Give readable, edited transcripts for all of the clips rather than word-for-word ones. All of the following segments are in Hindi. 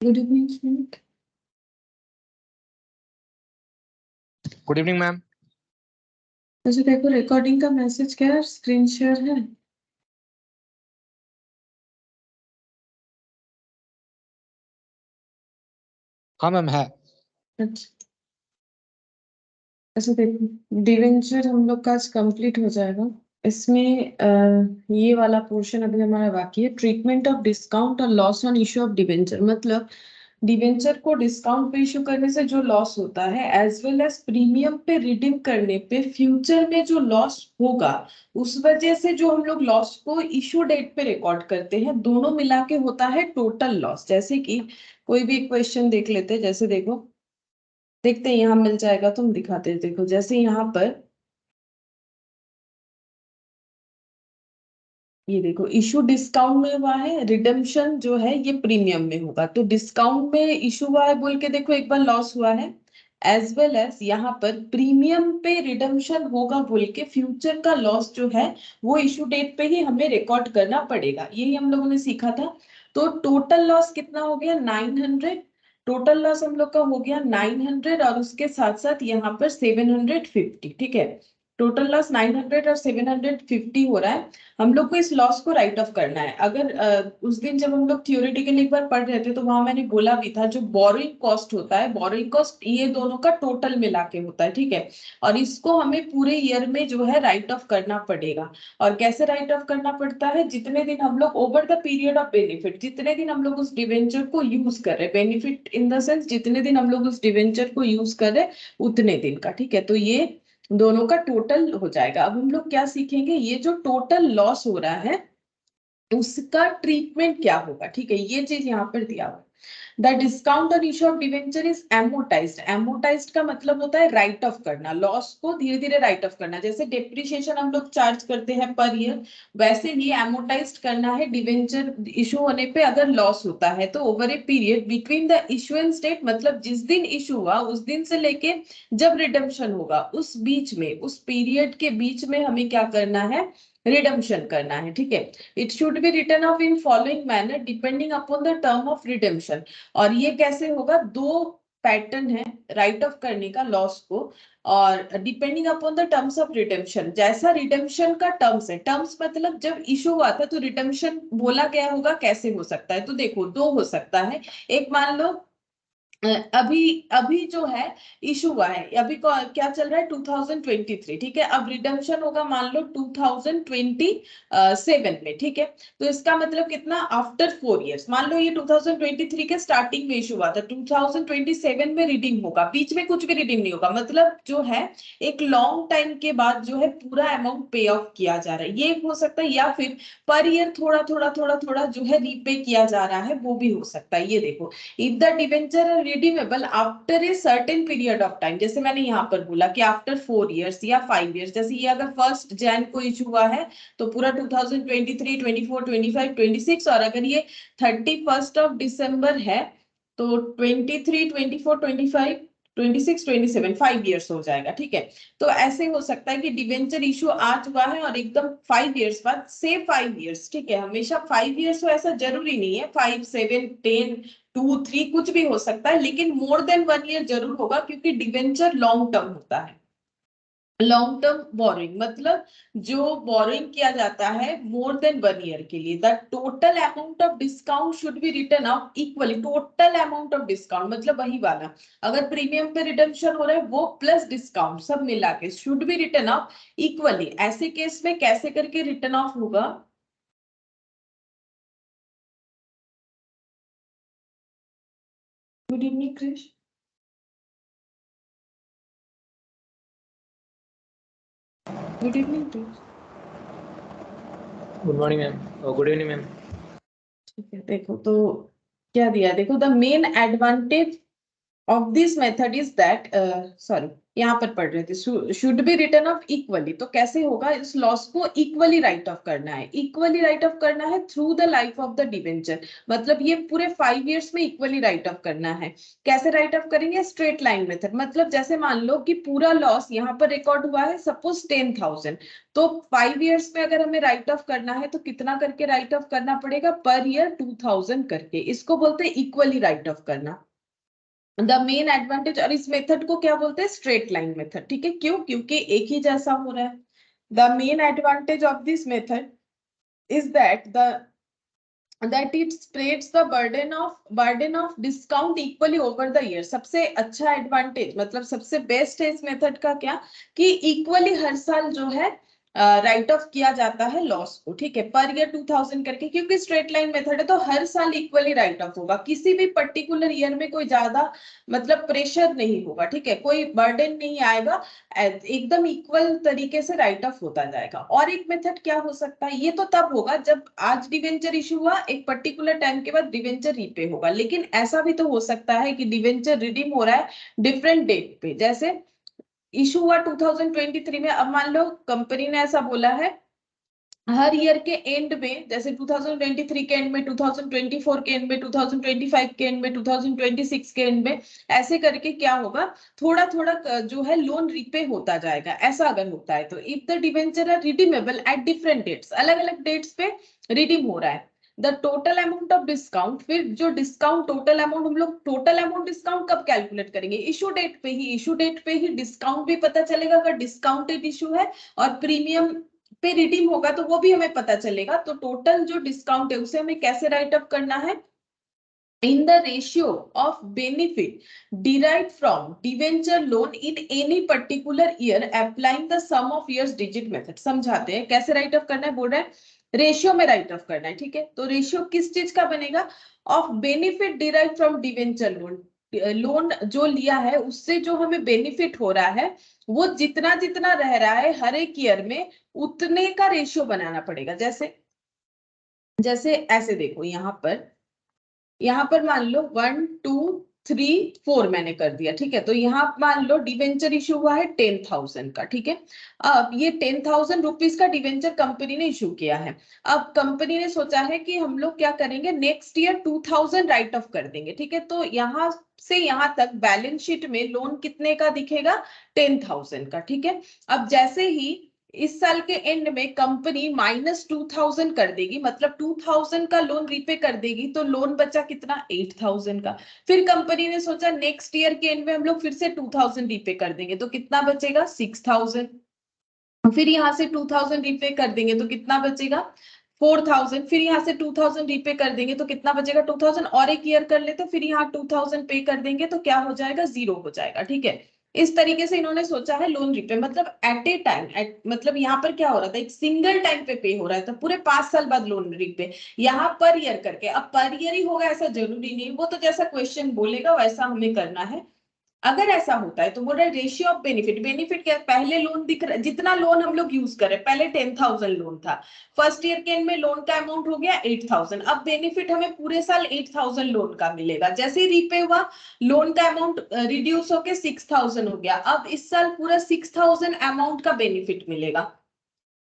Good evening. Good evening ma'am. अच्छा देखो रिकॉर्डिंग का मैसेज क्या है, स्क्रीन शेयर है। हाँ मैम है। अच्छा अच्छा देखो डिवेंचर हम लोग का आज कंप्लीट हो जाएगा। इसमें ये वाला पोर्शन अभी हमारा बाकी है, ट्रीटमेंट ऑफ डिस्काउंट और loss on issue of debenture. मतलब डिवेंचर को डिस्काउंट पे इशू करने से जो लॉस होता है एज वेल एज प्रीमियम पे रिडीम करने पे फ्यूचर में जो लॉस होगा, उस वजह से जो हम लोग लॉस को इशू डेट पे रिकॉर्ड करते हैं, दोनों मिला के होता है टोटल लॉस। जैसे कि कोई भी क्वेश्चन देख लेते हैं, जैसे देखो देखते हैं यहाँ मिल जाएगा, तुम दिखाते हैं। देखो जैसे यहाँ पर ये देखो इशू डिस्काउंट में हुआ है, रिडम्पशन जो है ये प्रीमियम में होगा। तो डिस्काउंट में इशू हुआ है बोल के देखो एक बार लॉस हुआ है, एज वेल एज यहाँ पर प्रीमियम पे रिडम्पशन होगा बोल के फ्यूचर का लॉस जो है वो इशू डेट पे ही हमें रिकॉर्ड करना पड़ेगा। यही हम लोगों ने सीखा था। तो टोटल लॉस कितना हो गया, 900। टोटल लॉस हम लोग का हो गया 900 और उसके साथ साथ यहाँ पर 750। ठीक है, टोटल लॉस 900 और 750 हो रहा है। हम लोग को इस लॉस को राइट ऑफ करना है। अगर उस दिन जब हम लोग थियोरेटिकली एक बार पढ़ रहे थे तो वहां मैंने बोला भी था, जो बोरोइंग कॉस्ट होता है, बोरोइंग कॉस्ट ये दोनों का टोटल मिला के होता है। ठीक है, और इसको हमें पूरे ईयर में जो है राइट ऑफ करना पड़ेगा। और कैसे राइट ऑफ करना पड़ता है, जितने दिन हम लोग over the period of benefit, जितने दिन हम लोग उस डिवेंचर को यूज कर रहे, बेनिफिट इन द सेंस जितने दिन हम लोग उस डिवेंचर को यूज कर रहे उतने दिन का। ठीक है, तो ये दोनों का टोटल हो जाएगा। अब हम लोग क्या सीखेंगे, ये जो टोटल लॉस हो रहा है उसका ट्रीटमेंट क्या होगा। ठीक है, ये चीज यहाँ पर दिया हुआ। The discount on issue of debenture is amortised. Amortised का मतलब होता है राइट ऑफ करना, लॉस को धीरे धीरे राइट ऑफ करना। जैसे डेप्रिसिएशन हम लोग चार्ज करते हैं पर ईयर, वैसे ही एमोटाइज्ड करना है डिवेंचर इशू होने पे अगर लॉस होता है तो over a period between the issuance date, मतलब जिस दिन इशू हुआ उस दिन से लेके जब रिडम्पशन होगा उस बीच में, उस पीरियड के बीच में हमें क्या करना है, रिडम्पशन करना है। ठीक है, it should be written off in following manner depending upon the term of redemption. और ये कैसे होगा, दो पैटर्न है राइट ऑफ करने का लॉस को, और depending upon the terms of redemption. जैसा रिडेम्पशन का टर्म्स है, टर्म्स मतलब जब इशू हुआ था तो रिडेम्पशन बोला गया होगा, कैसे हो सकता है, तो देखो दो हो सकता है। एक मान लो अभी अभी जो है इशू हुआ है, अभी क्या चल रहा है 2023। ठीक है, अब रिडम्पशन होगा मान लो 2027 में। ठीक है, तो इसका मतलब कितना, आफ्टर 4 इयर्स। मान लो ये 2023 के स्टार्टिंग में इशू हुआ था, 2027 में रिडीम होगा, बीच में कुछ भी रिडीम नहीं होगा। मतलब जो है एक लॉन्ग टाइम के बाद जो है पूरा अमाउंट पे ऑफ किया जा रहा है, ये हो सकता है। या फिर पर ईयर थोड़ा थोड़ा थोड़ा थोड़ा जो है रीपे किया जा रहा है, वो भी हो सकता है। ये देखो, if the debenture are redeemable after a certain period of time, जैसे मैंने यहाँ पर बोला कि आफ्टर 4 इयर्स या 5 इयर्स, जैसे ये अगर 1 जैन को इशू हुआ है तो पूरा 2023, 24, 25, 26, और अगर ये 31 दिसंबर है तो 23, 24, 25, 26, 27 5 इयर्स हो जाएगा। ठीक है, तो ऐसे हो सकता है कि डिवेंचर इशू आज हुआ है और एकदम 5 इयर्स बाद से 5 इयर्स। ठीक है, हमेशा 5 इयर्स हो ऐसा जरूरी नहीं है, 5, 7, 10, 2, 3 कुछ भी हो सकता है, लेकिन मोर देन 1 ईयर जरूर होगा, क्योंकि डिवेंचर लॉन्ग टर्म होता है। लॉन्ग टर्म बोरिंग मतलब जो बोरिंग किया जाता है मोर देन 1 ईयर के लिए। The total amount of discount should be written off equally. Total amount of discount मतलब वही वाला, अगर प्रीमियम पे रिडम्पशन हो रहा है वो प्लस डिस्काउंट सब मिला के should be written off equally. ऐसे केस में कैसे करके रिटर्न ऑफ होगा, good evening Krish. Good evening Krish. Good morning ma'am. Good evening ma'am. ठीक है, देखो तो क्या दिया, देखो the main advantage of this method is that sorry, यहाँ पर पढ़ रहे थे should be written off equally, तो कैसे होगा, इस लॉस को इक्वली राइट ऑफ करना है, इक्वली राइट ऑफ करना है through the life of the debenture, मतलब ये पूरे 5 इयर्स में इक्वली राइट ऑफ करना है। कैसे राइट ऑफ करेंगे, स्ट्रेट लाइन मेथड, मतलब जैसे मान लो कि पूरा लॉस यहाँ पर रिकॉर्ड हुआ है सपोज 10,000, तो 5 इयर्स में अगर हमें राइट ऑफ करना है तो कितना करके राइट ऑफ करना पड़ेगा, पर ईयर 2,000 करके, इसको बोलते हैं इक्वली राइट ऑफ करना। द मेन एडवांटेज, और इस मेथड को क्या बोलते हैं, स्ट्रेट लाइन मेथड, ठीक है, क्यों, क्योंकि एक ही जैसा हो रहा है। The main advantage of this method is that it spreads the burden of discount equally over the year। सबसे अच्छा एडवांटेज मतलब सबसे बेस्ट है इस मेथड का क्या, कि इक्वली हर साल जो है राइट ऑफ किया जाता है लॉस को, ठीक है, पर ईयर 2,000 करके, क्योंकि स्ट्रेट लाइन मेथड है तो हर साल इक्वली राइट ऑफ होगा, किसी भी पर्टिकुलर ईयर में कोई ज्यादा मतलब प्रेशर नहीं होगा, ठीक है, कोई बर्डन नहीं आएगा, एकदम इक्वल तरीके से राइट ऑफ होता जाएगा। और एक मेथड क्या हो सकता है, ये तो तब होगा जब आज डिवेंचर इशू हुआ, एक पर्टिकुलर टाइम के बाद डिवेंचर रीपे होगा, लेकिन ऐसा भी तो हो सकता है कि डिवेंचर रिडीम हो रहा है डिफरेंट डेट पे, जैसे इशू हुआ 2023 में, अब मान लो कंपनी ने ऐसा बोला है हर ईयर के एंड में, जैसे 2023 के एंड में, 2024 के एंड में, 2025 के एंड में, 2026 के एंड में, ऐसे करके क्या होगा, थोड़ा थोड़ा जो है लोन रिपे होता जाएगा। ऐसा अगर होता है तो if the debenture are redeemable at different dates, अलग अलग डेट्स पे रिडीम हो रहा है, the total amount of discount, फिर जो डिस्काउंट टोटल अमाउंट, हम लोग टोटल अमाउंट डिस्काउंट कब कैलकुलेट करेंगे, इशू डेट पे ही, इशू डेट पे ही डिस्काउंट भी पता चलेगा अगर डिस्काउंटेड इशू है, और प्रीमियम पे रिडीम होगा तो वो भी हमें पता चलेगा। तो टोटल जो डिस्काउंट है उसे हमें कैसे राइट अप करना है, in the ratio of benefit derived from debenture loan in any particular year applying the sum of years digit method। समझाते हैं कैसे राइट ऑफ करना है, बोल रहे हैं रेशियो में राइट ऑफ करना है, ठीक है, तो रेशियो किस चीज का बनेगा, of benefit derive from debenture loan, loan जो लिया है उससे जो हमें बेनिफिट हो रहा है वो जितना जितना रह रहा है हर एक ईयर में उतने का रेशियो बनाना पड़ेगा। जैसे जैसे ऐसे देखो यहाँ पर मान लो 1 2 3 4 मैंने कर दिया, ठीक है, तो यहाँ मान लो डिवेंचर इशू हुआ है 10,000 का, ठीक है, अब ये 10,000 रुपीज का डिवेंचर कंपनी ने इशू किया है। अब कंपनी ने सोचा है कि हम लोग क्या करेंगे, नेक्स्ट ईयर 2,000 राइट ऑफ कर देंगे, ठीक है, तो यहाँ से यहाँ तक बैलेंस शीट में लोन कितने का दिखेगा, 10,000 का, ठीक है। अब जैसे ही इस साल के एंड में कंपनी -2,000 कर देगी, मतलब 2,000 का लोन रीपे कर देगी, तो लोन बचा कितना, 8,000 का। फिर कंपनी ने सोचा नेक्स्ट ईयर के एंड में हम लोग फिर से 2,000 रीपे कर देंगे तो कितना बचेगा, 6,000। फिर यहाँ से 2,000 रीपे कर देंगे तो कितना बचेगा, 4,000। फिर यहाँ से 2,000 रीपे कर देंगे तो कितना बचेगा, 2,000, और एक ईयर कर ले तो फिर यहाँ 2,000 पे कर देंगे तो क्या हो जाएगा, 0 हो जाएगा, ठीक है। इस तरीके से इन्होंने सोचा है लोन रीपे, मतलब एट ए टाइम, मतलब यहाँ पर क्या हो रहा था, एक सिंगल टाइम पे हो रहा है, तो पूरे 5 साल बाद लोन रीपे, यहाँ पर ईयर करके। अब पर ईयर ही होगा ऐसा जरूरी नहीं, वो तो जैसा क्वेश्चन बोलेगा वैसा हमें करना है। अगर ऐसा होता है तो बोल रहे रेशियो ऑफ बेनिफिट, बेनिफिट क्या, पहले लोन दिख रहा है, जितना लोन हम लोग यूज करें, पहले 10,000 लोन था, फर्स्ट ईयर के एंड में लोन का अमाउंट हो गया 8,000, अब बेनिफिट हमें पूरे साल 8,000 लोन का मिलेगा। जैसे ही रीपे हुआ लोन का अमाउंट रिड्यूस होके 6,000 हो गया, अब इस साल पूरा 6,000 अमाउंट का बेनिफिट मिलेगा।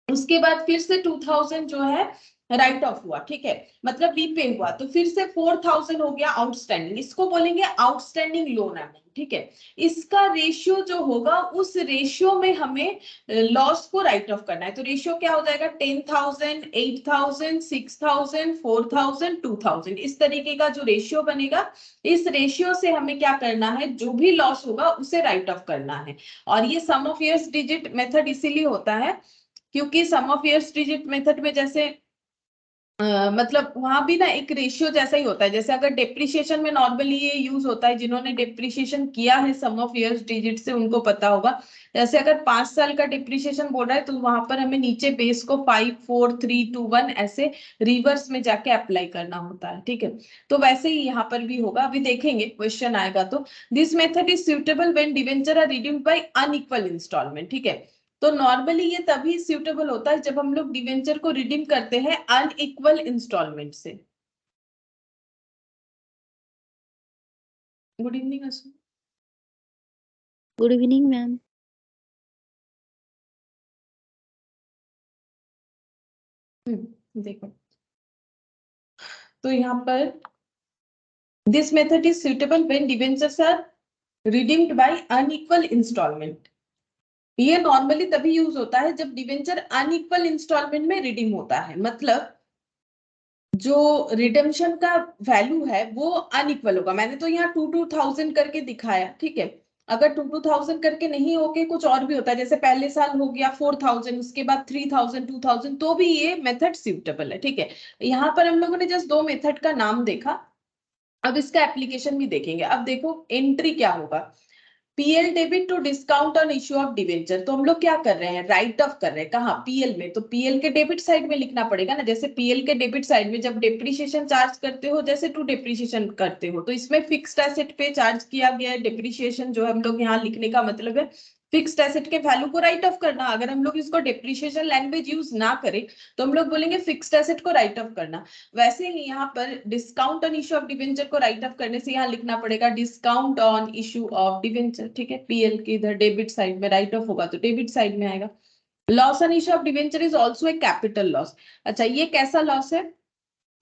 उसके बाद फिर से 2,000 जो है राइट ऑफ हुआ, ठीक है, मतलब रीपे हुआ, तो फिर से 4,000 हो गया आउटस्टैंडिंग, इसको बोलेंगे आउटस्टैंडिंग लोन अमाउंट, ठीक है। इसका रेशियो जो होगा उस रेशियो में हमें लॉस को राइट ऑफ करना है, तो रेशियो क्या हो जाएगा, 10,000 8,000 6,000 4,000 2,000, इस तरीके का जो रेशियो बनेगा, इस रेशियो से हमें क्या करना है, जो भी लॉस होगा उसे राइट ऑफ करना है। और ये सम ऑफ इयर्स डिजिट मेथड इसीलिए होता है क्योंकि सम ऑफ इयर्स डिजिट मेथड में जैसे मतलब वहां भी ना एक रेशियो जैसा ही होता है, जैसे अगर डेप्रिसिएशन में नॉर्मली ये यूज होता है, जिन्होंने डेप्रिसिएशन किया है सम ऑफ इयर्स डिजिट से उनको पता होगा। जैसे अगर 5 साल का डेप्रिसिएशन बोल रहा है तो वहां पर हमें नीचे बेस को 5 4 3 2 1 ऐसे रिवर्स में जाके अप्लाई करना होता है, ठीक है। तो वैसे ही यहाँ पर भी होगा, अभी देखेंगे क्वेश्चन आएगा तो। This method is suitable when debenture are redeemed by unequal installment, ठीक है। तो नॉर्मली ये तभी सुटेबल होता है जब हम लोग डिवेंचर को रिडीम करते हैं अनइक्वल इंस्टॉलमेंट से। Good evening Asu. Good evening ma'am. देखो, तो यहाँ पर this method is suitable when debentures are redeemed by unequal installment. ये नॉर्मली तभी यूज होता है जब डिबेंचर अनइक्वल इंस्टॉलमेंट में रिडीम होता है, मतलब जो रिडेम्पशन का वैल्यू है वो अनइक्वल होगा। मैंने तो यहाँ 2,000 करके दिखाया, ठीक है। अगर 2,000 करके नहीं होके कुछ और भी होता है, जैसे पहले साल हो गया 4,000, उसके बाद 3,000, 2,000, तो भी ये मेथड सूटेबल है, ठीक है। यहाँ पर हम लोगों ने जस्ट दो मेथड का नाम देखा, अब इसका एप्लीकेशन भी देखेंगे। अब देखो एंट्री क्या होगा, PL debit to discount on issue of debenture. तो हम लोग क्या कर रहे हैं, राइट ऑफ कर रहे हैं, कहाँ, पीएल में। तो पीएल के डेबिट साइड में लिखना पड़ेगा ना, जैसे पीएल के डेबिट साइड में जब डेप्रिसिएशन चार्ज करते हो, जैसे टू डेप्रिसिएशन करते हो, तो इसमें फिक्स्ड एसेट पे चार्ज किया गया है डेप्रिसिएशन, जो हम लोग यहाँ लिखने का मतलब है फिक्स्ड एसेट के वैल्यू को राइट ऑफ करना। अगर हम लोग इसको डेप्रिसिएशन लैंग्वेज यूज ना करें तो हम लोग बोलेंगे फिक्स्ड एसेट को राइट ऑफ करना। वैसे ही यहाँ पर discount on issue of debenture को राइट ऑफ करने से यहाँ लिखना पड़ेगा discount on issue of debenture, ठीक है। पीएल के इधर डेबिट साइड में राइट ऑफ होगा तो डेबिट साइड में आएगा। Loss on issue of debenture is also a capital loss. अच्छा, ये कैसा लॉस है,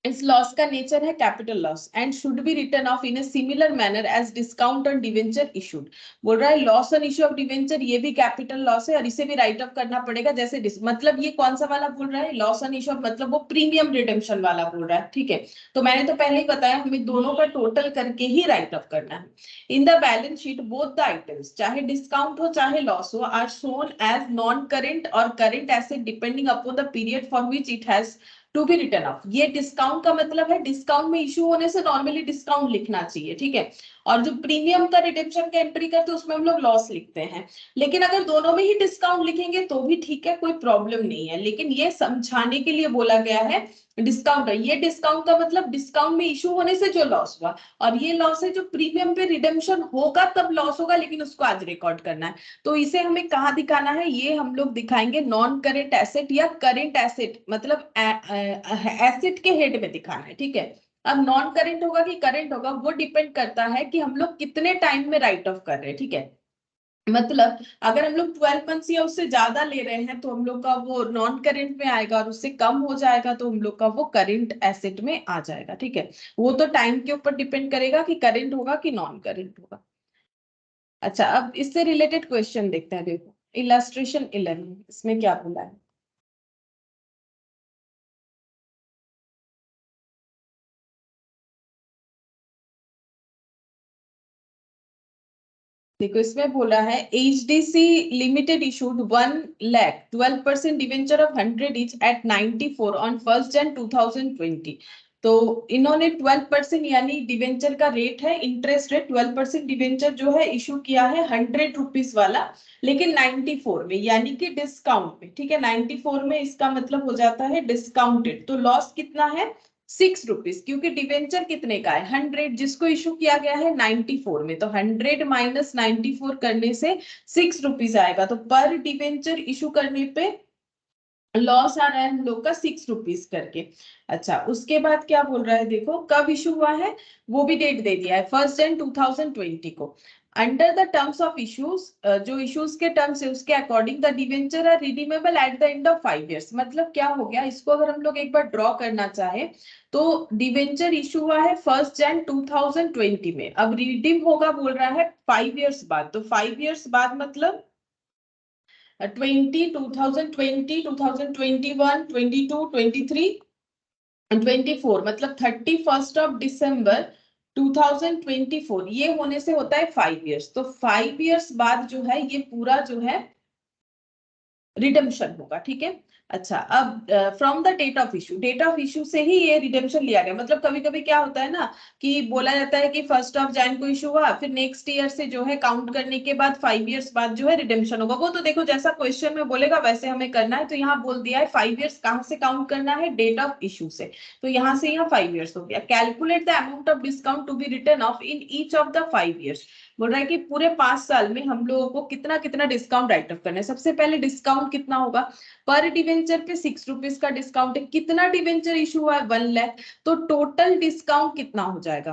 इस लॉस का नेचर है capital loss and should be written off in a similar manner as discount on debenture issued. बोल रहा है loss on issue of debenture ये भी कैपिटल लॉस है और इसे भी राइट ऑफ करना पड़ेगा जैसे मतलब ये कौन सा वाला बोल रहा है, लॉस ऑन इश्यू ऑफ मतलब वो प्रीमियम रिडेम्पशन वाला बोल रहा है, ठीक है। तो मैंने तो पहले ही बताया हमें दोनों का टोटल करके ही राइट ऑफ करना है। In the balance sheet both the items, चाहे डिस्काउंट हो चाहे लॉस हो, are shown as non current और current asset depending upon the period for which it has to be written off. ये डिस्काउंट का मतलब है डिस्काउंट में इशू होने से नॉर्मली डिस्काउंट लिखना चाहिए, ठीक है। और जो प्रीमियम का रिडेम्पशन का एंट्री करते हैं उसमें हम लोग लॉस लिखते हैं। लेकिन अगर दोनों में ही डिस्काउंट लिखेंगे तो भी ठीक है, कोई प्रॉब्लम नहीं है, लेकिन ये समझाने के लिए बोला गया है डिस्काउंट है। ये डिस्काउंट का मतलब डिस्काउंट में इशू होने से जो लॉस हुआ, और ये लॉस है जो प्रीमियम पे रिडेम्पशन होगा तब लॉस होगा, लेकिन उसको आज रिकॉर्ड करना है। तो इसे हमें कहाँ दिखाना है, ये हम लोग दिखाएंगे नॉन करेंट एसेट या करेंट एसेट, मतलब एसेट के हेड में दिखाना है, ठीक है। अब नॉन करेंट होगा कि करेंट होगा वो डिपेंड करता है कि हम लोग कितने टाइम में राइट ऑफ कर रहे हैं, ठीक है। मतलब अगर हम लोग 12 मंथ्स या उससे ज्यादा ले रहे हैं तो हम लोग का वो नॉन करेंट में आएगा, और उससे कम हो जाएगा तो हम लोग का वो करेंट एसेट में आ जाएगा, ठीक है। वो तो टाइम के ऊपर डिपेंड करेगा कि करेंट होगा कि नॉन करेंट होगा। अच्छा, अब इससे रिलेटेड क्वेश्चन देखते हैं। देखो इलस्ट्रेशन 11, इसमें क्या बोला है, देखो इसमें बोला है HDC limited issued 1 lakh 12% debenture of 100 each at 94 on 1st Jan 2020। तो इन्होंने 12% यानी डिवेंचर का रेट है, इंटरेस्ट रेट 12% डिवेंचर जो है इशू किया है 100 रुपीज वाला, लेकिन 94 में यानी कि डिस्काउंट में, ठीक है। 94 में इसका मतलब हो जाता है डिस्काउंटेड, तो लॉस कितना है 6 रुपीज, क्योंकि डिवेंचर कितने का है 100, जिसको इशू किया गया है 94 में, तो 100 माइनस 94 करने से 6 रुपीज आएगा। तो पर डिवेंचर इशू करने पे लॉस आ रहा है हम लोग का 6 रुपीज करके। अच्छा, उसके बाद क्या बोल रहा है, देखो कब इशू हुआ है वो भी डेट दे दिया है 1st Jan 2020 को। Under the terms of issues, जो इश्यूज के टर्म्स है उसके according the debenture are redeemable at the end of 5 years। मतलब क्या हो गया, इसको अगर हम लोग एक बार ड्रॉ करना चाहे तो डिवेंचर इशू हुआ है 1st Jan 2020 में, अब रिडीम होगा बोल रहा है 5 years बाद। तो 5 years बाद मतलब 2020, 2021, 22, 23 and 24, मतलब 31 December 2024 ये होने से होता है 5 years। तो 5 years बाद जो है ये पूरा जो है रिडेम्पशन होगा, ठीक है। अच्छा, अब from the date of issue, date of issue से ही ये रिडेम्पशन लिया गया। मतलब कभी कभी क्या होता है ना कि बोला जाता है कि 1st Jan को इशू हुआ, फिर नेक्स्ट ईयर से जो है काउंट करने के बाद 5 years बाद जो है रिडेम्पशन होगा। वो तो देखो जैसा क्वेश्चन में बोलेगा वैसे हमें करना है। तो यहाँ बोल दिया है 5 years कहाँ से काउंट करना है, डेट ऑफ इशू से, तो यहाँ से यहाँ 5 years हो गया। Calculate the amount of discount to be written off in each of the 5 years। बोल रहा है कि पूरे 5 साल में हम लोगों को कितना कितना डिस्काउंट राइट ऑफ करना है। सबसे पहले डिस्काउंट कितना होगा, पर डिवेंचर पे 6 रुपीज का डिस्काउंट है, कितना डिवेंचर इशू हुआ है 1 लाख, तो टोटल डिस्काउंट कितना हो जाएगा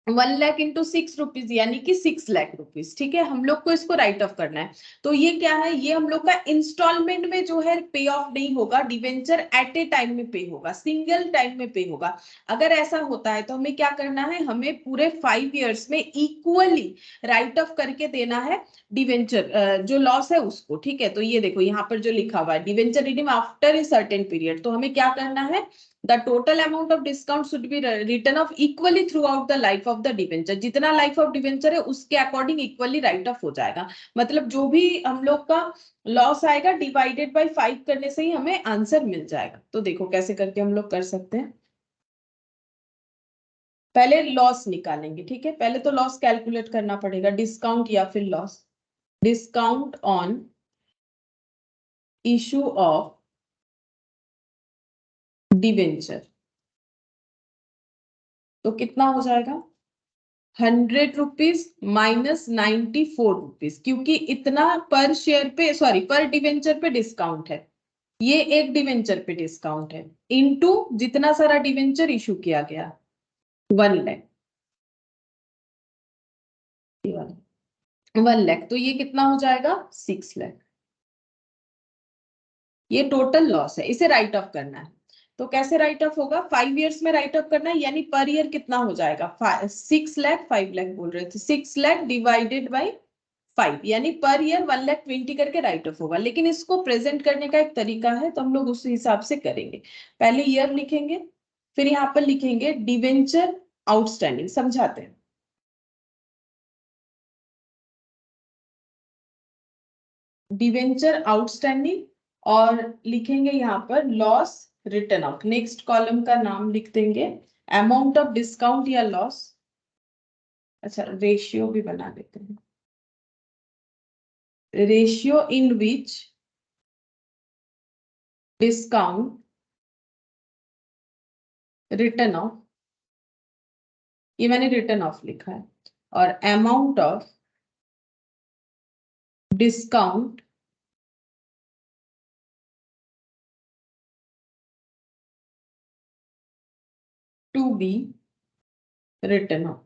1 लाख इंटू 6 रुपीज यानी कि 6 लाख रुपीज। ठीक है, हम लोग को इसको राइट ऑफ करना है। तो ये क्या है, ये हम लोग का इंस्टॉलमेंट में जो है पे ऑफ नहीं होगा, डिवेंचर एट ए टाइम में पे होगा, सिंगल टाइम में पे होगा। अगर ऐसा होता है तो हमें क्या करना है, हमें पूरे 5 ईयर्स में इक्वली राइट ऑफ करके देना है डिवेंचर जो लॉस है उसको। ठीक है, तो ये देखो यहाँ पर जो लिखा हुआ है debenture redeem after a certain period, तो हमें क्या करना है, the total amount of discount should be written off equally throughout the life of the debenture। जितना लाइफ ऑफ डिवेंचर है उसके अकॉर्डिंग इक्वली राइट ऑफ हो जाएगा। मतलब जो भी हम लोग का लॉस आएगा डिवाइडेड बाय 5 करने से ही हमें आंसर मिल जाएगा। तो देखो कैसे करके हम लोग कर सकते हैं। पहले लॉस निकालेंगे। ठीक है, पहले तो लॉस कैलकुलेट करना पड़ेगा, डिस्काउंट या फिर loss. Discount on issue of debenture, तो कितना हो जाएगा, 100 रुपीज माइनस 94 रुपीज, क्योंकि इतना पर शेयर पे, सॉरी पर डिवेंचर पे डिस्काउंट है, ये एक डिवेंचर पे डिस्काउंट है, इनटू जितना सारा डिवेंचर इशू किया गया 1 लाख, 1 लाख, तो ये कितना हो जाएगा 6 लाख। ये टोटल लॉस है, इसे राइट ऑफ करना है। तो कैसे राइट ऑफ होगा, 5 ईयर्स में राइट ऑफ करना है, यानी पर ईयर कितना हो जाएगा, 6 लाख, 5 लाख बोल रहे थे, 6 लाख डिवाइडेड बाई 5, यानी पर ईयर 1,20,000 करके राइट ऑफ होगा। लेकिन इसको प्रेजेंट करने का एक तरीका है, तो हम लोग उस हिसाब से करेंगे। पहले ईयर लिखेंगे, फिर यहाँ पर लिखेंगे डिवेंचर आउटस्टैंडिंग, समझाते हैं। डिवेंचर आउटस्टैंडिंग, और लिखेंगे यहाँ पर loss written off, next column का नाम लिख देंगे अमाउंट ऑफ डिस्काउंट या लॉस। अच्छा, रेशियो भी बना देते हैं, ratio in which discount written off, ये मैंने रिटर्न ऑफ लिखा है, और amount of discount to be written off.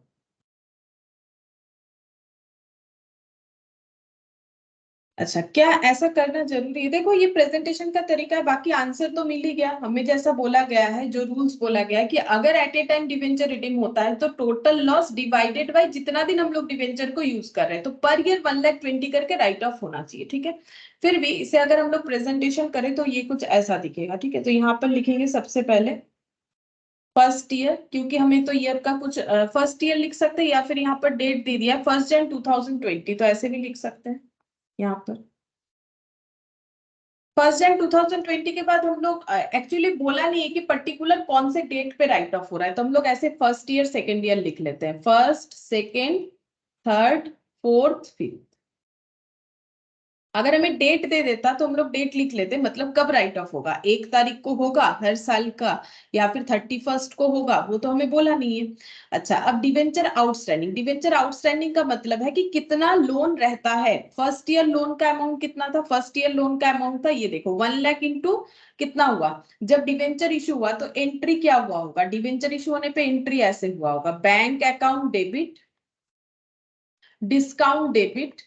अच्छा, क्या ऐसा करना जरूरी है, देखो ये प्रेजेंटेशन का तरीका है, बाकी आंसर तो मिल ही गया हमें। जैसा बोला गया है, जो रूल्स बोला गया है कि अगर at a time debenture redeem होता है तो टोटल लॉस डिवाइडेड बाय जितना दिन हम लोग डिवेंचर को यूज कर रहे हैं, तो पर ईयर 1,20,000 करके राइट ऑफ होना चाहिए। ठीक है, फिर भी इसे अगर हम लोग प्रेजेंटेशन करें तो ये कुछ ऐसा दिखेगा। ठीक है, तो यहाँ पर लिखेंगे सबसे पहले फर्स्ट ईयर, क्योंकि हमें तो ईयर का कुछ फर्स्ट ईयर लिख सकते हैं, या फिर यहाँ पर डेट दे दिया 1 जनवरी 2020, तो ऐसे भी लिख सकते हैं यहाँ पर 1 जनवरी 2020 के बाद हम लोग एक्चुअली बोला नहीं है कि पर्टिकुलर कौन से डेट पे राइट ऑफ हो रहा है, तो हम लोग ऐसे फर्स्ट ईयर सेकेंड ईयर लिख लेते हैं, first second third fourth fifth. अगर हमें डेट दे देता तो हम लोग डेट लिख लेते, मतलब कब राइट ऑफ होगा, 1 तारीख को होगा हर साल का, या फिर 31 को होगा, वो तो हमें बोला नहीं है। अच्छा, अब डिवेंचर आउटस्टैंडिंग, डिवेंचर आउटस्टैंडिंग का मतलब है कि कितना लोन रहता है। फर्स्ट ईयर लोन का अमाउंट कितना था, फर्स्ट ईयर लोन का अमाउंट था, ये देखो 1 लाख इंटू कितना हुआ, जब डिवेंचर इशू हुआ तो एंट्री क्या हुआ होगा, डिवेंचर इशू होने पे एंट्री ऐसे हुआ होगा, bank account debit, discount debit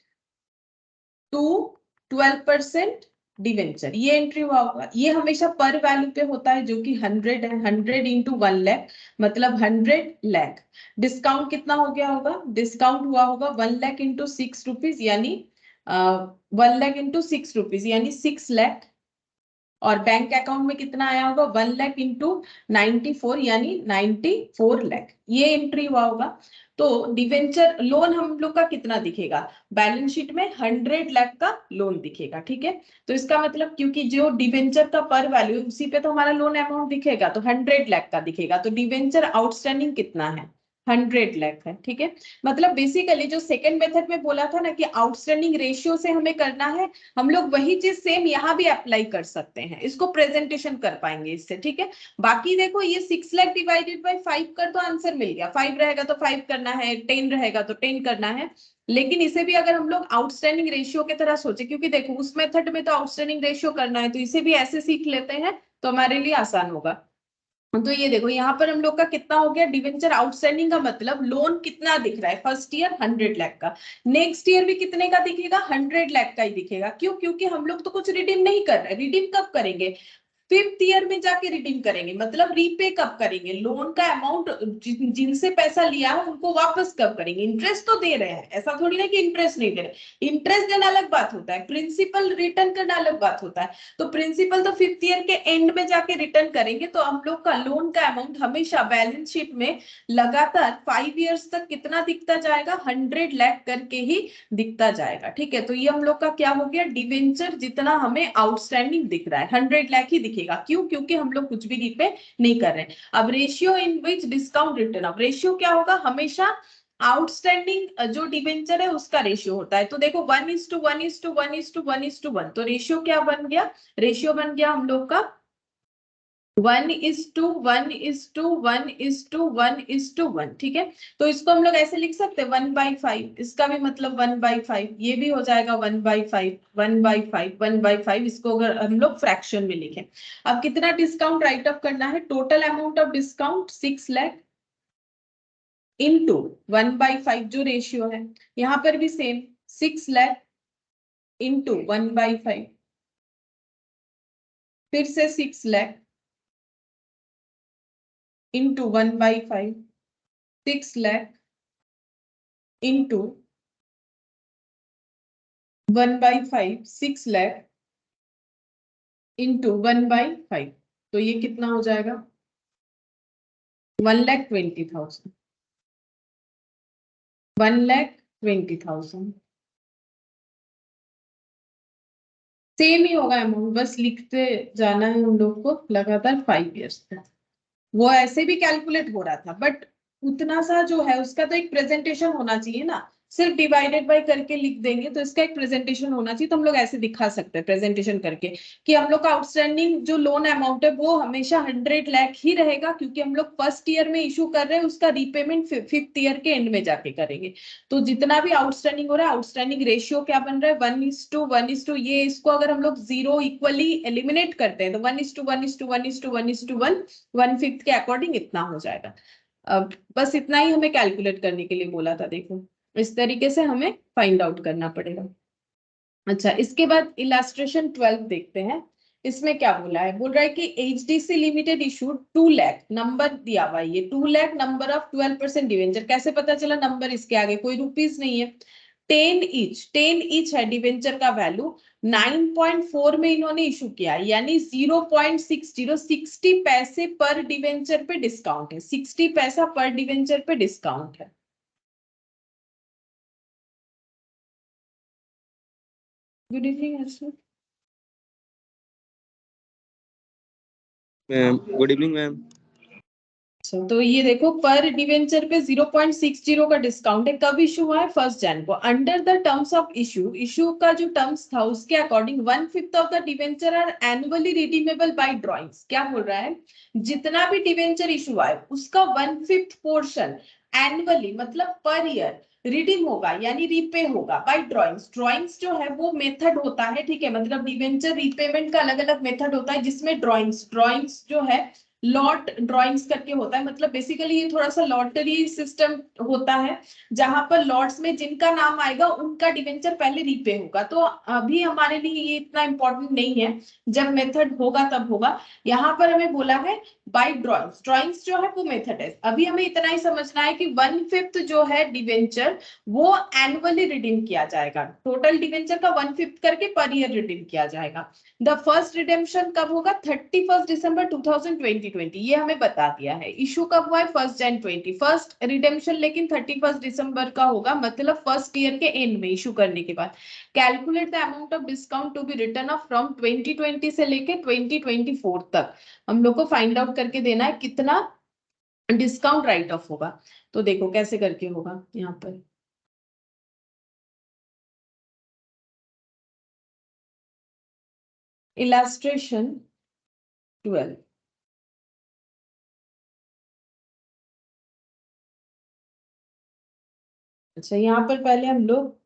to 12% debenture, ये एंट्री हुआ होगा। ये हमेशा पर वैल्यू पे होता है, जो कि 100 है, 100 इंटू 1 लाख मतलब 100 लाख। डिस्काउंट कितना हो गया होगा, डिस्काउंट हुआ होगा 1 लाख इंटू 6 रुपीज, यानी 1 लाख इंटू 6 रुपीज यानी 6 लाख। और बैंक अकाउंट में कितना आया होगा, 1 लाख इंटू 94 यानी 94 लाख, ये एंट्री हुआ होगा। तो डिवेंचर लोन हम लोग का कितना दिखेगा, बैलेंस शीट में 100 लाख का लोन दिखेगा। ठीक है, तो इसका मतलब क्योंकि जो डिवेंचर का पर वैल्यू उसी पे तो हमारा लोन अमाउंट दिखेगा, तो 100 लाख का दिखेगा। तो डिवेंचर आउटस्टैंडिंग कितना है, 100 लाख है। ठीक है, मतलब बेसिकली जो सेकंड मेथड में बोला था ना कि आउटस्टैंडिंग रेशियो से हमें करना है, हम लोग वही चीज सेम यहाँ भी अप्लाई कर सकते हैं, इसको प्रेजेंटेशन कर पाएंगे इससे। ठीक है, बाकी देखो ये 6 लाख डिवाइडेड बाय 5 कर तो आंसर मिल गया, 5 रहेगा तो 5 करना है, 10 रहेगा तो 10 करना है। लेकिन इसे भी अगर हम लोग आउटस्टैंडिंग रेशियो की तरह सोचे, क्योंकि देखो उस मेथड में तो आउटस्टैंडिंग रेशियो करना है, तो इसे भी ऐसे सीख लेते हैं तो हमारे लिए आसान होगा। तो ये देखो यहाँ पर हम लोग का कितना हो गया, डिवेंचर आउटस्टैंडिंग का मतलब लोन कितना दिख रहा है, फर्स्ट ईयर 100 लाख का, नेक्स्ट ईयर भी कितने का दिखेगा, 100 लाख का ही दिखेगा। क्यों? क्योंकि हम लोग तो कुछ रिडीम नहीं कर रहे। रिडीम कब करेंगे? 5th ईयर में जाके रिडीम करेंगे। मतलब रीपे कब करेंगे, लोन का अमाउंट जिनसे पैसा लिया है उनको वापस कब करेंगे। इंटरेस्ट तो दे रहे हैं, ऐसा थोड़ी ना कि इंटरेस्ट नहीं दे रहे। इंटरेस्ट देना अलग बात होता है, प्रिंसिपल रिटर्न करना अलग बात होता है। तो प्रिंसिपल तो 5th ईयर के एंड में जाके रिटर्न करेंगे। तो हम लोग का लोन का अमाउंट हमेशा बैलेंस शीट में लगातार 5 ईयर्स तक कितना दिखता जाएगा, 100 लाख करके ही दिखता जाएगा। ठीक है, तो ये हम लोग का क्या हो गया, डिवेंचर जितना हमें आउटस्टैंडिंग दिख रहा है 100 लाख ही दिखेगा। क्यों? क्योंकि हम लोग कुछ भी रीपे नहीं कर रहे हैं। अब ratio in which discount return, अब रेशियो क्या होगा, हमेशा आउटस्टैंडिंग जो डिवेंचर है उसका रेशियो होता है। तो देखो 1:1:1:1:1, तो रेशियो क्या बन गया, रेशियो बन गया हम लोग का 1:1:1:1:1, ठीक है। तो इसको हम लोग ऐसे लिख सकते हैं 1/5, इसका भी मतलब 1/5, ये भी हो जाएगा 1/5, 1/5, 1/5। इसको अगर हम लोग फ्रैक्शन में लिखें, अब कितना डिस्काउंट राइट ऑफ करना है, total amount of discount 6 lakh into 1/5 जो रेशियो है, यहाँ पर भी सेम 6 लाख इंटू 1/5, फिर से 6 lakh into 1/5, 6 lakh into 1/5, 6 lakh into 1/5, तो ये कितना हो जाएगा, 1,20,000, 1,20,000। सेम ही होगा अमाउंट, बस लिखते जाना है हम लोग को लगातार 5 ईयर्स तक। वो ऐसे भी कैलकुलेट हो रहा था, बट उतना सा जो है उसका तो एक प्रेजेंटेशन होना चाहिए ना। सिर्फ डिवाइडेड बाय करके लिख देंगे तो इसका एक प्रेजेंटेशन होना चाहिए। तो हम लोग ऐसे दिखा सकते हैं प्रेजेंटेशन करके कि हम लोग का आउटस्टैंडिंग जो लोन अमाउंट है वो हमेशा 100 लाख ही रहेगा, क्योंकि हम लोग फर्स्ट ईयर में इशू कर रहे हैं, उसका रीपेमेंट 5th ईयर के एंड में जाके करेंगे। तो जितना भी आउटस्टैंडिंग हो रहा है, आउटस्टैंडिंग रेशियो क्या बन रहा है, 1:1:1, ये इसको अगर हम लोग 0 इक्वली एलिमिनेट करते हैं तो 1:1:1:1:1, 1/5 के अकॉर्डिंग इतना हो जाएगा। अब बस इतना ही हमें कैलकुलेट करने के लिए बोला था। देखो इस तरीके से हमें फाइंड आउट करना पड़ेगा। अच्छा, इसके बाद इलास्ट्रेशन 12 देखते हैं। इसमें क्या बोला है, बोल रहा है कि HDC limited issued 2 lakh, number दिया हुआ है ये 2 लाख, नंबर ऑफ 12% डिवेंचर। कैसे पता चला नंबर, इसके आगे कोई रुपीस नहीं है। 10 ईच है डिवेंचर का वैल्यू, 9.4 में इन्होंने इशू किया, यानी 0.60, 60 पैसे पर डिवेंचर पे डिस्काउंट है, 60 पैसा पर डिवेंचर पे डिस्काउंट है। Good evening Harshit. Good evening ma'am. तो ये देखो पर डिवेंचर पे 0.60 का डिस्काउंट है। कब इशू हुआ है, 1 जनवरी को। Under the terms of issue, issue का जो टर्म्स था उसके according 1/5 of the debenture are annually redeemable by drawings. क्या बोल रहा है, जितना भी डिवेंचर इशू हुआ है उसका 1/5 पोर्शन एनुअली मतलब पर ईयर रिडीम होगा, यानी रीपे होगा बाय ड्रॉइंग्स। ड्रॉइंग्स जो है वो मेथड होता है, ठीक है, मतलब डिवेंचर रीपेमेंट का अलग अलग मेथड होता है, जिसमें ड्रॉइंग्स जो है लॉट ड्राइंग्स करके होता है। मतलब बेसिकली ये थोड़ा सा लॉटरी सिस्टम होता है, जहां पर लॉट्स में जिनका नाम आएगा उनका डिवेंचर पहले रीपे होगा। तो अभी हमारे लिए ये इतना इंपॉर्टेंट नहीं है, जब मेथड होगा तब होगा। यहाँ पर हमें बोला है बाय ड्रॉइंग्स, ड्रॉइंग्स जो है वो मेथड है। अभी हमें इतना ही समझना है कि 1/5 जो है डिवेंचर वो एनुअली रिडीम किया जाएगा, टोटल डिवेंचर का 1/5 करके पर ईयर रिडीम किया जाएगा। द फर्स्ट रिडेम्पशन कब होगा, 31 दिसंबर 2020, ये हमें बता दिया है। इशू कब हुआ है, 1 जनवरी 2020। फर्स्ट रिडेम्पशन लेकिन 31 दिसंबर का होगा, मतलब फर्स्ट ईयर के एंड में इशू करने के बाद। Calculate the amount of discount to be written off from 2020 से लेके 2024 तक। हम लोग को फाइंड आउट करके देना है कितना डिस्काउंट राइट ऑफ होगा। तो देखो कैसे करके होगा, यहाँ पर इलास्ट्रेशन 12। अच्छा, यहाँ पर पहले हम लोग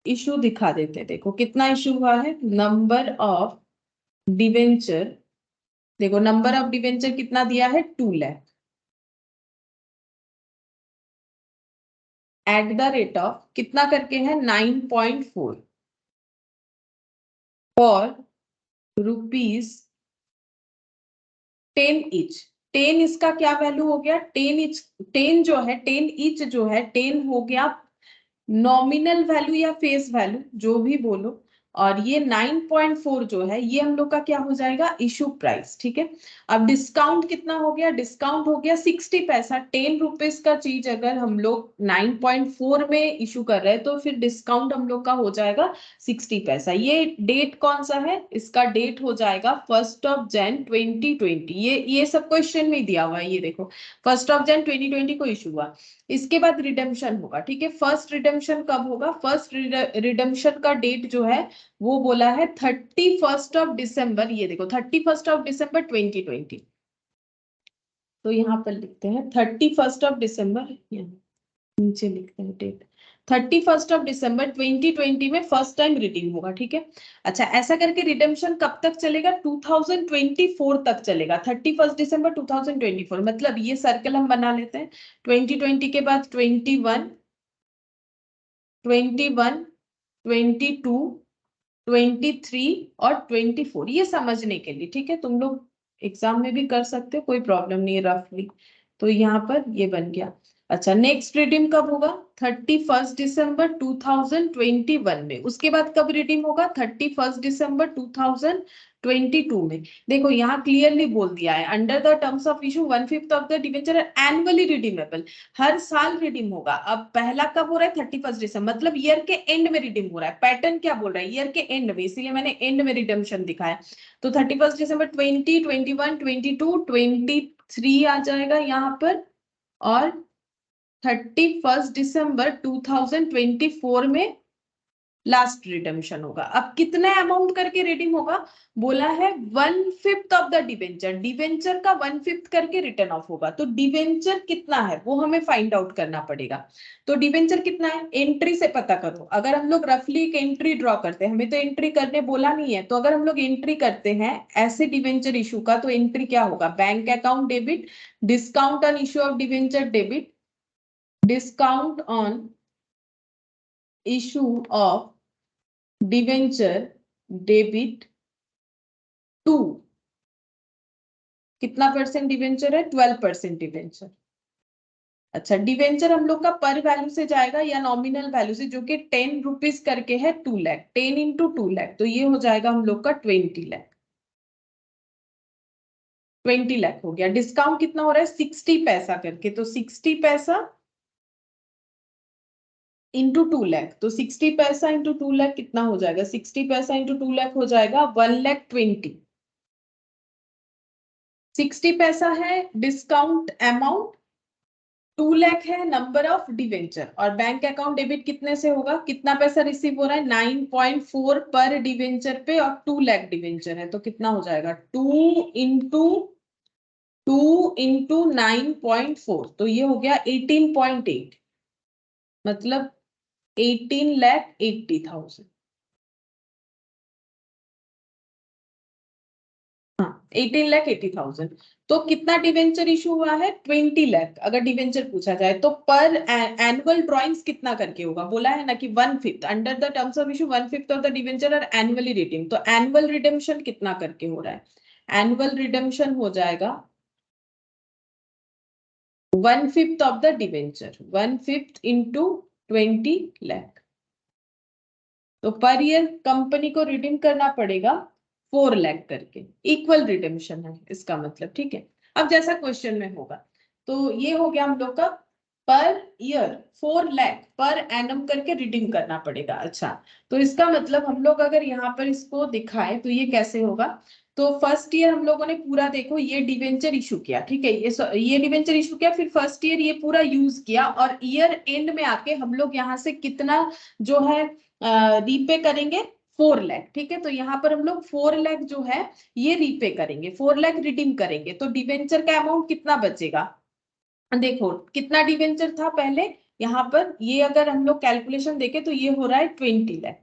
इशू दिखा देते हैं। देखो कितना इशू हुआ है, नंबर ऑफ डिवेंचर देखो नंबर ऑफ डिवेंचर कितना दिया है 2 lakh at the rate of कितना करके है 9.4 और रुपीज 10 ईच। 10 इसका क्या वैल्यू हो गया 10 ईच। 10 जो है 10 ईच जो है 10 हो गया नॉमिनल वैल्यू या फेस वैल्यू जो भी बोलो। और ये 9.4 जो है ये हम लोग का क्या हो जाएगा इशू प्राइस। ठीक है। अब डिस्काउंट कितना हो गया डिस्काउंट हो गया 60 पैसा। 10 रुपीज का चीज अगर हम लोग 9.4 में इशू कर रहे हैं तो फिर डिस्काउंट हम लोग का हो जाएगा 60 पैसा। ये डेट कौन सा है इसका डेट हो जाएगा 1 Jan 2020। ये सब क्वेश्चन में दिया हुआ है। ये देखो 1 Jan 2020 को इशू हुआ। इसके बाद रिडेम्पशन होगा। ठीक है। फर्स्ट रिडेम्पशन कब होगा फर्स्ट रिडेम्पशन का डेट जो है वो बोला है 31 December। ये देखो 31 December 2020। तो यहाँ पर लिखते हैं 31 December। नीचे लिखते हैं डेट 31 December 2020 में फर्स्ट टाइम रिडीम होगा। ठीक है। अच्छा ऐसा करके रिडेम्पशन कब तक चलेगा 2024 तक चलेगा। 31 December 2024 मतलब ये सर्कल हम बना लेते हैं 2020 के बाद 21 21 22 23 और 24 ये समझने के लिए। ठीक है। तुम लोग एग्जाम में भी कर सकते हो कोई प्रॉब्लम नहीं है रफली। तो यहाँ पर ये बन गया। अच्छा नेक्स्ट रिडीम कब होगा 31 December 2021 में। उसके बाद कब रिडीम होगा 31 December 2022 में। देखो यहाँ क्लियरली बोल दिया है under the terms of issue 1/5 of the debenture annually redeemable. हर साल रिडीम होगा। अब पहला कब हो रहा है 31 December मतलब ईयर के एंड में रिडीम हो रहा है। पैटर्न क्या बोल रहा है ईयर के एंड में इसीलिए मैंने एंड में रिडम्पशन दिखाया। तो 31 December 2021 22 23 आ जाएगा यहाँ पर और 31 December 2024 में लास्ट रिडेम्पशन होगा। अब कितने अमाउंट करके रिडीम होगा बोला है 1/5 ऑफ द डिवेंचर। डिवेंचर का 1/5 करके रिटर्न ऑफ होगा। तो डिवेंचर कितना है वो हमें फाइंड आउट करना पड़ेगा। तो डिवेंचर कितना है एंट्री से पता करो। अगर हम लोग रफली एक एंट्री ड्रॉ करते हैं हमें तो एंट्री करने बोला नहीं है। तो अगर हम लोग एंट्री करते हैं ऐसे डिवेंचर इशू का तो एंट्री क्या होगा bank account debit discount on issue of debenture debit discount on issue of debenture debit to कितना परसेंट डिवेंचर है 12% डिवेंचर। अच्छा डिवेंचर हम लोग का पर वैल्यू से जाएगा या नॉमिनल वैल्यू से जो कि 10 रुपीज करके है 2 लाख 10 इंटू 2 लाख तो ये हो जाएगा हम लोग का 20 लाख 20 लाख हो गया। डिस्काउंट कितना हो रहा है 60 पैसा करके तो 60 पैसा इंटू 2 लाख तो 60 पैसा इंटू 2 लाख कितना हो जाएगा 60 पैसा इंटू 2 लाख हो जाएगा 1,20,000। 60 पैसा है डिस्काउंट अमाउंट 2 लाख है नंबर ऑफ डिवेंचर और बैंक अकाउंट डेबिट कितने से होगा कितना पैसा रिसीव हो रहा है 9.4 पर डिवेंचर पे और 2 लाख डिवेंचर है तो कितना हो जाएगा 2 इंटू 9.4 तो ये हो गया 18.8 मतलब 18,80,000। हाँ 18,80,000। तो कितना डिवेंचर इशू हुआ है 20 लाख अगर डिवेंचर पूछा जाए तो पर एनुअल ड्रॉइंग्स कितना करके होगा बोला है ना कि 1/5 under the terms of issue 1/5 of the debenture और एनुअली रिडीम। तो एनुअल रिडेम्पशन कितना करके हो रहा है एनुअल रिडेम्पशन हो जाएगा 1/5 of the debenture 1/5 into 20 lakh. तो पर ईयर कंपनी को रिडीम करना पड़ेगा 4 लाख करके इक्वल रिडेम्पशन है इसका मतलब। ठीक है। अब जैसा क्वेश्चन में होगा तो ये हो गया हम लोग का per year 4 lakh per annum करके रिडीम करना पड़ेगा। अच्छा तो इसका मतलब हम लोग अगर यहाँ पर इसको दिखाए तो ये कैसे होगा। तो फर्स्ट ईयर हम लोगों ने पूरा देखो ये डिवेंचर इशू किया। ठीक है। ये डिवेंचर इशू किया फिर फर्स्ट ईयर ये पूरा यूज किया और ईयर एंड में आके हम लोग यहाँ से कितना जो है रीपे करेंगे 4 लाख। ठीक है। तो यहाँ पर हम लोग 4 लाख जो है ये रीपे करेंगे 4 लाख रिडीम करेंगे तो डिवेंचर का अमाउंट कितना बचेगा देखो कितना डिवेंचर था पहले यहाँ पर ये अगर हम लोग कैलकुलेशन देखें तो ये हो रहा है 20 लाख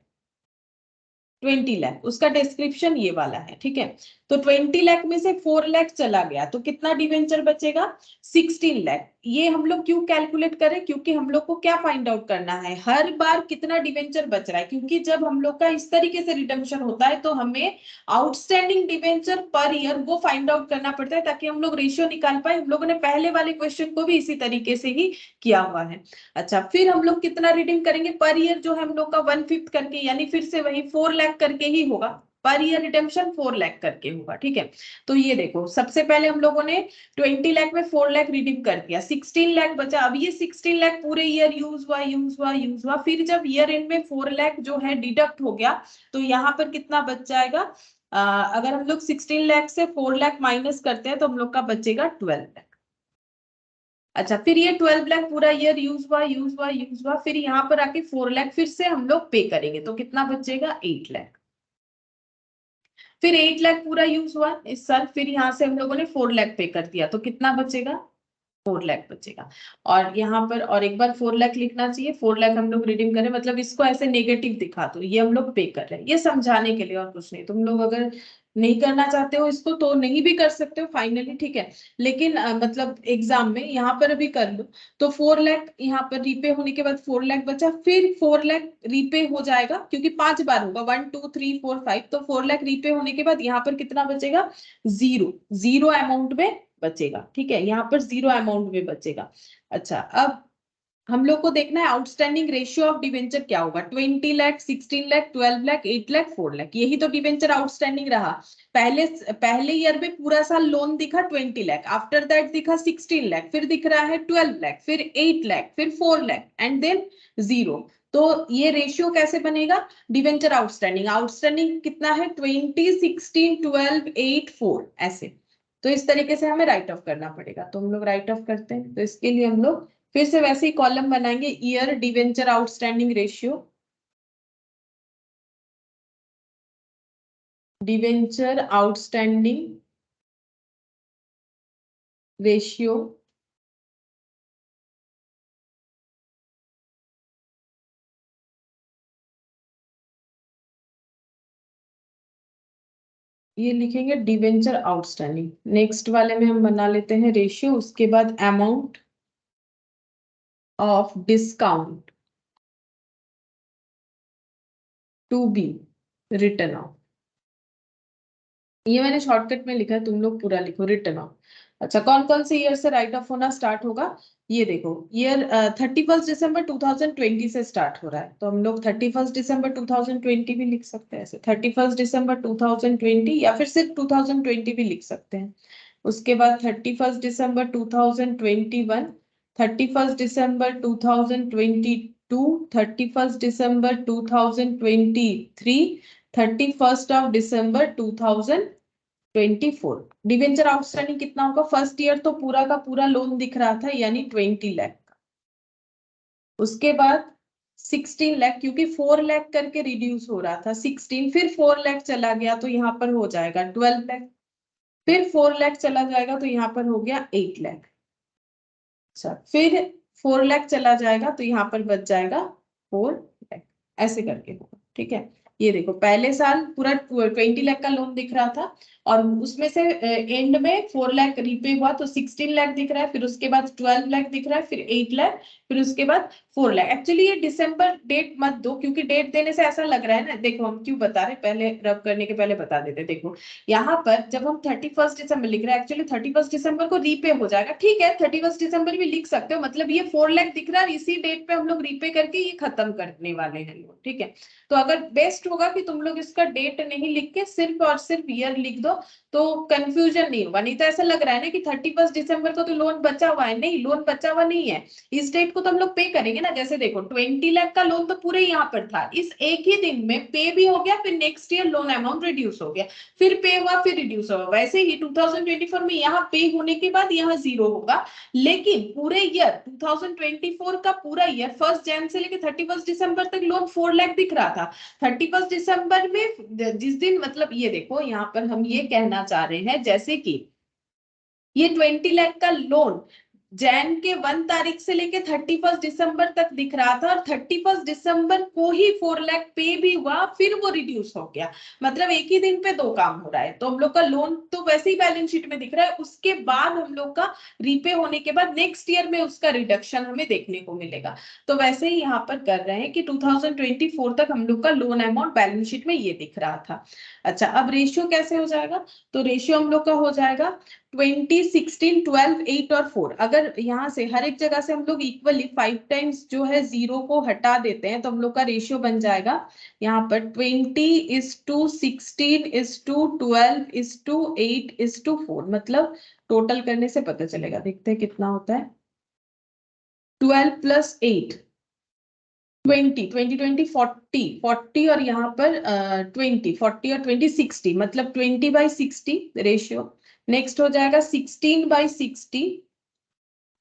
20 लाख उसका डिस्क्रिप्शन ये वाला है। ठीक है। तो 20 लाख में से 4 लाख चला गया तो कितना डिवेंचर बचेगा? 16 लाख। ये हम लोग क्यों कैलकुलेट करें? क्योंकि हम लोग को क्या फाइंड आउट करना है, हर बार कितना डिवेंचर बच रहा है। क्योंकि जब हम लोग का इस तरीके से रिडम्पशन होता है तो हमें आउटस्टैंडिंग डिवेंचर पर ईयर वो फाइंड आउट करना पड़ता है ताकि हम लोग रेशियो निकाल पाए। हम लोगों ने पहले वाले क्वेश्चन को भी इसी तरीके से ही किया हुआ है। अच्छा, फिर हम लोग कितना रिडीम करेंगे पर ईयर? जो है हम लोग का 1/5 करके, यानी फिर से वही 4 लाख करके ही होगा। पर ईयर रिडेम्पशन 4 लाख करके होगा। ठीक है, तो ये देखो सबसे पहले हम लोगों ने 20 लाख में 4 लाख रिडीम कर दिया, 16 लाख बचा। अब ये 16 लाख पूरे ईयर यूज हुआ यूज हुआ यूज हुआ, फिर जब ईयर एंड में 4 लाख जो है डिडक्ट हो गया तो यहाँ पर कितना बच जाएगा? अगर हम लोग 16 लाख से 4 लाख माइनस करते हैं तो हम लोग का बचेगा 12 लाख। अच्छा, फिर ये 12 लाख पूरा ईयर यूज हुआ यूज हुआ यूज हुआ, फिर यहाँ पर आके 4 लाख फिर से हम लोग पे करेंगे तो कितना बचेगा? 8 लाख। फिर 8 लाख पूरा यूज हुआ इस साल, फिर यहाँ से हम लोगों ने 4 लाख पे कर दिया तो कितना बचेगा? 4 लाख बचेगा। और यहाँ पर और एक बार 4 लाख लिखना चाहिए, 4 लाख हम लोग रिडीम करें, मतलब इसको ऐसे नेगेटिव दिखा दो, ये हम लोग पे कर रहे हैं, ये समझाने के लिए और कुछ नहीं। तुम लोग अगर नहीं करना चाहते हो इसको तो नहीं भी कर सकते हो फाइनली, ठीक है। लेकिन मतलब एग्जाम में यहाँ पर अभी कर लो तो 4 लाख यहाँ पर रीपे होने के बाद 4 लाख बचा, फिर 4 लाख रीपे हो जाएगा क्योंकि 5 बार होगा, 1 2 3 4 5, तो 4 लाख रीपे होने के बाद यहाँ पर कितना बचेगा? जीरो, जीरो अमाउंट में बचेगा। ठीक है, यहाँ पर जीरो अमाउंट में बचेगा। अच्छा, अब हम लोग को देखना है आउटस्टैंडिंग रेशियो ऑफ डिवेंचर क्या होगा। 20 लाख, 16 लाख, 12 लाख, 8 लाख, 4 लाख, यही तो डिवेंचर आउटस्टैंडिंग रहा। पहले ईयर में पूरा साल लोन दिखा 20 लाख, आफ्टर दैट दिखा 16 लाख, फिर दिख रहा है 12 लाख, फिर 8 लाख, फिर 4 लाख एंड देन जीरो। तो ये रेशियो कैसे बनेगा? डिवेंचर आउटस्टैंडिंग, आउटस्टैंडिंग कितना है? 20, 16, 12, 8, 4 ऐसे। तो इस तरीके से हमें राइट ऑफ करना पड़ेगा, तो हम लोग राइट ऑफ करते हैं। तो इसके लिए हम लोग फिर से वैसे ही कॉलम बनाएंगे, year debenture outstanding ratio, debenture outstanding ratio, ये लिखेंगे डिवेंचर आउटस्टैंडिंग। नेक्स्ट वाले में हम बना लेते हैं रेशियो, उसके बाद amount of discount to be written off. ये मैंने शॉर्टकट में लिखा है, तुम लोग पूरा लिखो, रिटर्न ऑफ। अच्छा, कौन कौन से ईयर से राइट ऑफ होना स्टार्ट होगा? ये देखो, ईयर 31 दिसंबर 2020 से स्टार्ट हो रहा है, तो हम लोग 31 दिसंबर 2020 भी लिख सकते हैं ऐसे, 31 दिसंबर 2020, या फिर सिर्फ 2020 भी लिख सकते हैं। उसके बाद 31 दिसंबर 2021, 31 दिसंबर 2022, 31 दिसंबर 2023, 31 ऑफ दिसंबर 2024। डिवेंचर आउटस्टैंडिंग कितना होगा? फर्स्ट ईयर तो पूरा का पूरा लोन दिख रहा था यानी 20 लाख का। उसके बाद 16 लाख, क्योंकि 4 लाख करके रिड्यूस हो रहा था 16, फिर 4 लाख चला गया तो यहाँ पर हो जाएगा 12 लाख, फिर 4 लाख चला जाएगा तो यहाँ पर हो गया 8 लाख। अच्छा, फिर 4 लाख चला जाएगा तो यहाँ पर बच जाएगा 4 लाख, ऐसे करके होगा। ठीक है, ये देखो पहले साल पूरा 20 लाख का लोन दिख रहा था और उसमें से एंड में 4 लाख रीपे हुआ तो 16 लाख दिख रहा है, फिर उसके बाद 12 लाख दिख रहा है, फिर 8 लाख, फिर उसके बाद 4 लाख। एक्चुअली ये दिसंबर डेट मत दो क्योंकि डेट देने से ऐसा लग रहा है ना, देखो हम क्यों बता रहे, पहले रब करने के पहले बता देते। देखो यहाँ पर जब हम 31 दिसंबर लिख रहे हैं, एक्चुअली 31 दिसंबर को रीपे हो जाएगा, ठीक है 31 दिसंबर भी लिख सकते हो, मतलब ये 4 लाख दिख रहा है, इसी डेट पे हम लोग रीपे करके ये खत्म करने वाले हैं लोग। ठीक है, तो अगर बेस्ट होगा कि तुम लोग इसका डेट नहीं लिख के सिर्फ और सिर्फ ईयर लिख दो तो कंफ्यूजन नहीं होगा। नहीं तो ऐसा लग रहा है ना कि 31 दिसंबर को तो लोन बचा हुआ है, नहीं लोन बचा हुआ नहीं है, इस डेट को तो हम लोग पे करेंगे ना। जैसे देखो 20 लाख का लोन तो पूरे यहाँ पर था, इस एक ही दिन में पे भी हो गया, फिर next year loan amount reduce हो गया, फिर पे हुआ, फिर रिड्यूस हुआ। वैसे ही 2024 में यहाँ पे होने के बाद यहाँ जीरो होगा, लेकिन पूरे ईयर 2024 का पूरा ईयर 1 जनवरी से लेकर 31 दिसंबर तक लोन 4 लाख दिख रहा था। 31 दिसंबर में जिस दिन, मतलब ये देखो यहाँ पर हम ये कहना चाह रहे हैं जैसे कि ये 20 लाख का लोन जैन के 1 तारीख से लेके 31 दिसंबर तक दिख रहा था और 31 दिसंबर को ही 4 लाख पे भी हुआ, फिर वो रिड्यूस हो गया। मतलब एक ही दिन पे दो काम हो रहा है। तो हम लोग का लोन तो वैसे ही बैलेंस शीट में दिख रहा है, उसके बाद हम लोग का रीपे होने के बाद नेक्स्ट ईयर में उसका रिडक्शन हमें देखने को मिलेगा। तो वैसे ही यहाँ पर कर रहे हैं कि 2024 तक हम लोग का लोन अमाउंट बैलेंस शीट में ये दिख रहा था। अच्छा, अब रेशियो कैसे हो जाएगा? तो रेशियो हम लोग का हो जाएगा 20, 16, 12, 8 और 4। अगर यहाँ से हर एक जगह से हम लोग इक्वली 5 टाइम्स जो है 0 को हटा देते हैं तो हम लोग का रेशियो बन जाएगा यहाँ पर 20:16:12:8:4। मतलब टोटल करने से पता चलेगा, देखते हैं कितना होता है। 12 + 8 20, 20, 20, 40, 40 और यहाँ पर 20, 40 और 20, 60। मतलब 20/60 रेशियो। नेक्स्ट हो जाएगा 16/60।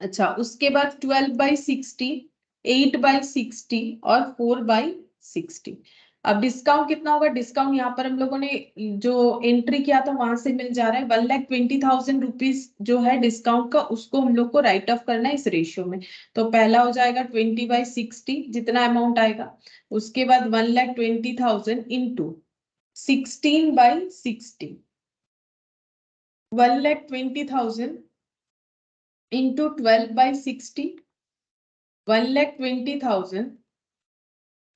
अच्छा, उसके बाद 12/60, 8/60 और 4/60। अब डिस्काउंट कितना होगा? डिस्काउंट यहाँ पर हम लोगों ने जो एंट्री किया था वहां से मिल जा रहा है 1,20,000 रुपीज जो है डिस्काउंट का, उसको हम लोग को राइट ऑफ करना है इस रेशियो में। तो पहला हो जाएगा 20/60 जितना अमाउंट आएगा। उसके बाद 1,20,000 इंटू 16/60, 1,20,000 into 12/60, 1,20,000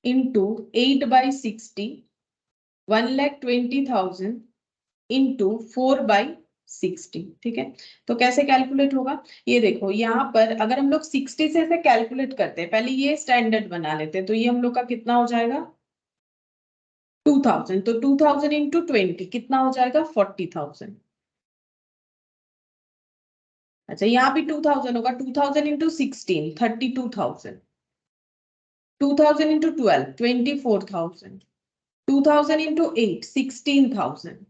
into 8/60, 1,20,000 into 4/60। ठीक है, तो कैसे कैलकुलेट होगा ये देखो। यहाँ पर अगर हम लोग 60 से ऐसे कैलकुलेट करते हैं, पहले ये स्टैंडर्ड बना लेते हैं, तो ये हम लोग का कितना हो जाएगा 2000। तो 2000 into 20 कितना हो जाएगा 40,000। अच्छा, यहाँ भी 2000 होगा, 2000 into 16 32,000, 2000 into 12 24,000, 2000 into 8 16,000,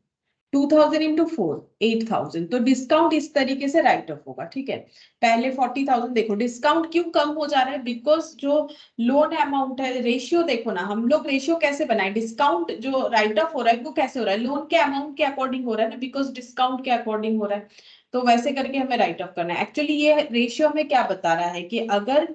2000 into 4 8,000। तो डिस्काउंट इस तरीके से राइट ऑफ होगा। ठीक है, पहले 40,000। देखो डिस्काउंट क्यों कम हो जा रहा है? बिकॉज जो लोन अमाउंट है, रेशियो देखो ना, हम लोग रेशियो कैसे बनाए? डिस्काउंट जो राइट ऑफ हो रहा है वो कैसे हो रहा है? लोन के अमाउंट के अकॉर्डिंग हो रहा है ना, बिकॉज डिस्काउंट के अकॉर्डिंग हो रहा है। तो वैसे करके हमें राइट ऑफ करना है। एक्चुअली ये रेशियो में क्या बता रहा है कि अगर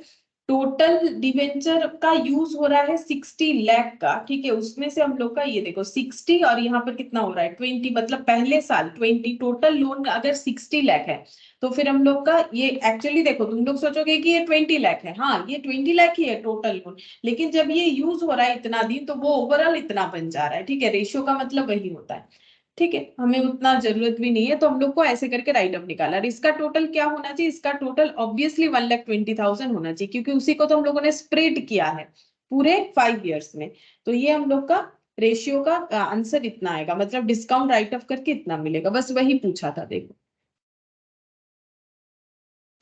टोटल डिवेंचर का यूज हो रहा है 60 लाख का, ठीक है, उसमें से हम लोग का ये देखो 60 और यहाँ पर कितना हो रहा है 20, मतलब पहले साल 20, टोटल लोन अगर 60 लाख है तो फिर हम लोग का ये एक्चुअली देखो, तुम लोग सोचोगे कि ये 20 लाख है, हाँ ये 20 लाख ही है टोटल लोन, लेकिन जब ये यूज हो रहा है इतना दिन तो वो ओवरऑल इतना बन जा रहा है। ठीक है, रेशियो का मतलब वही होता है। ठीक है, हमें उतना जरूरत भी नहीं है, तो हम लोग को ऐसे करके राइट ऑफ निकाला। और इसका टोटल क्या होना चाहिए? इसका टोटल ऑब्वियसली 1,20,000 होना चाहिए, क्योंकि उसी को तो हम लोगों ने स्प्रेड किया है पूरे 5 इयर्स में। तो ये हम लोग का रेशियो का आंसर इतना आएगा, मतलब डिस्काउंट राइट ऑफ करके इतना मिलेगा। बस वही पूछा था, देखो।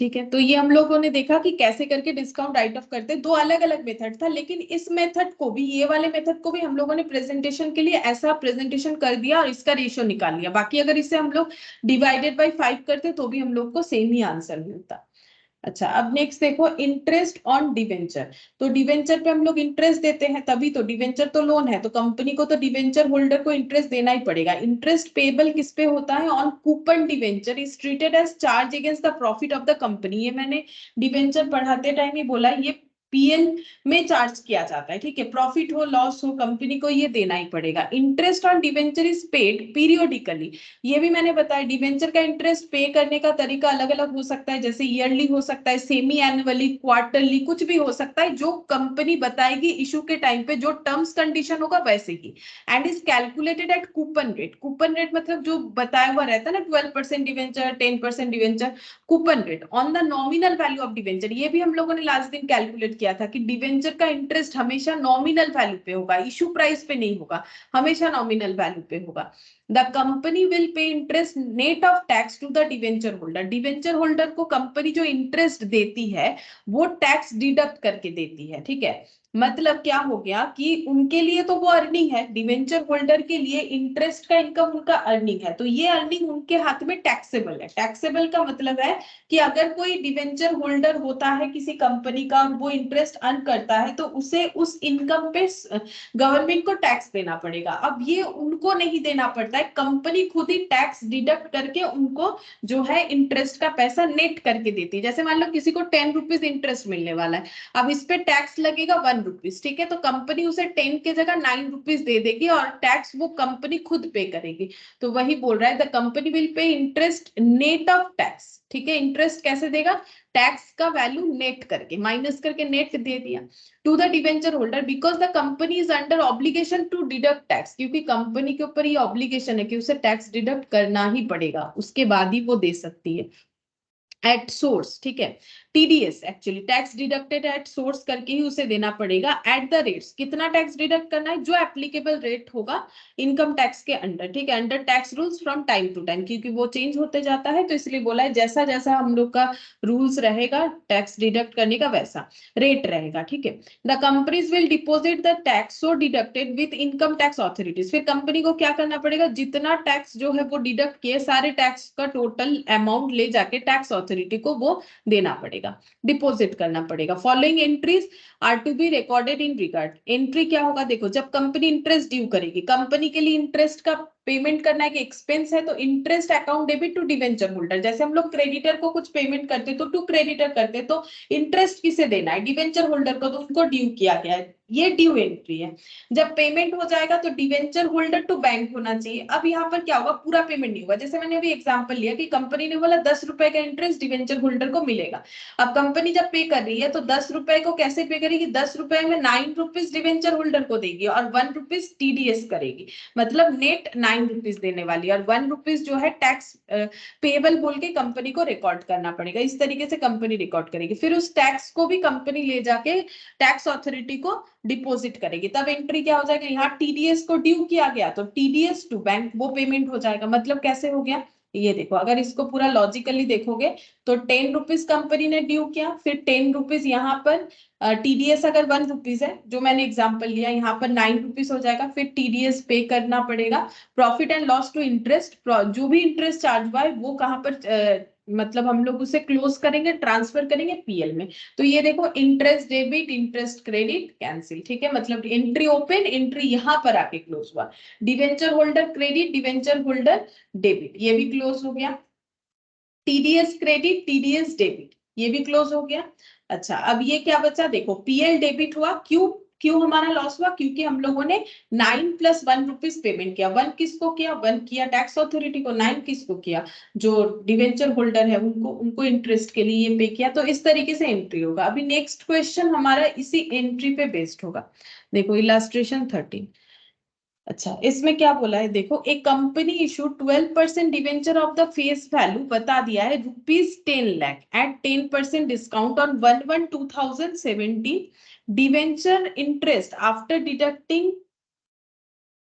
ठीक है, तो ये हम लोगों ने देखा कि कैसे करके डिस्काउंट राइट ऑफ करते हैं। दो अलग अलग मेथड था, लेकिन इस मेथड को भी, ये वाले मेथड को भी हम लोगों ने प्रेजेंटेशन के लिए ऐसा प्रेजेंटेशन कर दिया और इसका रेशियो निकाल लिया। बाकी अगर इसे हम लोग डिवाइडेड बाय 5 करते तो भी हम लोग को सेम ही आंसर मिलता। अच्छा, अब नेक्स्ट देखो, इंटरेस्ट ऑन डिवेंचर। तो डिवेंचर पे हम लोग इंटरेस्ट देते हैं, तभी तो डिवेंचर तो लोन है, तो कंपनी को तो डिवेंचर होल्डर को इंटरेस्ट देना ही पड़ेगा। इंटरेस्ट पेबल किस पे होता है? On coupon debenture is treated as charge against the profit of the company. ये मैंने डिवेंचर पढ़ाते टाइम ही बोला, ये पीएल में चार्ज किया जाता है। ठीक है, प्रॉफिट हो लॉस हो कंपनी को ये देना ही पड़ेगा। Interest on debenture is paid periodically. ये भी मैंने बताया, डिवेंचर का इंटरेस्ट पे करने का तरीका अलग अलग हो सकता है, जैसे ईयरली हो सकता है, सेमी एनुअली, क्वार्टरली, कुछ भी हो सकता है। जो कंपनी बताएगी इशू के टाइम पे, जो टर्म्स कंडीशन होगा वैसे ही। And is calculated at coupon rate. Coupon rate मतलब जो बताया हुआ रहता है ना, 12% debenture, 10% debenture, coupon rate on the nominal value of debenture. ये भी हम लोगों ने लास्ट दिन कैलकुलेट किया था कि डिवेंचर का इंटरेस्ट हमेशा नॉमिनल वैल्यू पे होगा, इशू प्राइस पे नहीं होगा, हमेशा नॉमिनल वैल्यू पे होगा। The company will pay interest net of tax to the debenture holder. Debenture holder को कंपनी जो इंटरेस्ट देती है वो टैक्स डिडक्ट करके देती है। ठीक है, मतलब क्या हो गया कि उनके लिए तो वो अर्निंग है, डिवेंचर होल्डर के लिए इंटरेस्ट का इनकम उनका अर्निंग है, तो ये अर्निंग उनके हाथ में टैक्सेबल है। टैक्सेबल का मतलब है कि अगर कोई डिवेंचर होल्डर होता है किसी कंपनी का और वो इंटरेस्ट अर्न करता है तो उसे उस इनकम पे गवर्नमेंट को टैक्स देना पड़ेगा। अब ये उनको नहीं देना पड़ता है, कंपनी खुद ही टैक्स डिडक्ट करके उनको जो है इंटरेस्ट का पैसा नेट करके देती है। जैसे मान लो किसी को 10 रुपीज इंटरेस्ट मिलने वाला है, अब इस पे टैक्स लगेगा 1 रुपीज, ठीक है, तो कंपनी उसे 10 के जगह 9 रुपीज दे देगी और टैक्स वो कंपनी खुद पे करेगी। तो वही बोल रहा है the company will pay interest net of tax, ठीक है। इंटरेस्ट कैसे देगा, टैक्स का वैल्यू नेट करके, माइनस करके नेट दे दिया to the debenture holder because the company is under obligation to deduct tax, क्योंकि कंपनी के ऊपर ये ऑब्लिगेशन है कि उसे टैक्स डिडक्ट करना ही पड़ेगा, उसके बाद ही वो दे सकती है। एट सोर्स, ठीक है, TDS actually tax deducted at source करके ही उसे देना पड़ेगा। एट द रेट्स, कितना टैक्स डिडक्ट करना है, जो एप्लीकेबल रेट होगा इनकम टैक्स के अंडर, ठीक है, under tax rules from time to time, क्योंकि वो चेंज होते जाता है तो इसलिए बोला है जैसा जैसा हम लोग का रूल्स रहेगा टैक्स डिडक्ट करने का वैसा रेट रहेगा, ठीक है। The companies will deposit the tax so deducted with income tax authorities, फिर कंपनी को क्या करना पड़ेगा, जितना टैक्स जो है वो डिडक्ट किए सारे टैक्स का टोटल अमाउंट ले जाके टैक्स ऑथोरिटी को वो देना पड़ेगा, डिपॉजिट करना पड़ेगा। Following entries are to be recorded in regard, entry क्या होगा, देखो जब कंपनी इंटरेस्ट ड्यू करेगी, कंपनी के लिए इंटरेस्ट का पेमेंट करना एक एक्सपेंस है, तो interest account debit to debenture holder, जैसे हम लोग क्रेडिटर को कुछ पेमेंट करते तो टू क्रेडिटर करते, तो इंटरेस्ट किसे देना है, डिवेंचर होल्डर को, तो उनको ड्यू किया गया है, ये ड्यू एंट्री है। जब पेमेंट हो जाएगा तो डिवेंचर होल्डर टू बैंक होना चाहिए। अब यहाँ पर क्या होगा, पूरा पेमेंट नहीं होगा, जैसे मैंने अभी एग्जांपल लिया कि कंपनी ने बोला 10 रुपए का इंटरेस्ट डिवेंचर होल्डर को मिलेगा। अब कंपनी जब पे कर रही है तो 10 रुपए को कैसे पे करेगी, 10 रुपए में 9 रुपीज डिवेंचर होल्डर को देगी और 1 रुपीज टीडीएस करेगी, मतलब नेट 9 रुपीज देने वाली, और 1 रुपीज जो है टैक्स पेबल बोल के कंपनी को रिकॉर्ड करना पड़ेगा। इस तरीके से कंपनी रिकॉर्ड करेगी, फिर उस टैक्स को भी कंपनी ले जाके टैक्स अथॉरिटी को डिपॉजिट करेगी। तब एंट्री क्या हो जाएगा, यहाँ टीडीएस को ड्यू किया गया तो टीडीएस टू बैंक वो पेमेंट हो जाएगा। मतलब कैसे हो गया, ये देखो अगर इसको पूरा लॉजिकली देखोगे तो 10 रुपीज कंपनी ने ड्यू किया, फिर 10 रुपीज यहाँ पर टीडीएस अगर 1 रुपीज है जो मैंने एग्जांपल लिया, यहाँ पर 9 रुपीज हो जाएगा, फिर टीडीएस पे करना पड़ेगा। Profit and loss to interest, जो भी इंटरेस्ट चार्ज हुआ है वो कहाँ पर मतलब हम लोग उसे क्लोज करेंगे, ट्रांसफर करेंगे पीएल में। तो ये देखो interest debit interest credit cancel, ठीक है, मतलब एंट्री ओपन, एंट्री यहाँ पर आके क्लोज हुआ। Debenture holder credit debenture holder debit, ये भी क्लोज हो गया। टीडीएस क्रेडिट टीडीएस डेबिट, ये भी क्लोज हो गया। अच्छा अब ये क्या बचा, देखो पीएल डेबिट हुआ, क्यों क्यों हमारा लॉस हुआ, क्योंकि हम लोगों ने 9 + 1 रुपीज पेमेंट किया। 1 किसको किया, 1 किया टैक्स अथॉरिटी को, 9 किसको किया, जो डिवेंचर होल्डर है उनको उनको इंटरेस्ट के लिए ये पे किया। तो इस तरीके से एंट्री होगा। अभी नेक्स्ट क्वेश्चन हमारा इसी एंट्री पे बेस्ड होगा। देखो इलास्ट्रेशन 13, अच्छा इसमें क्या बोला है, देखो एक company issue 12% debenture of the face value बता दिया है ₹10 lakh at 10% discount on 1/1/2017 debenture interest after deducting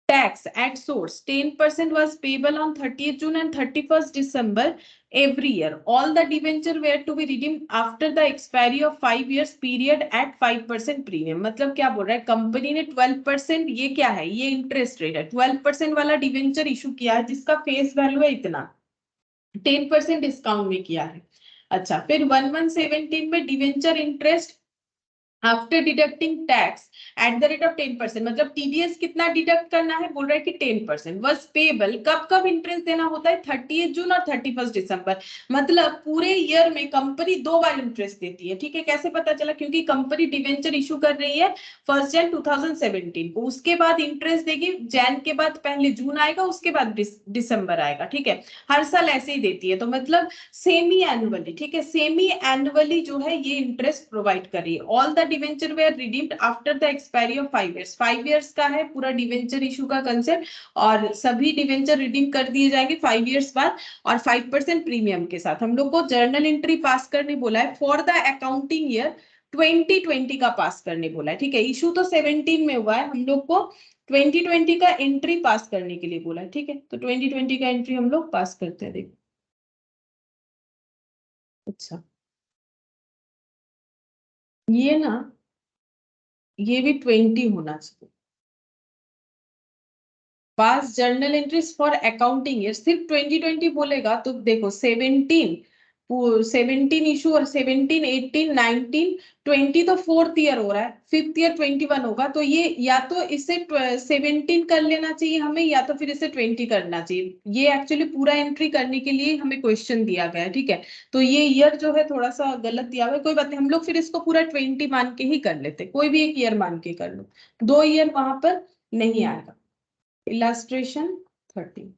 tax at source 10% was payable on 30th June and 31st December every year. All the debenture were to be redeemed after the expiry of 5 years period at 5% premium. मतलब क्या बोल रहा है, कंपनी ने 12%, ये क्या है, ये इंटरेस्ट रेट है, 12% वाला डिवेंचर इशू किया है जिसका फेस वैल्यू है इतना, 10% डिस्काउंट में किया है। अच्छा फिर 1117 में debenture interest after deducting tax at the rate of 10%, मतलब टीडीएस कितना डिडक्ट करना है, बोल रहा है कि 10% वॉज पेबल, कब कब इंटरेस्ट देना होता है, 30 जून और 31 दिसंबर, मतलब पूरे ईयर में कंपनी 2 बार इंटरेस्ट देती है, ठीक है। कैसे पता चला, क्योंकि कंपनी डिवेंचर इशू कर रही है 1 जन 2017 को, उसके बाद इंटरेस्ट देगी, जैन के बाद पहले जून आएगा, उसके बाद दिसंबर आएगा, ठीक है, हर साल ऐसे ही देती है। तो मतलब सेमी एनुअली, ठीक है, सेमी एनुअली जो है ये इंटरेस्ट प्रोवाइड कर रही है। All the debenture were redeemed after the expiry of 5 years, 5 years का है पूरा डिवेंचर इशू का कंसेप्ट, और सभी डिवेंचर रिडीम कर दिए जाएंगे 5 इयर्स बाद, और 5% प्रीमियम के साथ। हम लोग को जर्नल एंट्री पास करने बोला है फॉर द अकाउंटिंग ईयर 2020 का पास करने बोला है, ठीक है, इशू तो 17 में हुआ है, हम लोग को 2020 का एंट्री पास करने के लिए बोला है, ठीक है, तो 2020 का एंट्री हम लोग पास करते हैं, देखो। अच्छा ये ना ये भी 20 होना चाहिए। पास journal entries for accounting year, सिर्फ 2020 बोलेगा तो देखो 17 इशू और 17 18 19 20 तो 4th ईयर हो रहा है, 5th ईयर 21 होगा, तो ये या तो इसे 17 कर लेना चाहिए हमें, या तो फिर इसे 20 करना चाहिए। ये एक्चुअली पूरा एंट्री करने के लिए हमें क्वेश्चन दिया गया है, ठीक है। तो ये ईयर जो है थोड़ा सा गलत दिया हुआ है, कोई बात नहीं, हम लोग फिर इसको पूरा 20 मान के ही कर लेते, कोई भी एक ईयर मान के कर लो, 2 ईयर वहां पर नहीं आएगा। इलास्ट्रेशन 30।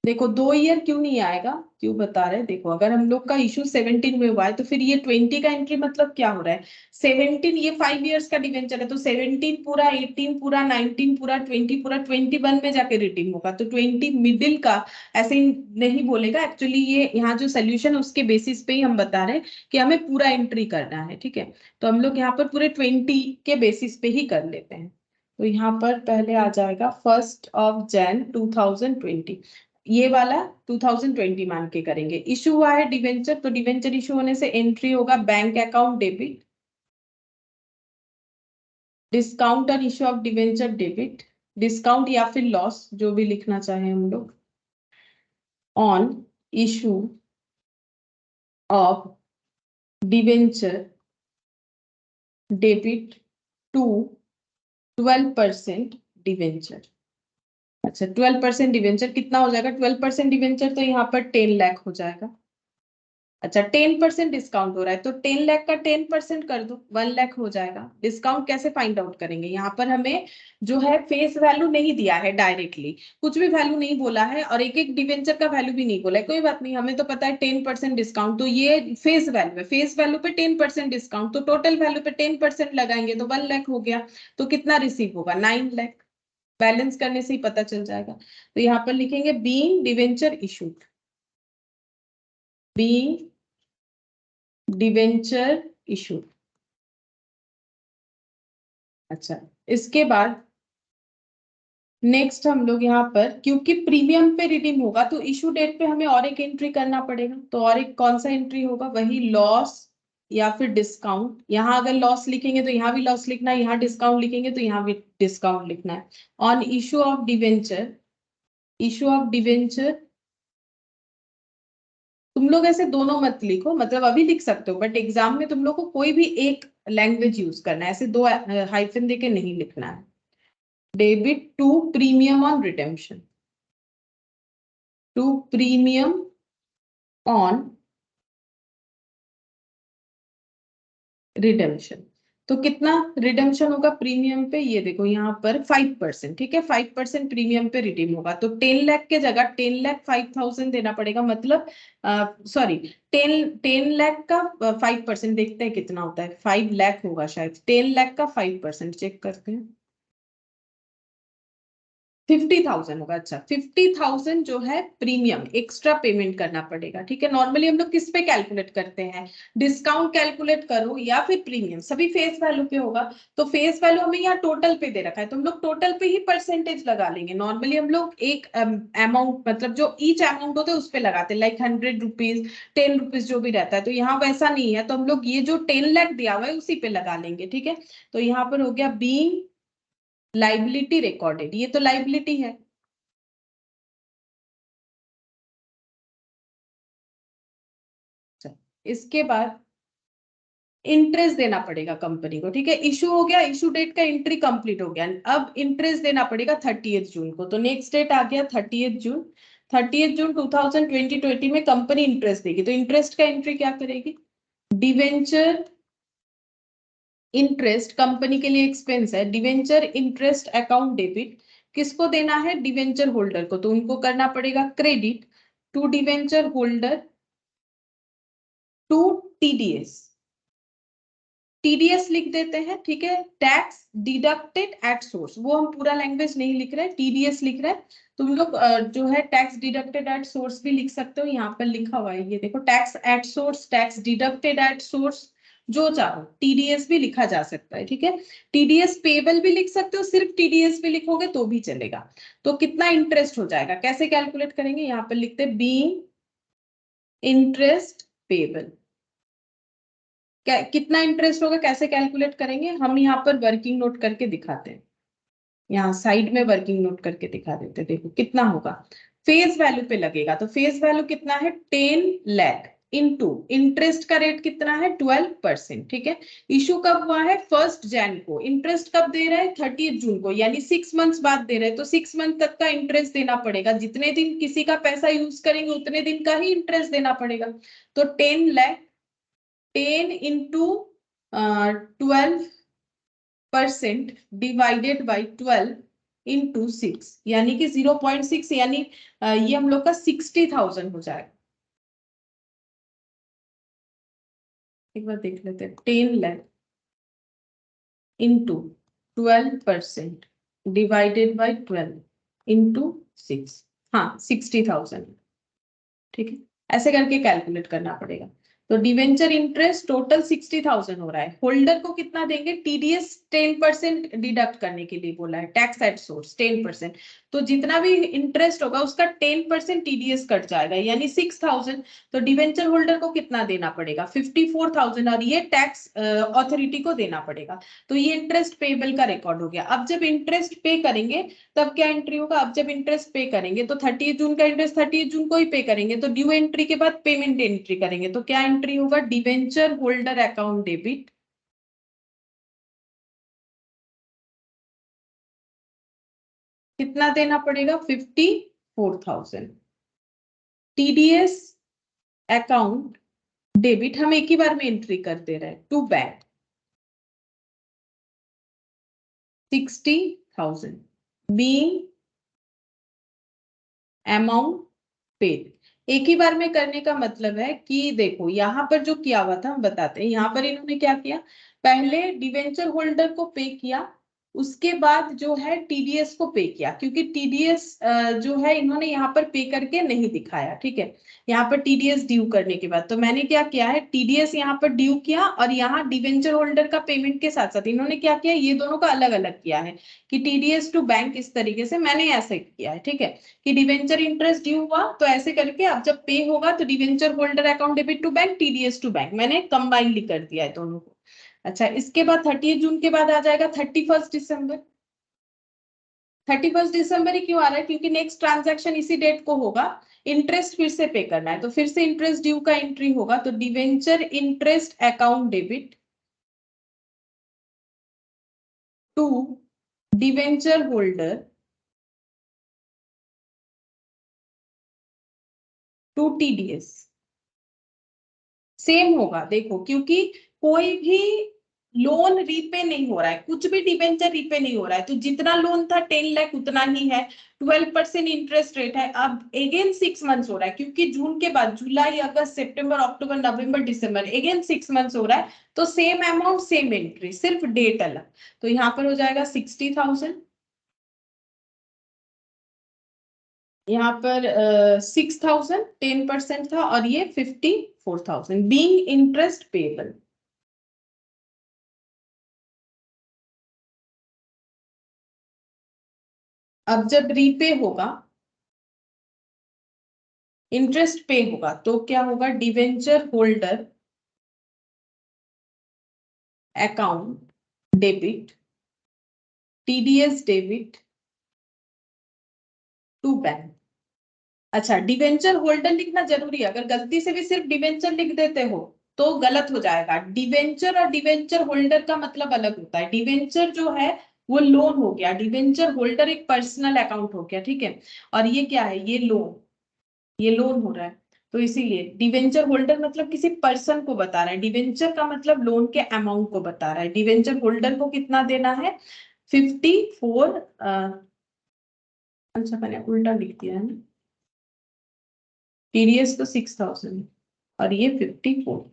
देखो 2 ईयर क्यों नहीं आएगा, क्यों बता रहे हैं, देखो अगर हम लोग का इशू 17 में हुआ है तो फिर ये 20 का एंट्री मतलब क्या हो रहा है, 17 ये 5 इयर्स का डिवेंचर है, तो 17 पूरा, 18 पूरा, 19 पूरा, 20 पूरा, 21 में जाके रिडीम होगा, तो 20 मिडिल का ऐसे ही नहीं बोलेगा। एक्चुअली ये यहाँ जो सोल्यूशन है उसके बेसिस पे ही हम बता रहे हैं कि हमें पूरा एंट्री करना है, ठीक है। तो हम लोग यहाँ पर पूरे 20 के बेसिस पे ही कर लेते हैं। तो यहाँ पर पहले आ जाएगा 1 Jan 2020, ये वाला 2020 मान के करेंगे। इशू हुआ है डिवेंचर, तो डिवेंचर इशू होने से एंट्री होगा bank account debit, discount on issue of debenture debit, discount या फिर लॉस जो भी लिखना चाहे हम लोग, on issue of debenture debit to 12% debenture. अच्छा 12% डिवेंचर कितना हो जाएगा, 12% डिवेंचर तो यहाँ पर 10 लाख हो जाएगा। अच्छा 10% डिस्काउंट हो रहा है तो 10 लाख का 10% कर दो, 1 लाख हो जाएगा। डिस्काउंट कैसे फाइंड आउट करेंगे, यहाँ पर हमें जो है फेस वैल्यू नहीं दिया है, डायरेक्टली कुछ भी वैल्यू नहीं बोला है, और एक एक डिवेंचर का वैल्यू भी नहीं बोला है, कोई बात नहीं, हमें तो पता है 10% डिस्काउंट, तो ये फेस वैल्यू है, फेस वैल्यू पे 10% डिस्काउंट, तो टोटल वैल्यू पे 10% लगाएंगे तो 1 लाख हो गया। तो कितना रिसीव होगा, 9 लाख। बैलेंस करने से ही पता चल जाएगा। तो यहाँ पर लिखेंगे being debenture issued, being debenture issue. अच्छा इसके बाद नेक्स्ट हम लोग यहाँ पर, क्योंकि प्रीमियम पे रिडीम होगा तो इशू डेट पे हमें और एक एंट्री करना पड़ेगा, तो और एक कौन सा एंट्री होगा, वही लॉस या फिर डिस्काउंट। यहाँ अगर लॉस लिखेंगे तो यहाँ भी लॉस लिखना है, यहाँ डिस्काउंट लिखेंगे तो यहाँ भी डिस्काउंट लिखना है। On issue of debenture, issue of debenture, तुम लोग ऐसे दोनों मत लिखो, मतलब अभी लिख सकते हो बट एग्जाम में तुम लोग को कोई भी एक लैंग्वेज यूज करना है, ऐसे दो हाइफन देके नहीं लिखना है। Debit to premium on redemption, to premium on redemption. तो कितना रिडेम्पशन होगा प्रीमियम पे, ये देखो यहाँ पर 5%, ठीक है, 5% प्रीमियम पे रिडीम होगा, तो 10 लाख के जगह 10 लाख 5,000 देना पड़ेगा, मतलब सॉरी 10 लाख का 5% देखते हैं कितना होता है, 5 लाख होगा शायद, 10 लाख का 5% चेक करते हैं, 50,000 होगा। अच्छा 50,000 जो है प्रीमियम एक्स्ट्रा पेमेंट करना पड़ेगा, ठीक है। नॉर्मली हम लोग किस पे कैलकुलेट करते हैं, डिस्काउंट कैलकुलेट करो या फिर प्रीमियम, सभी फेस वैल्यू पे होगा, तो फेस वैल्यू हमें यहाँ टोटल पे दे रखा है, तो हम लोग टोटल पे ही परसेंटेज लगा लेंगे। नॉर्मली हम लोग एक अमाउंट, मतलब जो ईच अमाउंट होता है उस पे लगाते हैं, लाइक 100 रुपीज 10 रुपीज जो भी रहता है, तो यहाँ वैसा नहीं है, तो हम लोग ये जो 10 लाख दिया हुआ है उसी पे लगा लेंगे, ठीक है। तो यहाँ पर हो गया बीइंग लाइबिलिटी रिकॉर्डेड, ये तो लाइबिलिटी है। इसके बाद इंटरेस्ट देना पड़ेगा कंपनी को, ठीक है, इशू हो गया, इशू डेट का एंट्री कंप्लीट हो गया, अब इंटरेस्ट देना पड़ेगा 30 जून को, तो नेक्स्ट डेट आ गया 30 जून, 30 जून 2020 में कंपनी इंटरेस्ट देगी, तो इंटरेस्ट का एंट्री क्या करेगी, डिवेंचर इंटरेस्ट कंपनी के लिए एक्सपेंस है, डिवेंचर इंटरेस्ट अकाउंट डेबिट किसको देना है, डिवेंचर होल्डर को, तो उनको करना पड़ेगा credit to debenture holder to TDS, TDS लिख देते हैं, ठीक है, टैक्स डिडक्टेड एट सोर्स, वो हम पूरा लैंग्वेज नहीं लिख रहे, टीडीएस लिख रहे हैं। तुम लोग जो है टैक्स डिडक्टेड एट सोर्स भी लिख सकते हो, यहाँ पर लिखा हुआ है, ये देखो tax at source, tax deducted at source, जो चाहो टीडीएस भी लिखा जा सकता है, ठीक है। टीडीएस पेबल भी लिख सकते हो, सिर्फ टीडीएस भी लिखोगे तो भी चलेगा। तो कितना इंटरेस्ट हो जाएगा, कैसे कैलकुलेट करेंगे, यहाँ पर लिखते हैं बीइंग इंटरेस्ट पेबल, कितना इंटरेस्ट होगा, कैसे कैलकुलेट करेंगे हम? यहाँ पर वर्किंग नोट करके दिखाते हैं, यहाँ साइड में वर्किंग नोट करके दिखा देते हैं। देखो कितना होगा, फेस वैल्यू पे लगेगा तो फेस वैल्यू कितना है 10 लाख इनटू इंटरेस्ट का रेट कितना है 12%। ठीक है, इशू कब हुआ है 1 जैन को, इंटरेस्ट कब दे रहे हैं 30 जून को, यानी 6 मंथ्स बाद दे रहे हैं, तो 6 मंथ तक का इंटरेस्ट देना पड़ेगा। जितने दिन किसी का पैसा यूज करेंगे उतने दिन का ही इंटरेस्ट देना पड़ेगा। तो 10 lakh, 10 into 12% divided by 12 into 6, यानी कि 0.6, यानी ये हम लोग का 60,000 हो जाएगा। एक बार देख लेते हैं, 10 lakh into 12% divided by 12 into 6, हाँ 60,000। ठीक है, ऐसे करके कैलकुलेट करना पड़ेगा। तो डिवेंचर इंटरेस्ट टोटल 60,000 हो रहा है। होल्डर को कितना देंगे, टीडीएस 10% डिडक्ट करने के लिए बोला है, टैक्स एट सोर्स 10%। तो जितना भी इंटरेस्ट होगा उसका 10% टीडीएस कट जाएगा, यानी 6,000। तो डिवेंचर होल्डर को कितना देना पड़ेगा 54,000, और ये टैक्स अथॉरिटी को देना पड़ेगा। तो ये इंटरेस्ट पेबल का रिकॉर्ड हो गया। अब जब इंटरेस्ट पे करेंगे तब क्या एंट्री होगा, अब जब इंटरेस्ट पे करेंगे तो 30 जून का इंटरेस्ट 30 जून को ही पे करेंगे, तो ड्यू एंट्री के बाद पेमेंट एंट्री करेंगे। तो क्या एंट्री होगा, डिवेंचर होल्डर अकाउंट डेबिट, कितना देना पड़ेगा 54,000। टीडीएस अकाउंट डेबिट हम एक ही बार में एंट्री कर दे रहे हैं, to bank 60,000 being amount paid. एक ही बार में करने का मतलब है कि देखो यहाँ पर जो किया हुआ था हम बताते हैं। यहाँ पर इन्होंने क्या किया, पहले डिवेंचर होल्डर को पे किया, उसके बाद जो है टीडीएस को पे किया, क्योंकि टीडीएस जो है इन्होंने यहाँ पर पे करके नहीं दिखाया। ठीक है, यहाँ पर टीडीएस ड्यू करने के बाद तो मैंने क्या किया है, टीडीएस यहाँ पर ड्यू किया, और यहाँ डिवेंचर होल्डर का पेमेंट के साथ साथ इन्होंने क्या किया, ये दोनों का अलग अलग किया है कि टीडीएस टू बैंक, इस तरीके से मैंने ऐसे किया है। ठीक है, कि डिवेंचर इंटरेस्ट ड्यू हुआ तो ऐसे करके अब जब पे होगा तो debenture holder account debit to bank, TDS to bank, मैंने कंबाइनली कर दिया है दोनों को। अच्छा, इसके बाद 30 जून के बाद आ जाएगा 31 दिसंबर। 31 दिसंबर ही क्यों आ रहा है, क्योंकि नेक्स्ट ट्रांजैक्शन इसी डेट को होगा, इंटरेस्ट फिर से पे करना है, तो फिर से इंटरेस्ट ड्यू का एंट्री होगा। तो debenture interest account debit to debenture holder to TDS, same होगा। देखो क्योंकि कोई भी लोन रीपे नहीं हो रहा है, कुछ भी डिबेंचर रीपे नहीं हो रहा है, तो जितना लोन था 10 लाख उतना ही है, 12% इंटरेस्ट रेट है। अब अगेन 6 मंथ्स हो रहा है, क्योंकि जून के बाद जुलाई अगस्त सितंबर अक्टूबर नवंबर दिसंबर अगेन 6 मंथ्स हो रहा है, तो सेम अमाउंट सेम एंट्री, सिर्फ डेट अलग। तो यहाँ पर हो जाएगा 60,000, यहाँ पर 6,000 10% था, और ये 54,000 बीइंग इंटरेस्ट पेबल। अब जब रीपे होगा, इंटरेस्ट पे होगा, तो क्या होगा, debenture holder account debit TDS debit to bank. अच्छा, डिवेंचर होल्डर लिखना जरूरी है, अगर गलती से भी सिर्फ डिवेंचर लिख देते हो तो गलत हो जाएगा। डिवेंचर और डिवेंचर होल्डर का मतलब अलग होता है। डिवेंचर जो है वो लोन हो गया, डिवेंचर होल्डर एक पर्सनल अकाउंट हो गया। ठीक है, और ये क्या है, ये लोन, ये लोन हो रहा है, तो इसीलिए डिवेंचर होल्डर मतलब किसी पर्सन को बता रहा है, डिवेंचर का मतलब लोन के अमाउंट को बता रहा है। डिवेंचर होल्डर को कितना देना है 54, अच्छा मैंने उल्टा लिख दिया है ना, टीडीएस तो 6,000 और ये 54।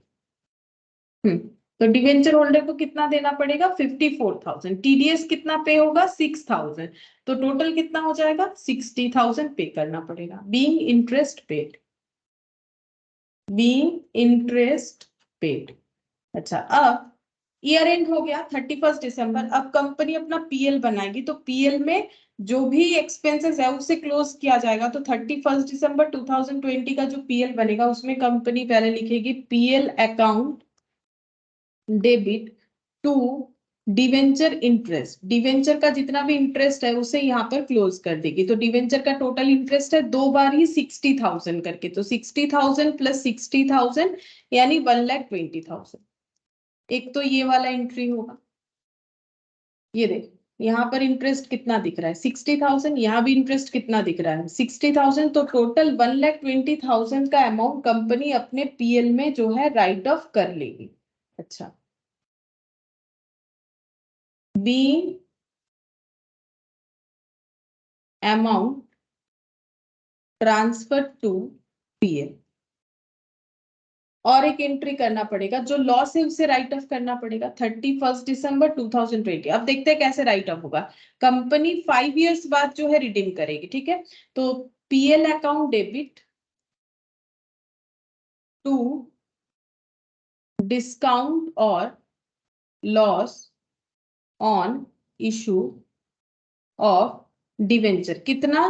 तो डिवेंचर होल्डर को कितना देना पड़ेगा 54,000, टीडीएस कितना पे होगा 6,000, तो टोटल कितना हो जाएगा 60,000 पे करना पड़ेगा, being interest paid, being interest paid. अच्छा, अब ईयर एंड हो गया 31 दिसंबर, अब कंपनी अपना पीएल बनाएगी, तो पीएल में जो भी एक्सपेंसेस है उसे क्लोज किया जाएगा। तो 31 दिसंबर 2020 का जो पीएल बनेगा उसमें कंपनी पहले लिखेगी PL account debit to debenture interest, debenture का जितना भी इंटरेस्ट है उसे यहाँ पर क्लोज कर देगी। तो डिवेंचर का टोटल इंटरेस्ट है 2 बार ही 60,000 करके, तो 60,000 प्लस 60,000 यानी 1,20,000। एक तो ये वाला एंट्री होगा, ये देख यहाँ पर इंटरेस्ट कितना दिख रहा है 60,000, यहाँ भी इंटरेस्ट कितना दिख रहा है 60,000, तो टोटल 1,20,000 का अमाउंट कंपनी अपने पीएल में जो है राइट ऑफ कर लेगी। अच्छा, being amount transferred to PL। और एक एंट्री करना पड़ेगा, जो लॉस है उसे राइट ऑफ करना पड़ेगा 31 दिसंबर 2020। अब देखते हैं कैसे राइट ऑफ होगा। कंपनी 5 इयर्स बाद जो है रिडीम करेगी, ठीक है। तो PL account debit to discount और loss on issue of debenture, कितना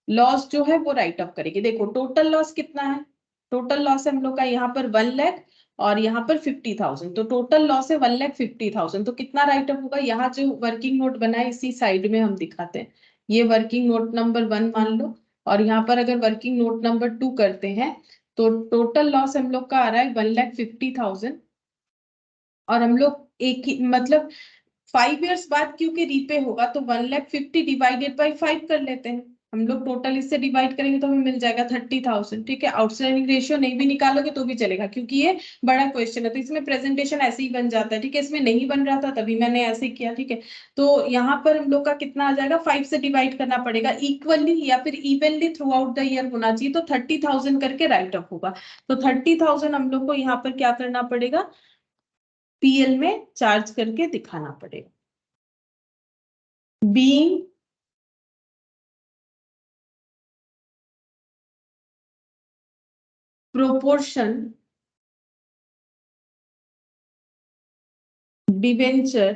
लॉस जो है वो राइट ऑफ करेगी। देखो टोटल लॉस कितना है, टोटल लॉस है हम लोग का यहाँ पर 1 लाख और यहाँ पर 50,000, तो टोटल लॉस है 1,50,000। तो कितना राइट ऑफ होगा, यहाँ जो वर्किंग नोट बना है इसी साइड में हम दिखाते हैं, ये वर्किंग नोट नंबर 1 मान लो, और यहाँ पर अगर वर्किंग नोट नंबर 2 करते हैं तो टोटल लॉस हम लोग का आ रहा है 1,50,000। और हम लोग एक ही मतलब 5 इयर्स बाद क्योंकि रीपे होगा तो 1,50,000 डिवाइडेड बाई 5 कर लेते हैं हम लोग। टोटल इससे डिवाइड करेंगे तो हमें मिल जाएगा 30,000, ठीक है। आउटस्टैंडिंग रेशियो नहीं भी निकालोगे तो भी चलेगा, क्योंकि ये बड़ा क्वेश्चन है तो इसमें प्रेजेंटेशन ऐसे ही बन जाता है, ठीक है। इसमें नहीं बन रहा था तभी मैंने ऐसे किया, ठीक है। तो यहाँ पर हम लोग का कितना आ जाएगा, 5 से डिवाइड करना पड़ेगा, इक्वली या फिर evenly through out the year होना चाहिए, तो 30,000 करके राइट ऑफ होगा। तो 30,000 हम लोग को यहाँ पर क्या करना पड़ेगा, पीएल में चार्ज करके दिखाना पड़ेगा। being proportion डिवेंचर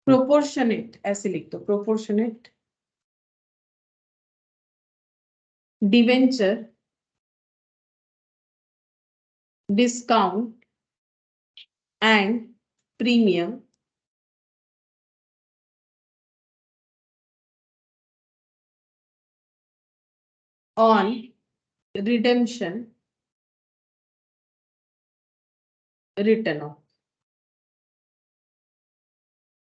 प्रोपोर्शनेट, ऐसे लिख दो proportionate debenture discount and premium on redemption return of,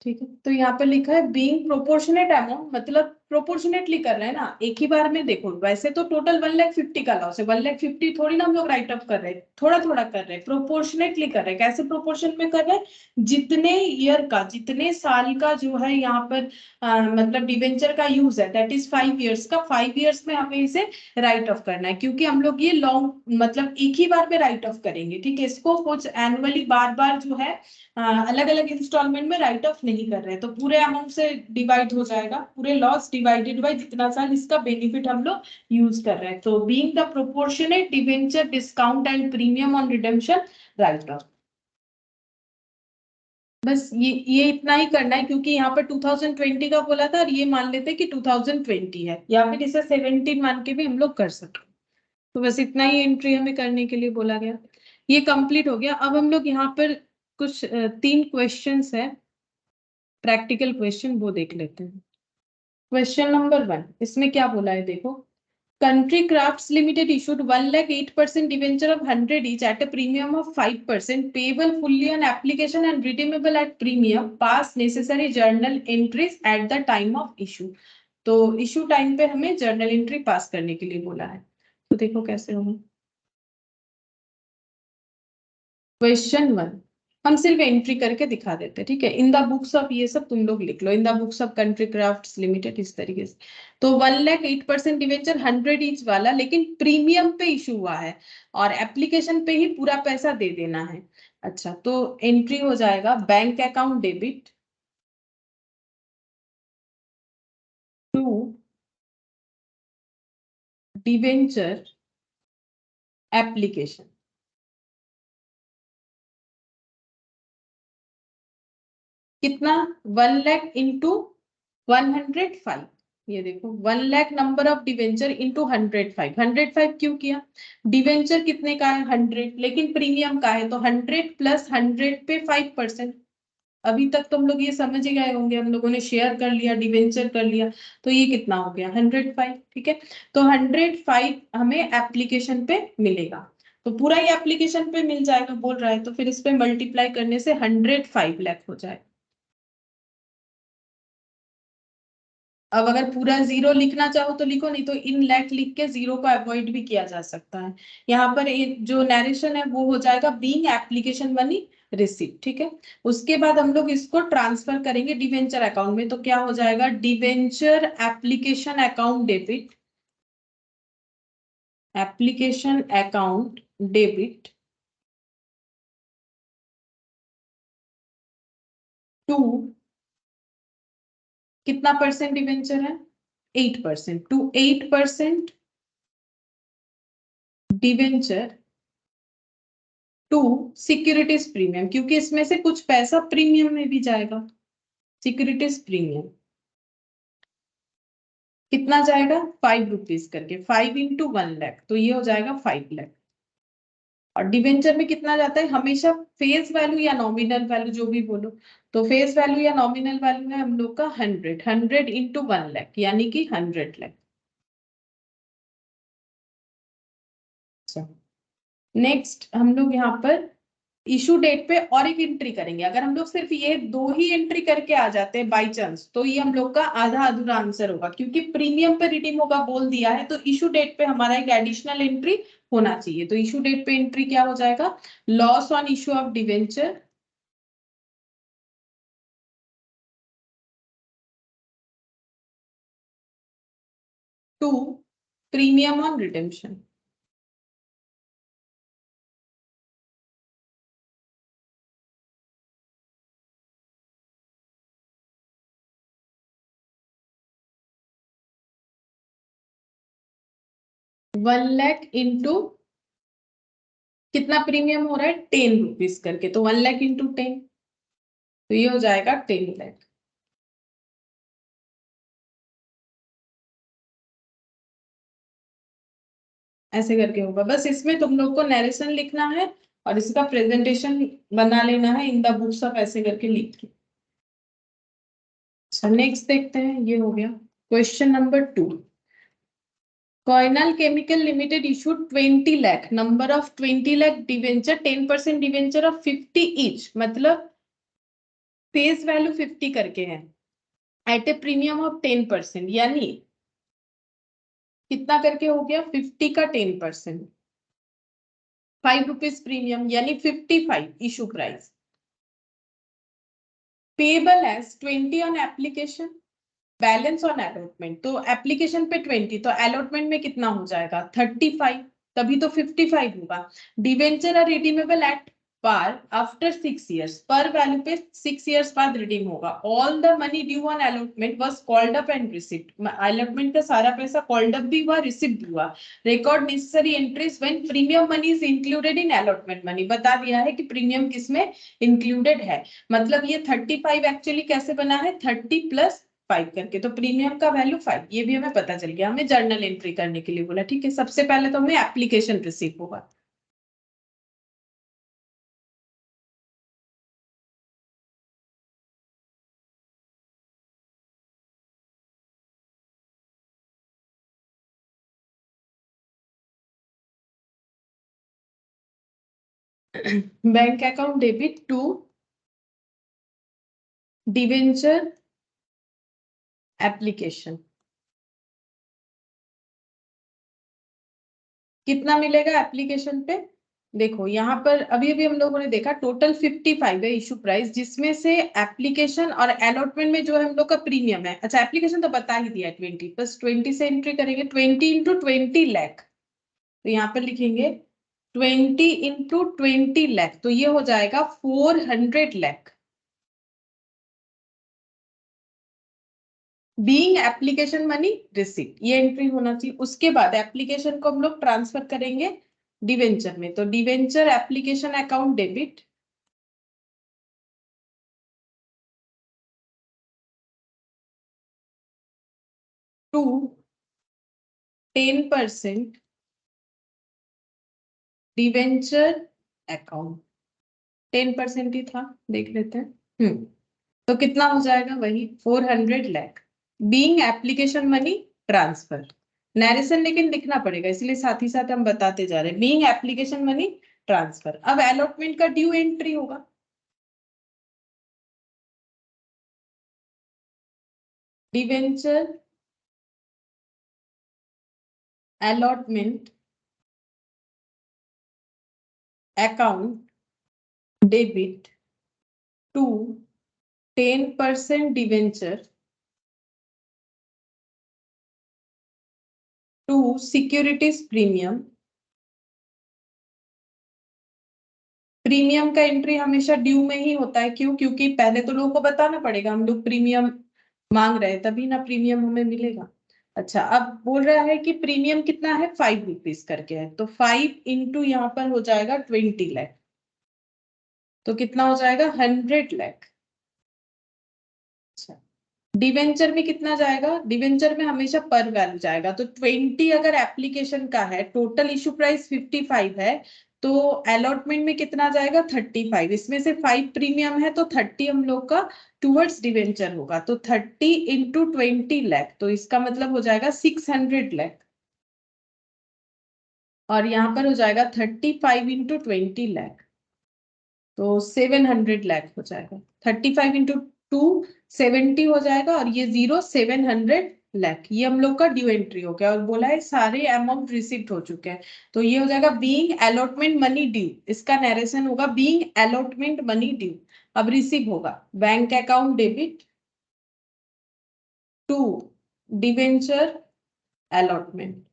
ठीक है। तो यहाँ पर लिखा है बीइंग प्रोपोर्शनेट अमाउंट, मतलब प्रोपोर्शनेटली कर रहे हैं ना, एक ही बार में। देखो वैसे तो टोटल 1,50,000 का लॉस है, 1,50,000 थोड़ी ना हम लोग राइट ऑफ कर रहे हैं, थोड़ा थोड़ा कर रहे हैं, प्रोपोर्शनेटली कर रहे हैं। कैसे प्रोपोर्शन में कर रहे हैं, जितने ईयर का, जितने साल का जो है यहाँ पर मतलब डिवेंचर का यूज है, दैट इज 5 इयर्स का, 5 इयर्स में हमें इसे राइट ऑफ करना है, क्योंकि हम लोग ये लॉन्ग मतलब एक ही बार में राइट ऑफ करेंगे, ठीक है। इसको कुछ एनुअली बार बार जो है अलग अलग इंस्टॉलमेंट में राइट ऑफ नहीं कर रहे हैं, तो पूरे अमाउंट से डिवाइड हो जाएगा, पूरे लॉस डिवाइडेड बाय जितना साल इसका बेनिफिट हम लोग यूज कर रहे हैं। तो being the proportionate debenture discount and premium on redemption right of. बस ये इतना ही करना है, क्योंकि यहाँ पर 2020 का बोला था और ये मान लेते हैं कि 2020 है, या फिर इसे 17 मान के भी हम लोग कर सकते। तो बस इतना ही एंट्री हमें करने के लिए बोला गया। ये कंप्लीट हो गया। अब हम लोग यहाँ पर कुछ 3 क्वेश्चंस है, प्रैक्टिकल क्वेश्चन, वो देख लेते हैं। क्वेश्चन नंबर 1, इसमें क्या बोला है देखो, country Crafts limited issued 1,08% debenture of 100 each at a premium of 5% payable fully on application and redeemable at premium, pass necessary journal entries at the time of issue। तो इशू टाइम पे हमें जर्नल एंट्री पास करने के लिए बोला है, तो देखो कैसे होगा। क्वेश्चन 1 हम सिर्फ एंट्री करके दिखा देते हैं, ठीक है। इन द बुक्स ऑफ, ये सब तुम लोग लिख लो, in the books of Country Crafts Limited, इस तरीके से। तो 1,08% डिवेंचर 100 ईच वाला, लेकिन प्रीमियम पे इशू हुआ है और एप्लीकेशन पे ही पूरा पैसा दे देना है। अच्छा, तो एंट्री हो जाएगा bank account debit to debenture application, कितना 1 लाख इंटू 105, ये देखो 1 lakh number of debenture into 105। 105 क्यों किया? डिवेंचर कितने का है? 100, लेकिन प्रीमियम का है, तो 100 प्लस 100 पे 5%। अभी तक तो हम लोग ये समझ ही गए होंगे, हम लोगों ने शेयर कर लिया, डिवेंचर कर लिया, तो ये कितना हो गया? 105। ठीक है, तो 105 हमें एप्लीकेशन पे मिलेगा, तो पूरा ये एप्लीकेशन पे मिल जाएगा बोल रहा है, तो फिर इस पे मल्टीप्लाई करने से 105 लाख हो जाए। अब अगर पूरा जीरो लिखना चाहो तो लिखो, नहीं तो इन लाख लिख के जीरो को अवॉइड भी किया जा सकता है। यहाँ पर जो नरेशन है वो हो जाएगा बीइंग एप्लीकेशन मनी रिसीव। ठीक है, उसके बाद हम लोग इसको ट्रांसफर करेंगे डिवेंचर अकाउंट में, तो क्या हो जाएगा? Debenture application account debit, application account debit to, कितना परसेंट डिवेंचर है? 8%, to 8% debenture to securities premium, क्योंकि इसमें से कुछ पैसा प्रीमियम में भी जाएगा। सिक्योरिटीज प्रीमियम कितना जाएगा? 5 रुपीज करके, 5 इंटू 1 लाख, तो ये हो जाएगा 5 लाख। और डिवेंचर में कितना जाता है? हमेशा फेस वैल्यू या नॉमिनल वैल्यू जो भी बोलो, तो फेस वैल्यू या नॉमिनल वैल्यू है हम लोग का 100, 100 इंटू 1 लाख यानी कि 100 लाख। नेक्स्ट हम लोग यहाँ पर इशू डेट पे और एक एंट्री करेंगे। अगर हम लोग सिर्फ ये दो ही एंट्री करके आ जाते हैं बाई चांस, तो ये हम लोग का आधा अधूरा आंसर होगा, क्योंकि प्रीमियम पे रिडीम होगा बोल दिया है, तो इशू डेट पे हमारा एक एडिशनल एंट्री होना चाहिए। तो इशू डेट पे एंट्री क्या हो जाएगा? Loss on issue of debenture to premium on redemption. 1 lakh into कितना प्रीमियम हो रहा है? 10 रुपीज करके, तो 1 लाख इंटू 10, तो ये हो जाएगा 10 लाख। ऐसे करके होगा। बस इसमें तुम लोग को नरेशन लिखना है और इसका प्रेजेंटेशन बना लेना है इन द बुक्स ऑफ, ऐसे करके लिख के। अच्छा, नेक्स्ट देखते हैं, ये हो गया क्वेश्चन नंबर 2। कोइनल Chemical Limited issued 20 lakh number of 20 lakh debenture, 10% debenture of 50 each, मतलब फेस वैल्यू 50 करके है, एट ए प्रीमियम ऑफ 10%, यानी कितना करके हो गया? 50 का 10%, 5 रुपीज प्रीमियम, यानी 55 issue price. Payable as 20 on application, balance on allotment, तो एप्लीकेशन पे 20, तो अलॉटमेंट में कितना हो जाएगा? 35, तभी तो 55 होगा। Debenture are redeemable at par after 6 years, पर वैल्यू पे 6 ईयर्स बाद रिडीम होगा। All the money due on allotment was called up and received, allotment का सारा पैसा कॉल्ड अप भी हुआ, रिसीव भी हुआ। Record necessary entries when premium money is included in allotment money, बता दिया है कि प्रीमियम किसमें इंक्लूडेड है। मतलब ये 35 एक्चुअली कैसे बना है? 30 प्लस 5 करके, तो प्रीमियम का वैल्यू 5, ये भी हमें पता चल गया। हमें जर्नल एंट्री करने के लिए बोला। ठीक है, सबसे पहले तो हमें एप्लीकेशन रिसीव होगा। Bank account debit to debenture application, कितना मिलेगा एप्लीकेशन पे? देखो यहाँ पर अभी अभी हम लोगों ने देखा टोटल 55 है इशू प्राइस, जिसमें से एप्लीकेशन और अलॉटमेंट में जो है हम लोग का प्रीमियम है। अच्छा, एप्लीकेशन तो बता ही दिया, 20 प्लस 20 से एंट्री करेंगे, 20 इंटू 20 लाख, तो यहाँ पर लिखेंगे 20 इंटू 20 लाख, तो ये हो जाएगा 400 lakh. Being application money receipt, ये एंट्री होना चाहिए। उसके बाद एप्लीकेशन को हम लोग ट्रांसफर करेंगे डिवेंचर में, तो debenture application account debit to 10% debenture account. 10% ही था, देख लेते हैं। तो कितना हो जाएगा, वही 400 lakh being application money transfer. Narration लेकिन लिखना पड़ेगा, इसलिए साथ ही साथ हम बताते जा रहे हैं। Being application money transfer. अब अलॉटमेंट का ड्यू एंट्री होगा। Debenture allotment account debit to 10% debenture to securities premium. Premium का एंट्री हमेशा ड्यू में ही होता है, क्यों? क्योंकि पहले तो लोगों को बताना पड़ेगा हम लोग प्रीमियम मांग रहे हैं, तभी ना प्रीमियम हमें मिलेगा। अच्छा, अब बोल रहा है कि प्रीमियम कितना है, 5 रुपीज करके है, तो 5 इंटू यहाँ पर हो जाएगा 20 लाख, तो कितना हो जाएगा 100 लाख। अच्छा, डिवेंचर में कितना जाएगा, डिवेंचर में हमेशा पर वैल्यू जाएगा, तो 20 अगर एप्लीकेशन का है, टोटल इशू प्राइस 55 है, तो अलॉटमेंट में कितना जाएगा 35। इसमें से 5 प्रीमियम है, तो 30 हम लोग का टूवर्ड्स डिवेंचर होगा, तो 30 इंटू 20 लाख, तो इसका मतलब हो जाएगा 600 लाख। और यहाँ पर हो जाएगा 35 इंटू 20 लाख, तो 700 लाख हो जाएगा। 35 इंटू 2 70 हो जाएगा, और ये 0 700 लाख। ये हम लोग का ड्यू एंट्री हो गया, और बोला है सारे अमाउंट रिसीव्ड हो चुके हैं, तो ये हो जाएगा बीइंग अलॉटमेंट मनी ड्यू। इसका नरेशन होगा बीइंग अलॉटमेंट मनी ड्यू। अब रिसीव होगा bank account debit to debenture allotment.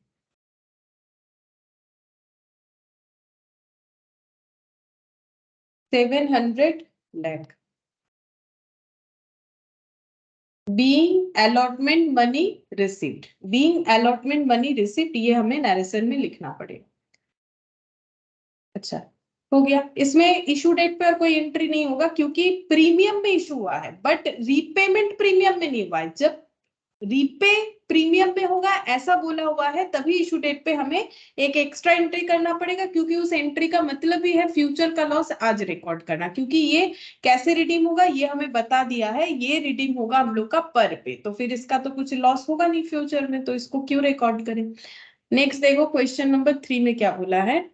700 lakh being allotment money received. Being allotment money received, ये हमें नरेशन में लिखना पड़ेगा। अच्छा, हो गया। इसमें इशू डेट पे और कोई एंट्री नहीं होगा, क्योंकि प्रीमियम में इशू हुआ है, बट रीपेमेंट प्रीमियम में नहीं हुआ है। जब रीपे प्रीमियम में होगा ऐसा बोला हुआ है, तभी इशू डेट पे हमें एक एक्स्ट्रा एंट्री करना पड़ेगा, क्योंकि उस एंट्री का मतलब ही है फ्यूचर का लॉस आज रिकॉर्ड करना। क्योंकि ये कैसे रिडीम होगा ये हमें बता दिया है, ये रिडीम होगा हम लोग का पर पे, तो फिर इसका तो कुछ लॉस होगा नहीं फ्यूचर में, तो इसको क्यों रिकॉर्ड करें। नेक्स्ट देखो, क्वेश्चन नंबर 3 में क्या बोला है।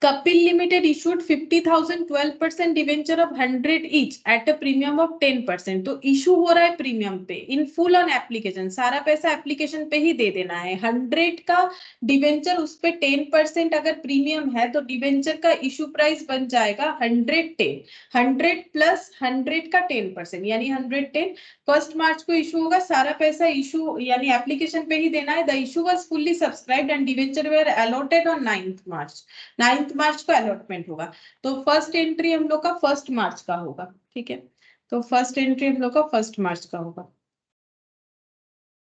Kapil Limited issued 50,000 12% debenture of 100 each at a premium of 10%। तो इशू हो रहा है प्रीमियम पे, इन फुल ऑन एप्लीकेशन, सारा पैसा एप्लीकेशन पे ही दे देना है। 100 का डिवेंचर, उस पे 10% अगर प्रीमियम है, तो डिवेंचर का इशू प्राइस बन जाएगा 110। 100 प्लस 100 का 10%, यानी 110। 1 मार्च को इशू होगा, सारा पैसा इशू यानी एप्लीकेशन पे ही देना है। The issue was fully subscribed and debenture were allotted on 9th March. 9th मार्च को अलॉटमेंट होगा, तो फर्स्ट एंट्री हम लोग का 1 मार्च का होगा। ठीक है, तो फर्स्ट एंट्री हम लोग का 1 मार्च का होगा,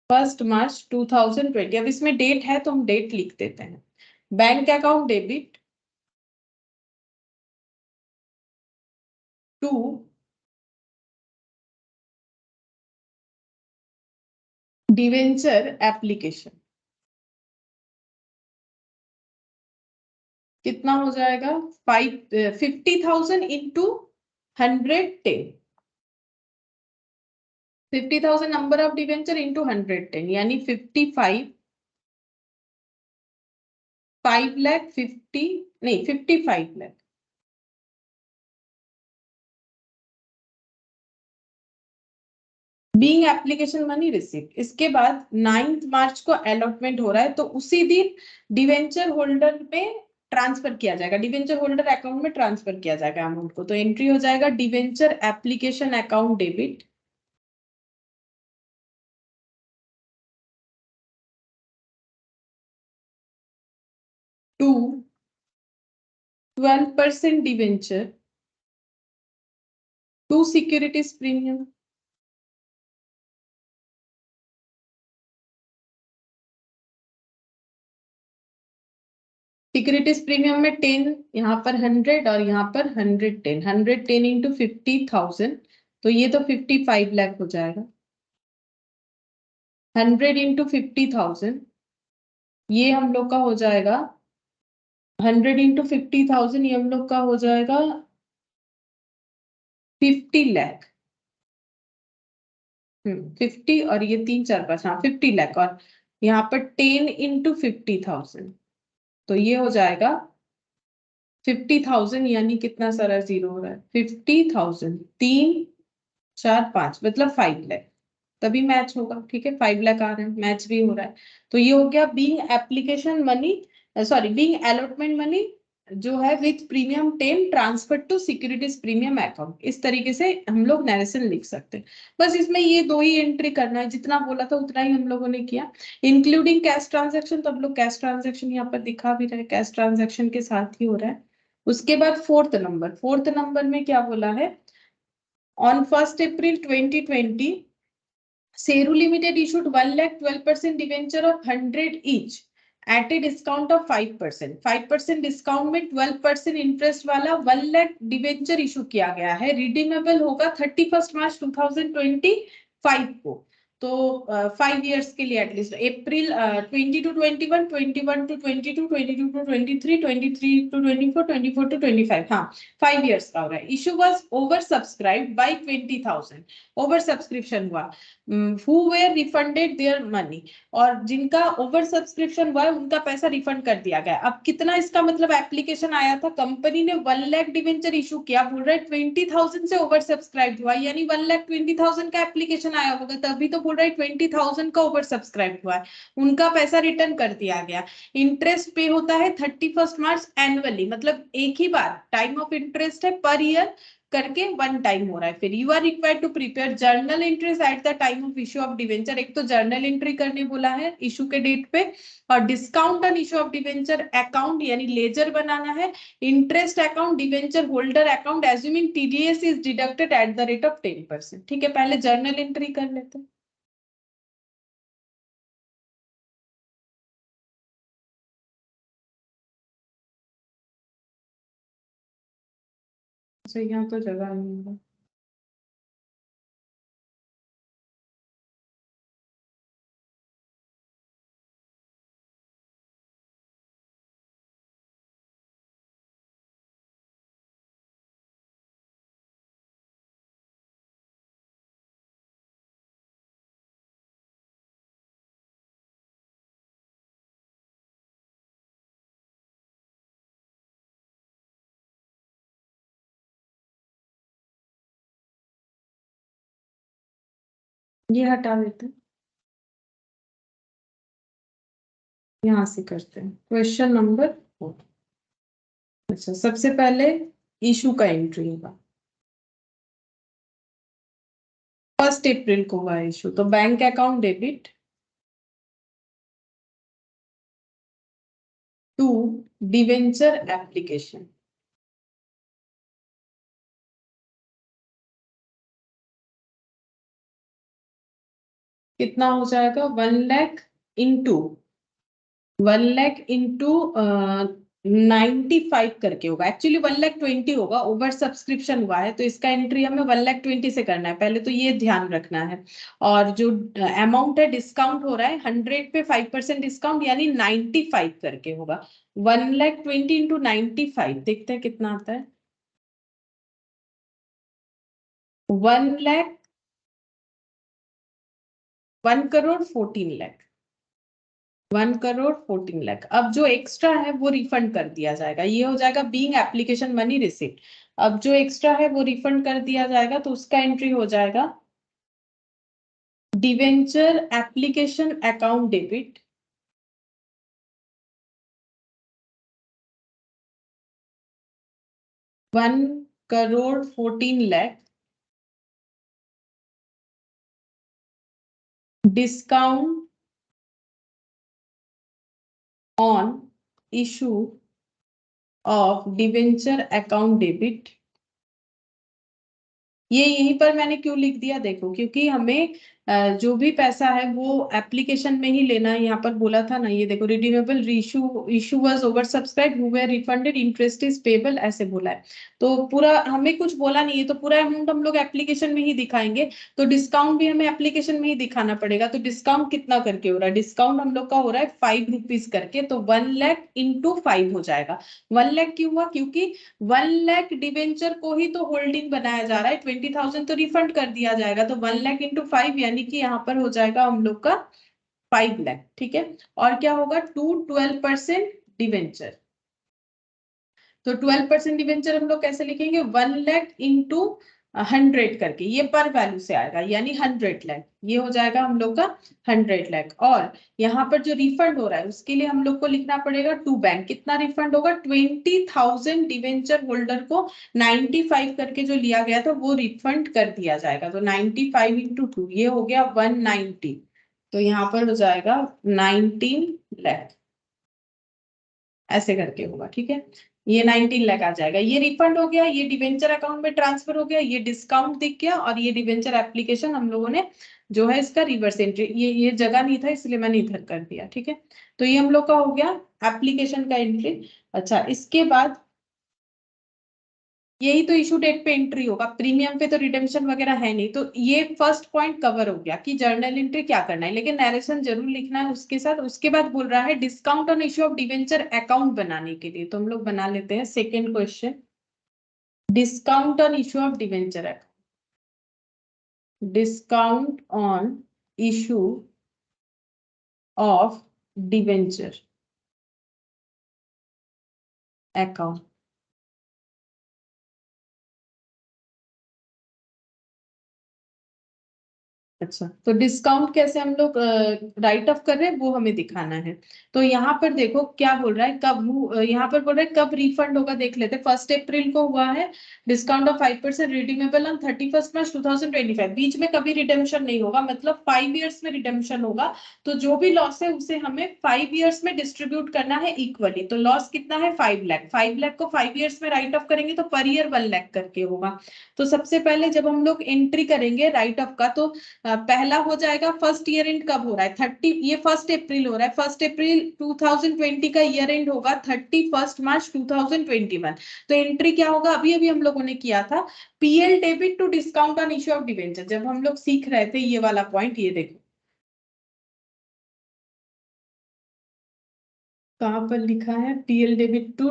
1 मार्च 2020। अब इसमें डेट है तो हम डेट लिख देते हैं। Bank account debit to debenture application. कितना हो जाएगा 50,000 into 110। 50,000 number of debenture into 110, यानी 55 5 लाख 50 नहीं 55 lakh. Being application money receive. इसके बाद 9th मार्च को अलॉटमेंट हो रहा है, तो उसी दिन डिवेंचर होल्डर में ट्रांसफर किया जाएगा, डिवेंचर होल्डर अकाउंट में ट्रांसफर किया जाएगा अमाउंट को। तो एंट्री हो जाएगा debenture application account debit to 12% debenture to securities premium. Securities premium में 10, यहाँ पर 100 और यहाँ पर 110। 110 इंटू 50,000, तो ये तो 55 लाख हो जाएगा। 100 इंटू 50,000, ये हम लोग का हो जाएगा 100 इंटू 50,000, ये हम लोग का हो जाएगा 50 लाख। 50 और ये 3 4 5, हाँ 50 लाख। और यहाँ पर 10 इंटू 50,000, तो ये हो जाएगा 50,000, यानी कितना सारा जीरो हो रहा है, 50,000, 3 4 5, मतलब 5 लाख, तभी मैच होगा। ठीक है, 5 लाख आ रहे हैं, मैच भी हो रहा है। तो ये हो गया being application money, sorry being allotment money जो है with premium 10 transfer to securities premium account. इस तरीके से हम लोग नरेशन लिख सकते हैं। बस इसमें ये दो ही एंट्री करना है, जितना बोला था उतना ही हम लोगों ने किया, इंक्लूडिंग कैश ट्रांजेक्शन। तो हम लोग कैश ट्रांजेक्शन यहाँ पर दिखा भी रहे, कैश ट्रांजेक्शन के साथ ही हो रहा है। उसके बाद फोर्थ नंबर में क्या बोला है, on 1 April 2020 Seru Limited issued 1,12% debenture of 100 each at a discount of 5%. 5% discount में 12% इंटरेस्ट वाला 1 लाख डिवेंचर इशू किया गया है। रिडीमेबल होगा 31 मार्च 2025 को। तो 5 इयर्स के लिए at least, April 20 to 21, 21 to 22, 22 to 23, 23 to 24, 24 to 25, हाँ 5 इयर्स का हो रहा है। Issue was over subscribed by 20,000, over subscription हुआ। who were refunded their money, और जिनका ओवर सब्सक्रिप्शन हुआ है उनका पैसा रिफंड कर दिया गया। अब कितना इसका मतलब एप्लीकेशन आया था, कंपनी ने 1 लाख डिवेंचर इशू किया, बोल रहा है 20,000 से ओवर सब्सक्राइब हुआ, यानी 1,20,000 का एप्लीकेशन आया होगा, तभी तो बोल रहा है 20,000 का ओवर सब्सक्राइब हुआ है, उनका पैसा रिटर्न कर दिया गया। इंटरेस्ट पे होता है 31 मार्च एनुअली, मतलब एक ही बार टाइम ऑफ इंटरेस्ट है पर ईयर करके वन टाइम हो रहा है। फिर you are required to prepare journal entries at the time of issue of debenture. एक तो जर्नल एंट्री करने बोला है इशू के डेट पे, और discount on issue of debenture account यानी लेजर बनाना है, interest account, debenture holder account assuming TDS is deducted at the rate of 10%। ठीक है, पहले जर्नल एंट्री कर लेते हैं। तो यहाँ तो जगह नहीं है। ये हटा देते हैं, यहां से करते हैं क्वेश्चन नंबर 4। अच्छा, सबसे पहले इशू का एंट्री होगा, 1 अप्रैल को हुआ इशू, तो bank account debit to debenture application. कितना हो जाएगा, 1 लाख इंटू 95 करके होगा। एक्चुअली 1,20,000 होगा, ओवर सब्सक्रिप्शन हुआ है तो इसका एंट्री हमें 1,20,000 से करना है, पहले तो ये ध्यान रखना है। और जो अमाउंट है डिस्काउंट हो रहा है 100 पे 5% डिस्काउंट, यानी 95 करके होगा। 1,20,000 इंटू 95, देखते हैं कितना आता है। 1 लाख 1,14,00,000, 1,14,00,000। अब जो एक्स्ट्रा है वो रिफंड कर दिया जाएगा, ये हो जाएगा बीइंग एप्लीकेशन मनी रिसिप्ट। अब जो एक्स्ट्रा है वो रिफंड कर दिया जाएगा, तो उसका एंट्री हो जाएगा debenture application account debit 1,14,00,000 discount on issue of debenture account debit. ये यहीं पर मैंने क्यों लिख दिया देखो, क्योंकि हमें जो भी पैसा है वो एप्लीकेशन में ही लेना है। यहाँ पर बोला था ना, ये देखो, redeemable issue was over subscribe, who were refunded, interest is payable, ऐसे बोला है। तो पूरा हमें कुछ बोला नहीं है, तो पूरा अमाउंट हम लोग एप्लीकेशन में ही दिखाएंगे। तो डिस्काउंट भी हमें एप्लीकेशन में ही दिखाना पड़ेगा। तो डिस्काउंट कितना करके हो रहा है? डिस्काउंट हम लोग का हो रहा है 5 रुपीज करके, तो 1 लाख इंटू 5 हो जाएगा। 1 लाख क्यों हुआ? क्योंकि 1 लाख डिवेंचर को ही तो होल्डिंग बनाया जा रहा है, 20,000 तो रिफंड कर दिया जाएगा। तो 1 लाख इंटू 5 यानी कि यहाँ पर हो जाएगा हम लोग का 5 लाख। ठीक है, और क्या होगा? 12% डिवेंचर। तो 12% डिवेंचर हम लोग कैसे लिखेंगे? 1 लाख इंटू 100 करके, ये पर वैल्यू से आएगा, यानी 100 लाख, ये हो जाएगा हम लोग का 100 लाख। और यहाँ पर जो रिफंड हो रहा है उसके लिए हम लोग को लिखना पड़ेगा टू बैंक। कितना रिफंड होगा? 20,000 डिवेंचर होल्डर को 95 करके जो लिया गया था वो रिफंड कर दिया जाएगा। तो 95 इंटू 2, ये हो गया 190। तो यहाँ पर हो जाएगा 19 लाख, ऐसे करके होगा। ठीक है, ये 19 लाख आ जाएगा। ये रिफंड हो गया, ये डिवेंचर अकाउंट में ट्रांसफर हो गया, ये डिस्काउंट दिख गया, और ये डिवेंचर एप्लीकेशन हम लोगों ने जो है इसका रिवर्स एंट्री, ये जगह नहीं था इसलिए मैंने इधर कर दिया। ठीक है, तो ये हम लोग का हो गया एप्लीकेशन का एंट्री। अच्छा, इसके बाद यही तो इशू डेट पे एंट्री होगा, प्रीमियम पे तो रिडेम्पशन वगैरह है नहीं। तो ये फर्स्ट पॉइंट कवर हो गया कि जर्नल एंट्री क्या करना है, लेकिन नरेशन जरूर लिखना है उसके साथ। उसके बाद बोल रहा है discount on issue of debenture account बनाने के लिए, तो हम लोग बना लेते हैं second question. Discount on issue of debenture account, discount on issue of debenture account. अच्छा, तो डिस्काउंट कैसे हम लोग राइट ऑफ कर रहे हैं वो हमें दिखाना है। तो यहाँ पर देखो क्या बोल रहा है, यहाँ पर बोल रहा है कब रिफंड होगा, देख लेते हैं। 1 अप्रैल को हुआ है discount of 5% redeemable on 31 March 2025। बीच में कभी रिडेम्पशन नहीं होगा, मतलब 5 ईयर्स में रिडेम्पशन होगा। तो जो भी लॉस है उसे हमें 5 ईयर्स में डिस्ट्रीब्यूट करना है इक्वली। तो लॉस कितना है? 5 लाख। 5 लाख को 5 ईयर्स में राइट ऑफ करेंगे तो पर ईयर 1 लाख करके होगा। तो सबसे पहले जब हम लोग एंट्री करेंगे राइट ऑफ का, तो पहला हो जाएगा फर्स्ट ईयर एंड कब हो रहा है? 30, ये 1 अप्रैल हो रहा है। 1 अप्रैल 2020 का ईयर एंड होगा 31 मार्च 2021। तो एंट्री क्या होगा? अभी अभी हम लोगों ने किया था, PL debit to discount on issue of debenture. जब हम लोग सीख रहे थे ये वाला पॉइंट, ये देखो कहां पर लिखा है, पीएल डेबिट टू,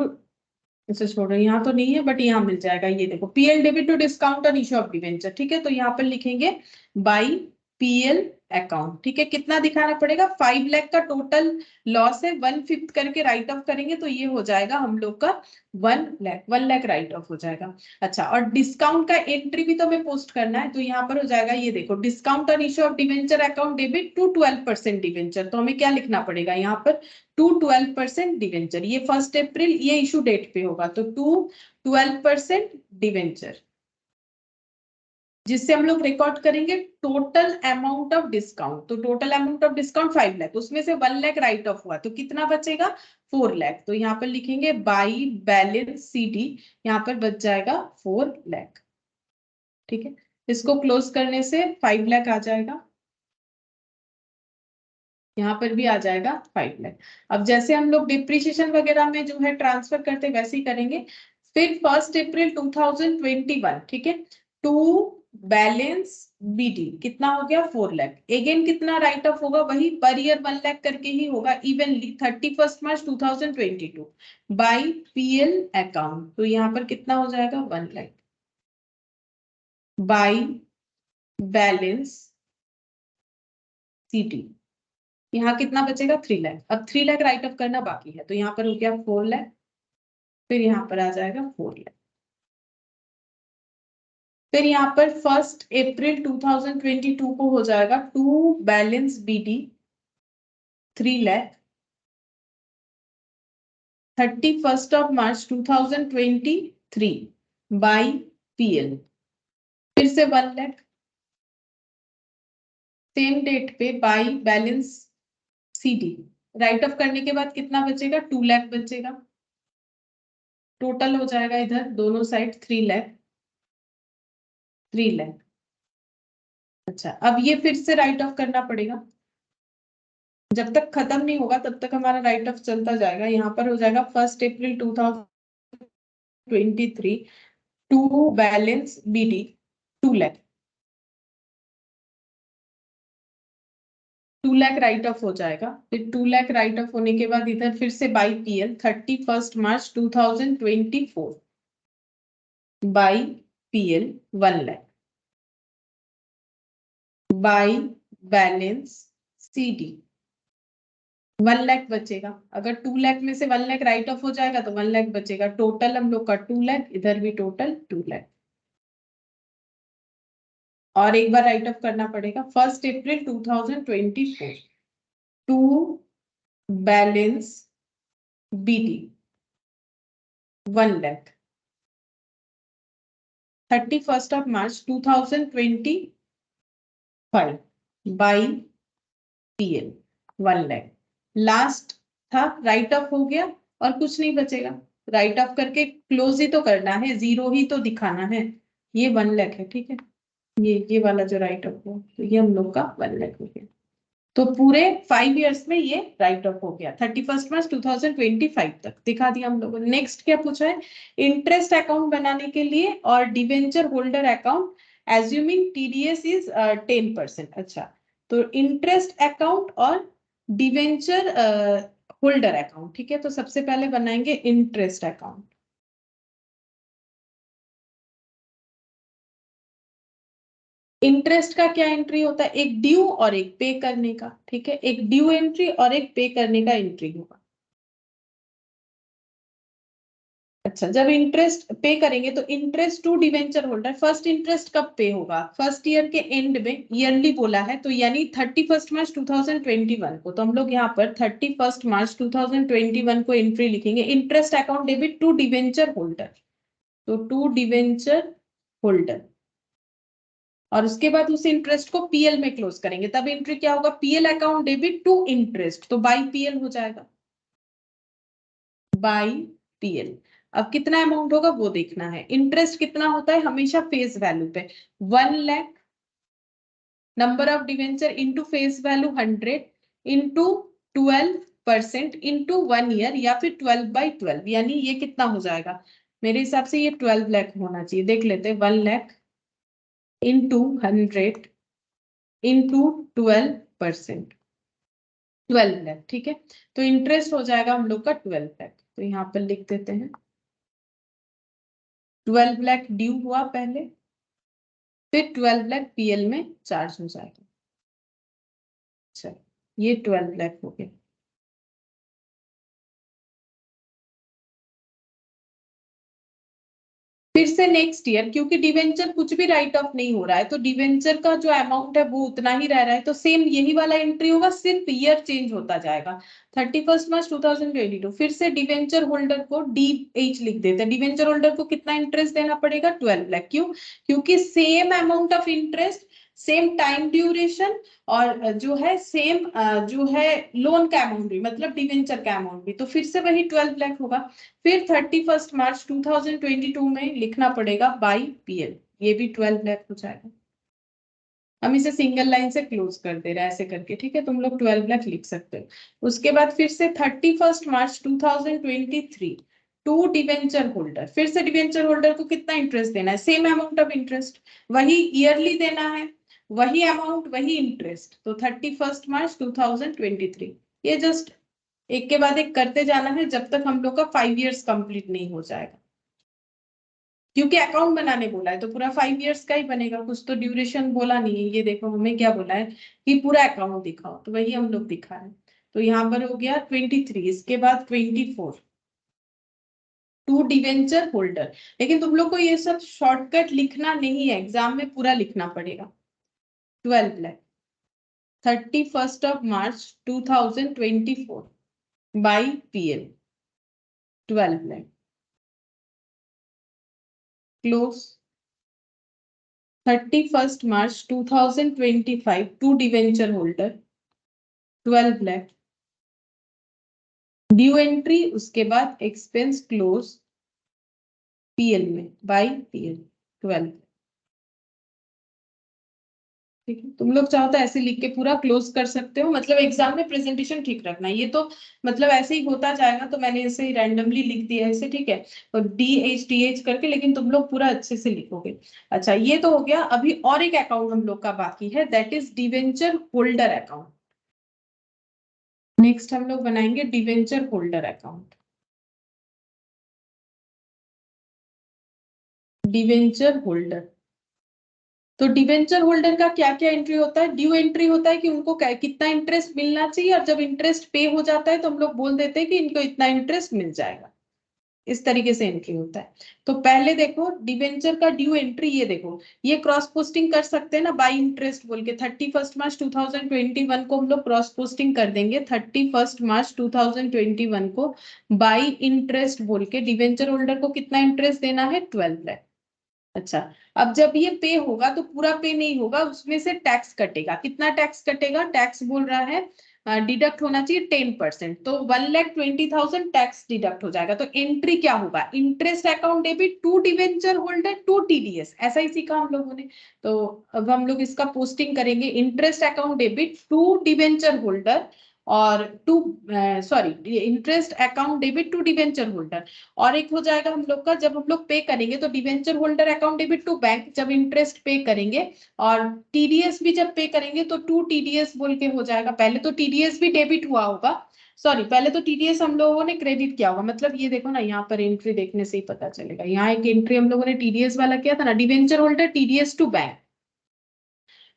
इसे छोड़ो, यहाँ तो नहीं है बट यहाँ मिल जाएगा। ये देखो, PL debit to discount on issue of debenture. ठीक है, तो यहाँ पर लिखेंगे बाई पीएल अकाउंट। ठीक है, कितना दिखाना पड़ेगा? 5 लाख का टोटल लॉस है, 1/5 करके राइट ऑफ करेंगे तो ये हो जाएगा हम लोग का 1 लाख। 1 लाख राइट ऑफ हो जाएगा। अच्छा, और डिस्काउंट का एंट्री भी तो हमें पोस्ट करना है, तो यहाँ पर हो जाएगा, ये देखो, discount on issue of debenture account debit to 12% debenture. तो हमें क्या लिखना पड़ेगा यहाँ पर? To 12% debenture. ये 1 अप्रैल ये इशू डेट पे होगा, तो टू 12% डिवेंचर, जिससे हम लोग रिकॉर्ड करेंगे टोटल अमाउंट ऑफ डिस्काउंट। तो total amount of discount 5 lakh, उसमें से 1 लाख राइट ऑफ हुआ, तो कितना बचेगा? 4 लाख। तो यहाँ पर लिखेंगे बाई बैलेंस सीडी, यहाँ पर बच जाएगा 4 लाख। ठीक है, इसको क्लोज करने से 5 लाख आ जाएगा, यहाँ पर भी आ जाएगा 5 लाख। अब जैसे हम लोग डिप्रिशिएशन वगैरह में जो है ट्रांसफर करते वैसे ही करेंगे। फिर 1 अप्रैल 2021, ठीक है, टू बैलेंस बीडी कितना हो गया? 4 लाख। अगेन कितना राइट ऑफ होगा? वही पर ईयर 1 लाख करके ही होगा evenly, 31 March 2022 by PL account. तो यहाँ पर कितना हो जाएगा? 1 लाख बाई बैलेंस सीटी। यहाँ कितना बचेगा? 3 लाख। अब 3 लाख राइट ऑफ करना बाकी है, तो यहाँ पर हो गया 4 लाख, फिर यहाँ पर आ जाएगा 4 लाख। फिर यहाँ पर 1 अप्रैल 2022 को हो जाएगा to balance BD 3 lakh, 31 March 2023 by PL, फिर से 1 लाख, सेम डेट पे by balance CD. Write off करने के बाद कितना बचेगा? 2 लाख बचेगा। टोटल हो जाएगा इधर दोनों साइड 3 लाख, 3 लाख। अच्छा, अब ये फिर से राइट ऑफ करना पड़ेगा, जब तक खत्म नहीं होगा तब तक हमारा राइट ऑफ चलता जाएगा। यहाँ पर हो जाएगा 1 April 2023 to balance BD 2 lakh, 2 lakh write off हो जाएगा। फिर 2 लाख राइट ऑफ होने के बाद इधर फिर से by PL 31 March 2024 by PL 1 lakh by balance CD 1 lakh बचेगा। अगर 2 लाख में से 1 लाख राइट ऑफ हो जाएगा तो 1 लाख बचेगा। टोटल हम लोग का 2 लाख, इधर भी टोटल 2 लाख। और एक बार राइट ऑफ करना पड़ेगा 1 April 2024 to balance BD 1 lakh 31 March 2025 by PL 1 lakh. Last था राइट ऑफ हो गया और कुछ नहीं बचेगा। राइट ऑफ करके क्लोज ही तो करना है, जीरो ही तो दिखाना है। ये 1 लाख है, ठीक है। ये वाला जो राइट ऑफ हुआ तो ये हम लोग का 1 लाख हो गया। तो पूरे 5 इयर्स में ये राइट ऑफ हो गया 31 मार्च 2025 तक दिखा दिया हम लोगों ने। नेक्स्ट क्या पूछा है, इंटरेस्ट अकाउंट बनाने के लिए और debenture holder account assuming TDS is 10%। अच्छा, तो इंटरेस्ट अकाउंट और डिवेंचर होल्डर अकाउंट, ठीक है। तो सबसे पहले बनाएंगे इंटरेस्ट अकाउंट। इंटरेस्ट का क्या एंट्री होता है, एक ड्यू और एक पे करने का, ठीक है। एक ड्यू एंट्री और एक पे करने का एंट्री होगा। अच्छा, जब इंटरेस्ट पे करेंगे तो interest to debenture holder, first interest कब पे होगा, फर्स्ट ईयर के एंड में, ईयरली बोला है तो यानी 31 मार्च 2021 को। तो हम लोग यहाँ पर 31 मार्च 2021 को एंट्री लिखेंगे, interest account debit to debenture holder. तो टू डिवेंचर होल्डर, और उसके बाद उस इंटरेस्ट को PL में क्लोज करेंगे, तब एंट्री क्या होगा, PL account debit to interest, तो बाई PL हो जाएगा, बाई PL। अब कितना अमाउंट होगा वो देखना है। इंटरेस्ट कितना होता है हमेशा फेस वैल्यू पे, 1 lakh number of debenture into face value 100 into 12% into 1 year, या फिर 12/12, यानी ये कितना हो जाएगा, मेरे हिसाब से ये 12 लाख होना चाहिए। देख लेते हैं, 1 लाख इंटू 100 इंटू 12%, 12 लाख, ठीक है। तो इंटरेस्ट हो जाएगा हम लोग का 12 लाख। तो यहाँ पर लिख देते हैं 12 लाख ड्यू हुआ पहले, फिर 12 लाख PL में चार्ज हो जाएगा। अच्छा, ये 12 लाख हो गया। फिर से नेक्स्ट ईयर, क्योंकि डिवेंचर कुछ भी राइट ऑफ नहीं हो रहा है तो डिवेंचर का जो अमाउंट है वो उतना ही रह रहा है, तो सेम यही वाला एंट्री होगा, सिर्फ ईयर चेंज होता जाएगा। 31 मार्च 2022 फिर से डिवेंचर होल्डर को DH लिख देते हैं। डिवेंचर होल्डर को कितना इंटरेस्ट देना पड़ेगा, 12 लाख। क्यों, क्योंकि same amount of interest, same time duration, और जो है सेम जो है लोन का अमाउंट भी, मतलब डिवेंचर का अमाउंट भी, तो फिर से वही 12 लाख होगा। फिर 31 मार्च 2022 में लिखना पड़ेगा बाई PL, ये भी 12 लाख हो जाएगा। हम इसे सिंगल लाइन से क्लोज कर दे रहे हैं ऐसे करके, ठीक है। तुम लोग 12 लाख लिख सकते हो। उसके बाद फिर से 31 मार्च 2023 टू डिवेंचर होल्डर, फिर से डिवेंचर होल्डर को कितना इंटरेस्ट देना है, सेम अमाउंट ऑफ इंटरेस्ट, वही ईयरली देना है, वही अमाउंट वही इंटरेस्ट। तो 31 मार्च 2023, ये जस्ट एक के बाद एक करते जाना है जब तक हम लोग का 5 इयर्स कंप्लीट नहीं हो जाएगा। क्योंकि अकाउंट बनाने बोला है तो पूरा 5 इयर्स का ही बनेगा, कुछ तो ड्यूरेशन बोला नहीं है। ये देखो हमें क्या बोला है कि पूरा अकाउंट दिखाओ, तो वही हम लोग दिखा रहे हैं। तो यहाँ पर हो गया 23, इसके बाद 24 टू डिवेंचर होल्डर। लेकिन तुम लोग को ये सब शॉर्टकट लिखना नहीं है, एग्जाम में पूरा लिखना पड़ेगा। 12 lakh 31 March 2024 by PL 12 lakh close. 31 March 2025 to debenture holder 12 lakh due entry, उसके बाद एक्सपेंस क्लोज PL में बाई PL 12। ठीक है, तुम लोग चाहो तो ऐसे लिख के पूरा क्लोज कर सकते हो, मतलब एग्जाम में प्रेजेंटेशन ठीक रखना है। ये तो मतलब ऐसे ही होता जाएगा, तो मैंने ऐसे ही रैंडमली लिख दिया है इसे, ठीक है, और DH करके, लेकिन तुम लोग पूरा अच्छे से लिखोगे। अच्छा, ये तो हो गया। अभी और एक अकाउंट हम लोग का बाकी है, that is debenture holder account. Next हम लोग बनाएंगे debenture holder account. Debenture holder, तो डिवेंचर होल्डर का क्या क्या एंट्री होता है? ड्यू एंट्री होता है कि उनको कितना इंटरेस्ट मिलना चाहिए, और जब इंटरेस्ट पे हो जाता है तो हम लोग बोल देते हैं कि इनको इतना इंटरेस्ट मिल जाएगा। इस तरीके से एंट्री होता है। तो पहले देखो डिवेंचर का ड्यू एंट्री, ये देखो, ये क्रॉस पोस्टिंग कर सकते हैं ना, बाई इंटरेस्ट बोल के 31 मार्च 2021 को हम लोग क्रॉस पोस्टिंग कर देंगे। 31 मार्च 2021 को बाई इंटरेस्ट बोल के डिवेंचर होल्डर को कितना इंटरेस्ट देना है? 12 लाख। अच्छा, अब जब ये पे होगा तो पूरा पे नहीं होगा, उसमें से टैक्स कटेगा। कितना टैक्स कटेगा? टैक्स बोल रहा है डिडक्ट होना चाहिए 10%, तो 1,20,000 टैक्स डिडक्ट हो जाएगा। तो एंट्री क्या होगा? Interest account debit to debenture holder to TDS, ऐसा ही सीखा हम लोगों ने। तो अब हम लोग इसका पोस्टिंग करेंगे, interest account debit to debenture holder और to sorry interest account debit to debenture holder. और एक हो जाएगा हम लोग का, जब हम लोग पे करेंगे तो debenture holder account debit to bank, जब इंटरेस्ट पे करेंगे, और TDS भी जब पे करेंगे तो टू TDS बोल के हो जाएगा। पहले तो TDS भी डेबिट हुआ होगा, सॉरी पहले तो TDS हम लोगों ने क्रेडिट किया होगा। मतलब ये देखो ना, यहाँ पर एंट्री देखने से ही पता चलेगा। यहाँ एक एंट्री हम लोगों ने TDS वाला किया था ना, debenture holder TDS to bank,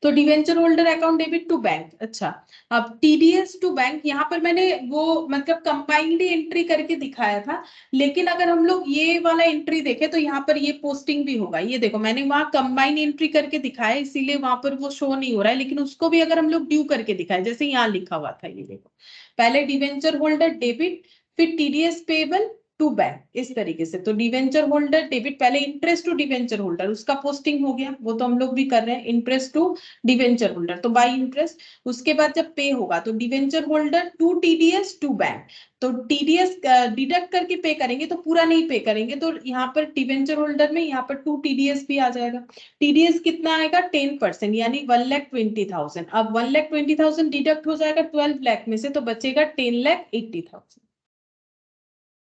तो debenture holder account debit to bank. अच्छा, अब TDS टू बैंक, यहाँ पर मैंने वो मतलब कंबाइंडली एंट्री करके दिखाया था, लेकिन अगर हम लोग ये वाला एंट्री देखें तो यहाँ पर ये पोस्टिंग भी होगा। ये देखो, मैंने वहां कंबाइन एंट्री करके दिखाया, इसीलिए वहां पर वो शो नहीं हो रहा है, लेकिन उसको भी अगर हम लोग ड्यू करके दिखाए, जैसे यहाँ लिखा हुआ था, ये देखो, पहले डिवेंचर होल्डर डेबिट, फिर TDS पेबल टू बैंक, इस तरीके से। तो डिवेंचर होल्डर डेबिट, पहले इंटरेस्ट टू डिवेंचर होल्डर, उसका पोस्टिंग हो गया, वो तो हम लोग भी कर रहे हैं, इंटरेस्ट टू डिवेंचर होल्डर, तो बाई इंटरेस्ट। उसके बाद जब पे होगा तो debenture holder to TDS to bank, तो TDS डिडक्ट करके पे करेंगे, तो पूरा नहीं पे करेंगे, तो यहाँ पर डिवेंचर होल्डर में यहाँ पर टू TDS भी आ जाएगा। TDS कितना आएगा? 10%, यानी 1,20,000। अब 1,20,000 डिडक्ट हो जाएगा 12 लाख में से, तो बचेगा 10,80,000।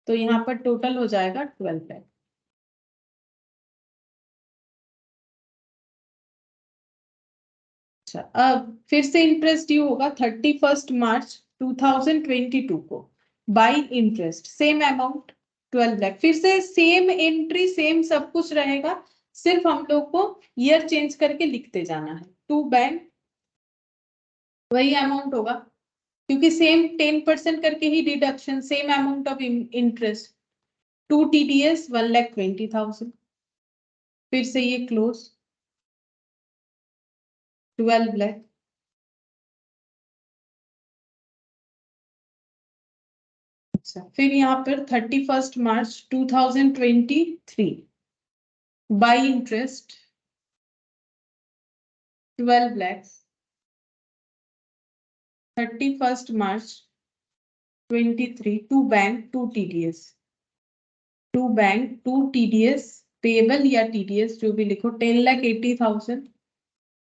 तो यहाँ पर टोटल हो जाएगा 12 लाख। अच्छा, अब फिर से इंटरेस्ट ड्यू होगा 31 मार्च 2022 को, by interest same amount 12 lakh. फिर से सेम एंट्री, सेम सब कुछ रहेगा, सिर्फ हम लोग को ईयर चेंज करके लिखते जाना है। टू बैंक वही अमाउंट होगा, क्योंकि सेम 10% करके ही deduction, same amount of interest. To TDS 1,20,000, फिर से ये क्लोज 12 लाख। अच्छा, फिर यहाँ पर 31 March 2023 by interest 12 lakhs। 31 March 2023 to bank to TDS, to bank to TDS payable या TDS जो भी लिखो, 10,80,000,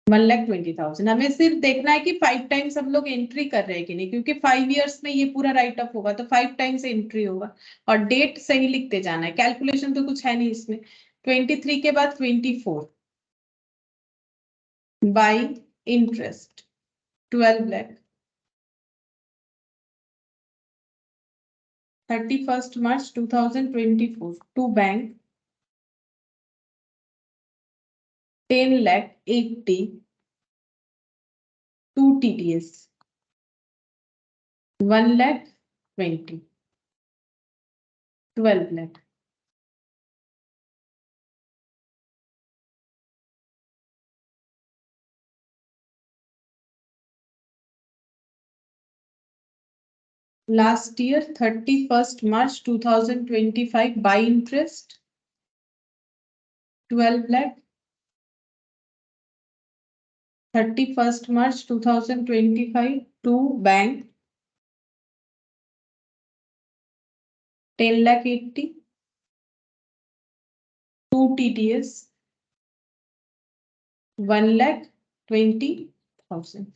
1,20,000। हमें सिर्फ देखना है कि 5 टाइम्स हम लोग एंट्री कर रहे हैं कि नहीं, क्योंकि 5 years में ये पूरा राइट अप होगा, तो 5 टाइम्स एंट्री होगा। और डेट सही लिखते जाना है, कैलकुलेशन तो कुछ है नहीं इसमें। 23 के बाद 24 by interest 12 lakh. 31 March 2024 to bank 10,80,000 to TDS 1,20,000, 12 lakh. Last year 31 March 2025 by interest 12 lakh. 31 March 2025 to bank 10,80,000 to TDS 1,20,000। 20,000।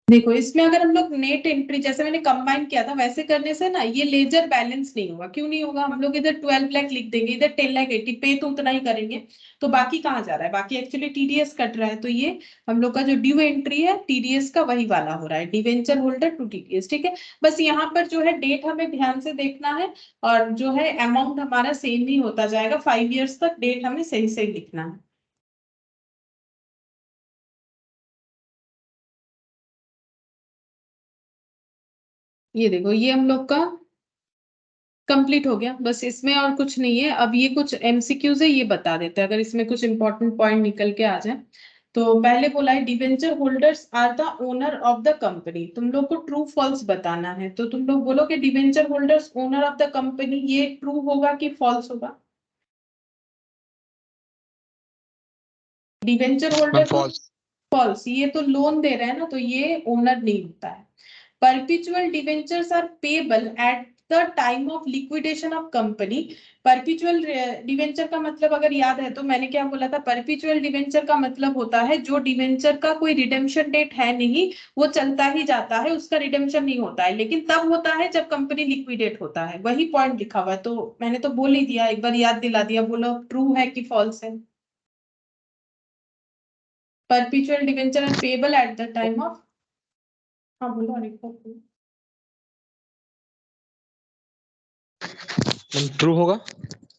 देखो इसमें अगर हम लोग नेट एंट्री जैसे मैंने कंबाइन किया था वैसे करने से ना ये लेजर बैलेंस नहीं होगा। क्यों नहीं होगा? हम लोग इधर 12 लाख लिख देंगे, इधर 10 लाख 80 पे तो उतना ही करेंगे, तो बाकी कहाँ जा रहा है? बाकी एक्चुअली टीडीएस कट रहा है। तो ये हम लोग का जो ड्यू एंट्री है टीडीएस का वही वाला हो रहा है, डिवेंचर होल्डर टू टीडीएस। ठीक है, बस यहाँ पर जो है डेट हमें ध्यान से देखना है और जो है अमाउंट हमारा सेम ही होता जाएगा 5 ईयर्स तक, डेट हमें सही सही लिखना है। ये देखो ये हम लोग का कंप्लीट हो गया, बस इसमें और कुछ नहीं है। अब ये कुछ एमसीक्यूज है, ये बता देते हैं अगर इसमें कुछ इंपॉर्टेंट पॉइंट निकल के आ जाए। तो पहले बोला है debenture holders are the owner of the company. तुम लोग को ट्रू फॉल्स बताना है, तो तुम लोग बोलो कि debenture holders owner of the company, ये ट्रू होगा कि फॉल्स होगा? डिवेंचर होल्डर तो फॉल्स। फॉल्स, ये तो लोन दे रहे हैं ना, तो ये ओनर नहीं होता है। Perpetual debentures are payable at the time of liquidation of company. Perpetual debenture का मतलब अगर याद है तो मैंने क्या बोला था? परपिचुअल डिवेंचर का मतलब होता है जो डिवेंचर का कोई रिडेम्पशन डेट है नहीं, वो चलता ही जाता है, उसका रिडेम्पशन नहीं होता है, लेकिन तब होता है जब कंपनी लिक्विडेट होता है। वही पॉइंट लिखा हुआ है, तो मैंने तो बोल ही दिया, एक बार याद दिला दिया। बोलो ट्रू है कि फॉल्स है? Perpetual debenture are payable at the time of, हाँ बोलो अनिका बोलो। ट्रू होगा।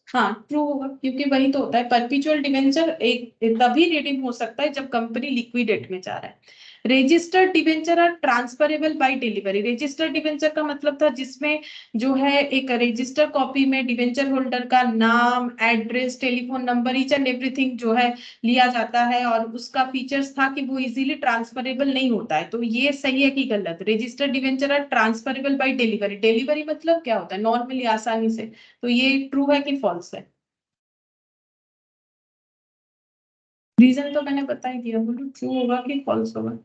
हाँ ट्रू होगा, क्योंकि वही तो होता है। परपिचुअल डिवेंचर एक तभी रिडीम हो सकता है जब कंपनी लिक्विडेट में जा रहा है। Registered debenture are transferable by delivery. Registered debenture का मतलब था जिसमें जो है एक रजिस्टर कॉपी में डिवेंचर होल्डर का नाम, address, telephone number, each and everything जो है लिया जाता है, और उसका फीचर्स था कि वो इजीली ट्रांसफरेबल नहीं होता है। तो ये सही है कि गलत? Registered debenture are transferable by delivery. Delivery मतलब क्या होता है? नॉर्मली आसानी से। तो ये ट्रू है कि फॉल्स है? रीजन तो मैंने बता ही दिया, बोलो ट्रू होगा कि फॉल्स होगा?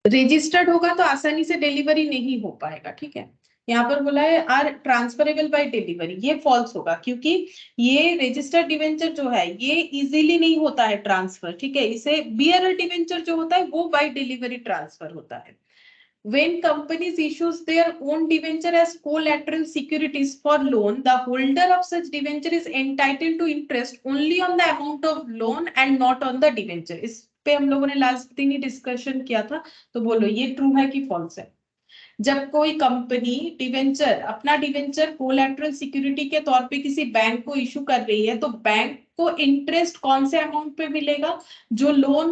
रजिस्टर्ड होगा तो आसानी से डिलीवरी नहीं हो पाएगा। ठीक है, यहाँ पर बोला है आर ट्रांसफरेबल बाय डिलीवरी, ये फॉल्स होगा, क्योंकि ये रजिस्टर्ड डिवेंचर जो है ये इजीली नहीं होता है ट्रांसफर। ठीक है, इसे बियरर डिवेंचर जो होता है वो बाय डिलीवरी ट्रांसफर होता है। When companies issues their own debenture as collateral securities for loan, the holder of such debenture is entitled to interest only on the amount of loan and not on the debenture। इस पे हम लोगों ने लास्ट दिन ही डिस्कशन किया था। तो बोलो ये ट्रू है कि फॉल्स है? जब कोई कंपनी डिवेंचर, अपना डिवेंचर कोलैटरल सिक्योरिटी के तौर पे किसी बैंक को इशू कर रही है, तो बैंक को इंटरेस्ट कौन से अमाउंट पे मिलेगा? जो लोन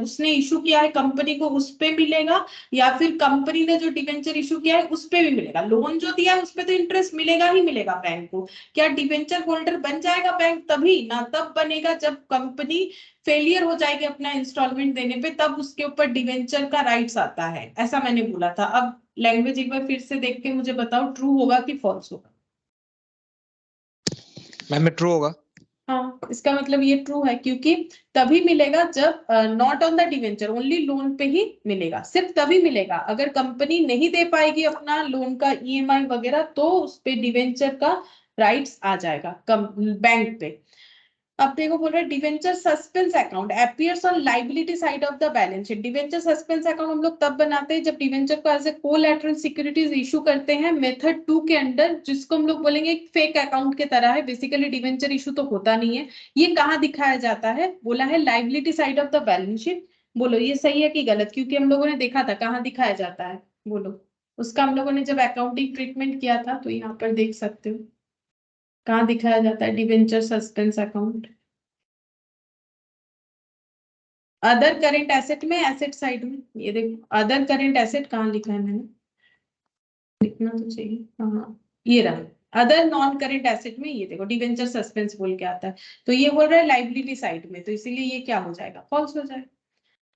उसने इशू किया है कंपनी को उस पे मिलेगा, या फिर कंपनी ने जो डिवेंचर इशू किया है उस पे भी मिलेगा? लोन जो दिया है उस पे तो इंटरेस्ट मिलेगा ही मिलेगा बैंक को। क्या डिवेंचर होल्डर बन जाएगा बैंक? तभी ना, तब बनेगा जब कंपनी फेलियर हो जाएगी अपना इंस्टॉलमेंट देने पे, तब उसके ऊपर डिवेंचर का राइट्स आता है। ऐसा मैंने बोला था। अब लैंग्वेज एक बार फिर से देख के मुझे बताओ ट्रू होगा कि फॉल्स होगा? मैम ट्रू होगा। हाँ, इसका मतलब ये ट्रू है, क्योंकि तभी मिलेगा जब not on the debenture, only loan पे ही मिलेगा। सिर्फ तभी मिलेगा अगर कंपनी नहीं दे पाएगी अपना लोन का ईएमआई वगैरह, तो उस पे डिवेंचर का राइट्स आ जाएगा बैंक पे। अब देखो बोल रहे debenture suspense account appears on liability side of the balance sheet. Debenture suspense account हम लोग तब बनाते हैं जब डिवेंचर को as a collateral securities issue करते हैं मेथड 2 के अंडर, जिसको हम लोग बोलेंगे एक फेक अकाउंट के तरह है। बेसिकली डिवेंचर इशू तो होता नहीं है। ये कहाँ दिखाया जाता है? बोला है liability side of the balance sheet. बोलो ये सही है कि गलत? क्योंकि हम लोगों ने देखा था कहाँ दिखाया जाता है। बोलो, उसका हम लोगों ने जब अकाउंटिंग ट्रीटमेंट किया था तो यहाँ पर देख सकते हो कहाँ दिखाया जाता है debenture suspense account. Other current asset में, एसेट साइड में। ये देखो अदर करेंट एसेट कहाँ लिखा है मैंने, लिखना तो चाहिए। हाँ ये रहा अदर नॉन करेंट एसेट में। ये देखो डिवेंचर सस्पेंस बोल के आता है, तो ये बोल रहा है लाइबिलिटी साइड में, तो इसीलिए ये क्या हो जाएगा? फॉल्स हो जाएगा।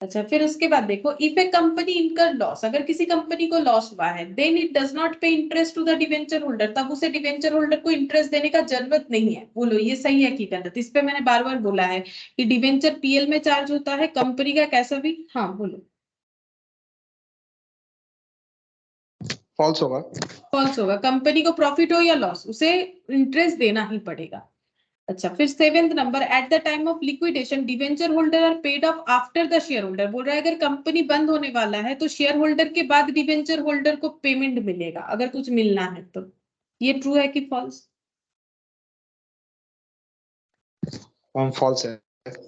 अच्छा, फिर उसके बाद देखो if a company incur loss, अगर किसी कंपनी को लॉस हुआ है, then it does not pay interest to the debenture holder, तब उसे डिवेंचर होल्डर को इंटरेस्ट देने का जरूरत नहीं है। बोलो ये सही है कि गलत? इस पे मैंने बार बार बोला है कि डिवेंचर पीएल में चार्ज होता है, कंपनी का कैसा भी। हाँ बोलो। फॉल्स होगा। फॉल्स होगा। कंपनी को प्रॉफिट हो या लॉस, उसे इंटरेस्ट देना ही पड़ेगा। अच्छा, फिर 7th number, at the time of liquidation debenture holder are paid off after the share holder. बोल रहा है अगर कंपनी बंद होने वाला है तो शेयर होल्डर के बाद डिवेंचर होल्डर को पेमेंट मिलेगा अगर कुछ मिलना है तो। ये ट्रू है कि फॉल्स? फॉल्स है।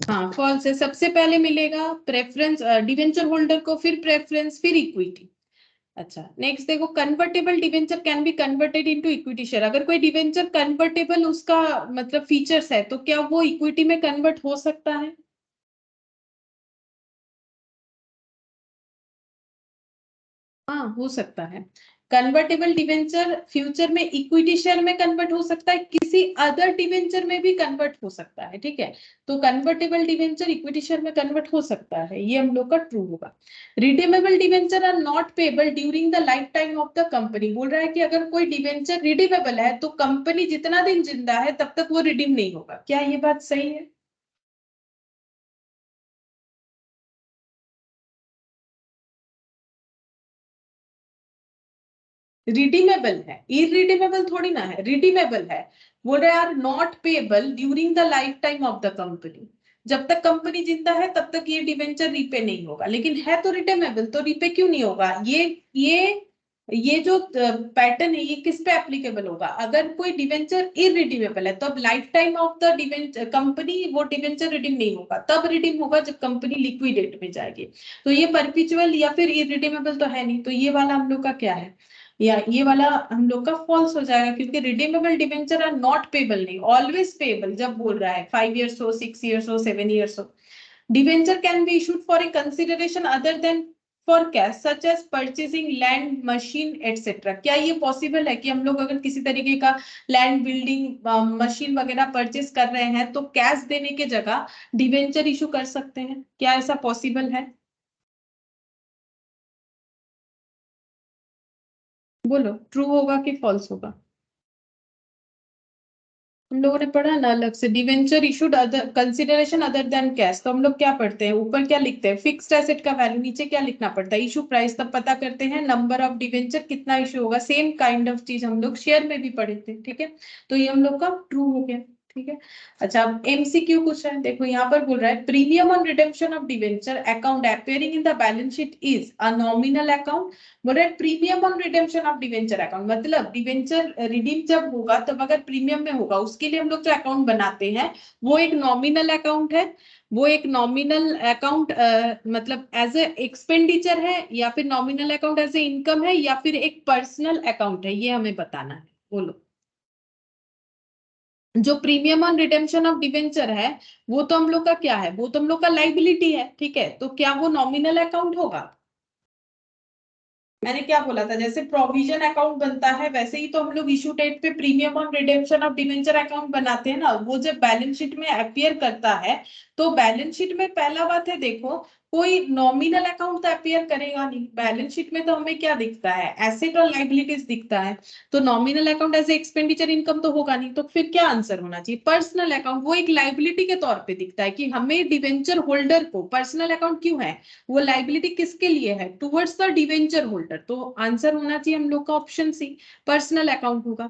हाँ फॉल्स है। सबसे पहले मिलेगा प्रेफरेंस डिवेंचर होल्डर को, फिर प्रेफरेंस, फिर इक्विटी। अच्छा नेक्स्ट देखो, convertible debenture can be converted into equity share. अगर कोई डिवेंचर कन्वर्टेबल उसका मतलब फीचर्स है तो क्या वो इक्विटी में कन्वर्ट हो सकता है? हाँ हो सकता है। कन्वर्टेबल डिवेंचर फ्यूचर में इक्विटी शेयर में कन्वर्ट हो सकता है, किसी अदर डिवेंचर में भी कन्वर्ट हो सकता है, ठीक है। तो कन्वर्टेबल डिवेंचर इक्विटी शेयर में कन्वर्ट हो सकता है, ये हम लोग का ट्रू होगा। Redeemable debenture are not payable during the life time of the company. बोल रहा है कि अगर कोई डिवेंचर रिडीमेबल है तो कंपनी जितना दिन जिंदा है तब तक वो रिडीम नहीं होगा। क्या ये बात सही है? रिडीमेबल है, इरिडीमेबल थोड़ी ना है, रिडीमेबल है। वो they are not payable during the life time of the company. जब तक कंपनी जिंदा है तब तक ये डिवेंचर रीपे नहीं होगा, लेकिन है तो रिडीमेबल, तो रीपे क्यों नहीं होगा? ये जो पैटर्न है ये किस पे एप्लीकेबल होगा? अगर कोई डिवेंचर इरिडीमेबल है तो अब life time of the debenture company वो डिवेंचर रिडीम नहीं होगा, तब रिडीम होगा जब कंपनी लिक्विडेट में जाएगी। तो ये परपिचुअल या फिर इरिडीमेबल तो है नहीं, तो ये वाला हम लोग का क्या है? या ये वाला हम लोग का फॉल्स हो जाएगा, क्योंकि redeemable debenture are not payable, नहीं ऑलवेज पेबल। जब बोल रहा है 5 years हो, 6 years हो, 7 years हो। Debenture can be issued for a consideration other than for cash such as purchasing land, machine etcetera. क्या ये पॉसिबल है कि हम लोग अगर किसी तरीके का लैंड, बिल्डिंग, मशीन वगैरह परचेस कर रहे हैं तो कैश देने के जगह डिबेंचर इशू कर सकते हैं? क्या ऐसा पॉसिबल है? बोलो, ट्रू होगा कि फॉल्स होगा? हम लोगों ने पढ़ा ना अलग से, debenture issued other consideration other then cash. तो हम लोग क्या पढ़ते हैं, ऊपर क्या लिखते हैं, फिक्स्ड एसेट का वैल्यू, नीचे क्या लिखना पड़ता है, इशू प्राइस। तब पता करते हैं नंबर ऑफ डिवेंचर कितना इशू होगा। सेम काइंड ऑफ चीज हम लोग शेयर में भी पढ़े थे, ठीक है। तो ये हम लोग का ट्रू हो गया, ठीक है। अच्छा अब एमसीक्यू कुछ है, देखो यहाँ पर बोल रहा है premium on redemption of debenture account appearing in the balance sheet is a nominal account. बोल रहा है premium on redemption of debenture account, मतलब डिवेंचर रिडीम जब होगा तब अगर प्रीमियम में होगा उसके लिए हम लोग जो अकाउंट बनाते हैं वो एक नॉमिनल अकाउंट है। वो एक नॉमिनल अकाउंट मतलब एज ए एक्सपेंडिचर है, या फिर nominal account as a income है, या फिर एक पर्सनल अकाउंट है, ये हमें बताना है। बोलो। जो premium on redemption of debenture है वो तो हम लोग का क्या है, वो तो हम लोग का लाइबिलिटी है, ठीक है। तो क्या वो नॉमिनल अकाउंट होगा? मैंने क्या बोला था, जैसे प्रोविजन अकाउंट बनता है वैसे ही तो हम लोग इशू डेट पे premium on redemption of debenture account बनाते हैं ना। वो जब बैलेंस शीट में अपीयर करता है तो बैलेंस शीट में पहला बात है देखो, कोई नॉमिनल अकाउंट तो अपीयर करेगा नहीं। बैलेंस शीट में तो हमें क्या दिखता है, एसेट और लाइबिलिटीज दिखता है। तो nominal account as expenditure income तो होगा नहीं, तो फिर क्या आंसर होना चाहिए? Personal account. वो एक लाइबिलिटी के तौर पे दिखता है कि हमें डिवेंचर होल्डर को पर्सनल अकाउंट क्यों है, वो लाइबिलिटी किसके लिए है, टुवर्ड्स द डिवेंचर होल्डर। तो आंसर होना चाहिए हम लोग का ऑप्शन सी, पर्सनल अकाउंट होगा।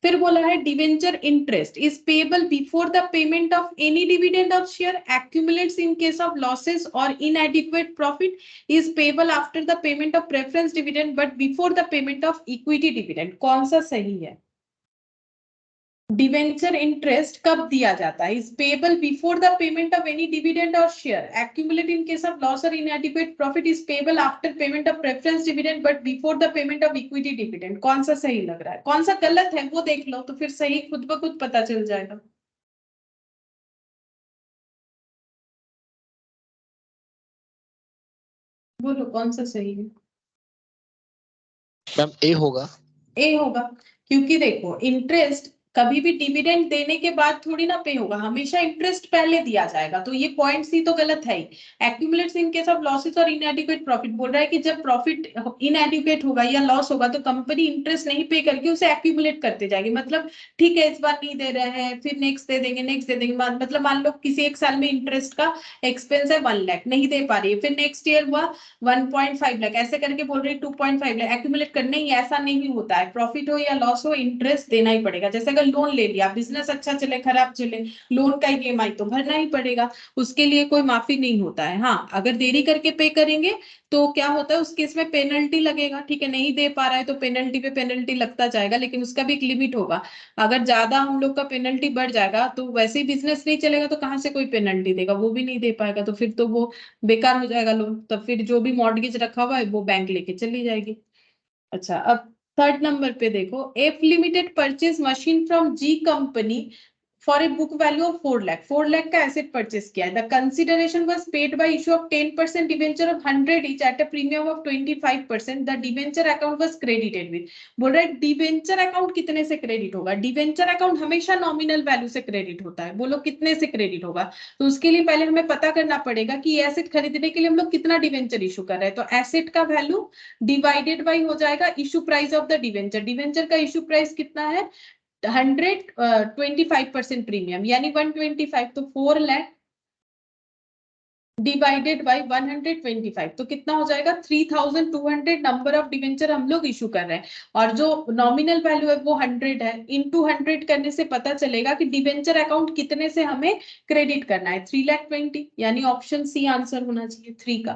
फिर बोला है debenture interest is payable before the payment of any dividend of share accumulates in case of losses और inadequate profit is payable after the payment of preference dividend but before the payment of equity dividend. कौन सा सही है? डिवेंचर इंटरेस्ट कब दिया जाता है? Is payable before the payment of any dividend और share accumulate in case of loss और inadequate profit is payable after payment of preference dividend but before the payment of equity dividend. कौन सा सही लग रहा है, कौन सा गलत है वो देख लो, तो फिर सही खुद ब खुद पता चल जाएगा। बोलो कौन सा सही है? मैम ए होगा। ए होगा, क्योंकि देखो इंटरेस्ट कभी भी डिविडेंड देने के बाद थोड़ी ना पे होगा, हमेशा इंटरेस्ट पहले दिया जाएगा। तो ये पॉइंट सी तो गलत है ही। Accumulates in case of losses और इनएडिक्वेट प्रॉफिट, बोल रहा है कि जब प्रॉफिट इनएडिक्वेट होगा या लॉस होगा तो कंपनी इंटरेस्ट नहीं पे करके उसे एक्यूमुलेट करते जाएगी। मतलब ठीक है इस बार नहीं दे रहे हैं, फिर नेक्स्ट दे देंगे, नेक्स्ट दे देंगे। मतलब मान लो किसी एक साल में इंटरेस्ट का एक्सपेंस है 1 लाख, नहीं दे पा रही है, फिर नेक्स्ट ईयर हुआ 1.5 लाख, ऐसे करके बोल रही 2.5 लाख एक्यूमुलेट करने ही। ऐसा नहीं होता है, प्रॉफिट हो या लॉस हो इंटरेस्ट देना ही पड़ेगा। जैसे अगर लोन ले लिया, बिजनेस अच्छा चले खराब चले, लोन का ईएमआई तो भरना ही पड़ेगा, उसके लिए कोई माफी नहीं होता है। हाँ, अगर देरी करके पे करेंगे तो क्या होता है, उस केस में पेनल्टी लगेगा, ठीक है, नहीं दे पा रहा है तो पेनल्टी पे पेनल्टी लगता जाएगा, लेकिन उसका भी एक लिमिट होगा। अगर ज्यादा हम लोग का पेनल्टी बढ़ जाएगा तो वैसे ही बिजनेस नहीं चलेगा, तो कहाँ से कोई पेनल्टी देगा, वो भी नहीं दे पाएगा, तो फिर तो वो बेकार हो जाएगा लोन, तब फिर जो भी मॉर्गेज रखा हुआ है वो बैंक लेके चली जाएगी। अच्छा, अब थर्ड नंबर पे देखो, F limited purchase machine from G company for a book value of 4 lakh, 4 lakh का एसेट परचेस किया है। The consideration was paid by issue of 10% debenture of 100 each at a premium of 25%। The debenture account was credited with, बोल रहा है डिवेंचर अकाउंट कितने से क्रेडिट होगा, डिवेंचर अकाउंट हमेशा नॉमिनल वैल्यू से क्रेडिट होता है, बोलो कितने से क्रेडिट होगा। तो उसके लिए पहले हमें पता करना पड़ेगा कि एसेट खरीदने के लिए हम लोग कितना डिवेंचर इशू कर रहे हैं, तो एसेट का वैल्यू डिवाइडेड बाई हो जाएगा issue price of the debenture, debenture का इशू प्राइस कितना है 125% प्रीमियम यानी 125, तो 4 लाख डिवाइडेड बाई 125, तो कितना हो जाएगा 3200 नंबर ऑफ डिवेंचर हम लोग इशू कर रहे हैं, और जो नॉमिनल वैल्यू है वो 100 है, इंटू 100 करने से पता चलेगा कि डिवेंचर अकाउंट कितने से हमें क्रेडिट करना है, 3,20,000, यानी ऑप्शन सी आंसर होना चाहिए 3 का।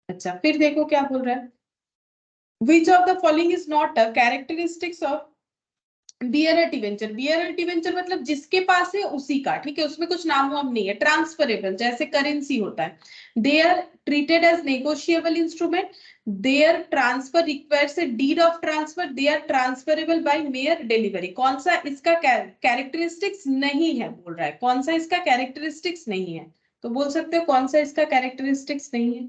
अच्छा, फिर देखो क्या बोल रहा है, which of the following is not a characteristics of bearer debenture, bearer debenture मतलब जिसके पास है उसी का, ठीक है, उसमें कुछ नाम वाम नहीं है, ट्रांसफरेबल जैसे करेंसी होता है, they are treated as negotiable instrument, their transfer requires a deed of transfer, they are transferable by mere delivery. कौन सा इसका कैरेक्टरिस्टिक्स नहीं है, बोल रहा है कौन सा इसका कैरेक्टरिस्टिक्स नहीं है, तो बोल सकते हो कौन सा इसका कैरेक्टरिस्टिक्स नहीं है।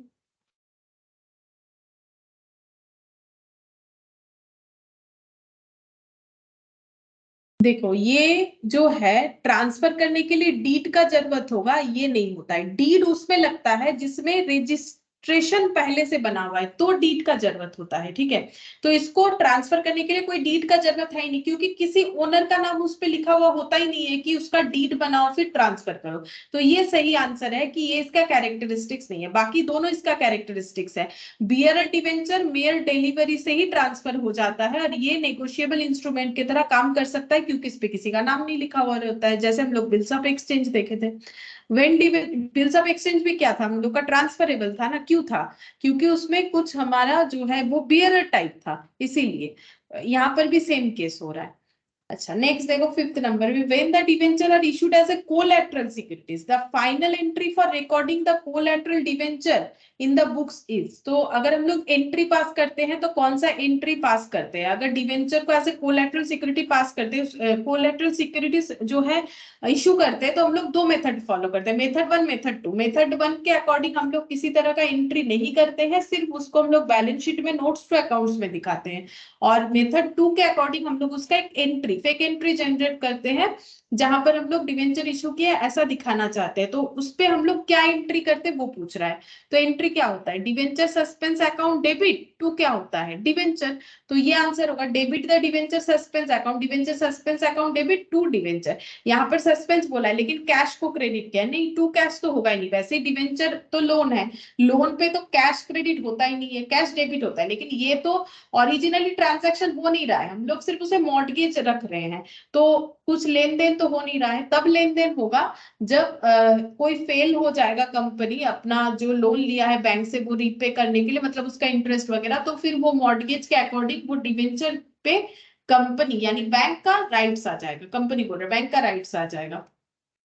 देखो, ये जो है ट्रांसफर करने के लिए डीड का जरूरत होगा, ये नहीं होता है, डीड उसमें लगता है जिसमें रजिस्ट्रेशन पहले से बना हुआ है, तो डीड का जरूरत होता है, ठीक है। तो इसको ट्रांसफर करने के लिए कोई डीड का जरूरत है ही नहीं, क्योंकि किसी ओनर का नाम उस पर लिखा हुआ होता ही नहीं है कि उसका डीड बनाओ फिर ट्रांसफर करो। तो ये सही आंसर है कि ये इसका कैरेक्टरिस्टिक्स नहीं है, बाकी दोनों इसका कैरेक्टरिस्टिक्स है। बियरर डिवेंचर मेयर डिलीवरी से ही ट्रांसफर हो जाता है, और ये नेगोशिएबल इंस्ट्रूमेंट की तरह काम कर सकता है, क्योंकि इस पे किसी का नाम नहीं लिखा हुआ रहता है, जैसे हम लोग बिल्स ऑफ एक्सचेंज देखे थे। वेन बिल्स ऑफ एक्सचेंज भी क्या था, हम लोग का ट्रांसफरेबल था ना, क्यों था, क्योंकि उसमें कुछ हमारा जो है वो बियरर टाइप था, इसीलिए यहाँ पर भी सेम केस हो रहा है। अच्छा, नेक्स्ट देखो फिफ्थ नंबर में, when the debenture are issued as a collateral securities the final entry for recording the collateral debenture in the books is, तो अगर हम लोग एंट्री पास करते हैं तो कौन सा एंट्री पास करते हैं, अगर डिवेंचर को एज ए कोलैटरल सिक्योरिटी पास करते हैं, कोलैटरल सिक्योरिटीज जो है इशू करते हैं, तो हम लोग दो मेथड फॉलो करते हैं, मेथड 1 मेथड 2। मेथड 1 के अकॉर्डिंग हम लोग किसी तरह का एंट्री नहीं करते हैं, सिर्फ उसको हम लोग बैलेंस शीट में नोट्स टू अकाउंट्स में दिखाते हैं, और मेथड 2 के अकॉर्डिंग हम लोग उसका एक एंट्री, फेक एंट्री जनरेट करते हैं, जहां पर हम लोग डिवेंचर इशू किया ऐसा दिखाना चाहते हैं, तो उस पे हम लोग क्या एंट्री करते हैं वो पूछ रहा है। तो एंट्री क्या होता है, debenture suspense account debit to क्या होता है डिवेंचर, तो ये आंसर होगा debit the debenture suspense account, debenture suspense account debit to debenture. यहाँ पर सस्पेंस बोला है लेकिन कैश को क्रेडिट किया नहीं, टू कैश तो होगा ही नहीं, वैसे डिवेंचर तो लोन है, लोन पे तो कैश क्रेडिट होता ही नहीं है, कैश डेबिट होता है, लेकिन ये तो ओरिजिनली ट्रांजैक्शन हो नहीं रहा है, हम लोग सिर्फ उसे मॉर्गेज रख रहे हैं, तो कुछ लेन देन तो हो नहीं रहा है, तब लेन देन होगा जब कोई फेल हो जाएगा, कंपनी अपना जो लोन लिया है बैंक से वो रीपे करने के लिए, मतलब उसका इंटरेस्ट वगैरह, तो फिर वो मॉर्गेज के अकॉर्डिंग वो डिवेंचर पे कंपनी यानी बैंक का राइट्स आ जाएगा, कंपनी बोल रहे बैंक का राइट्स आ जाएगा।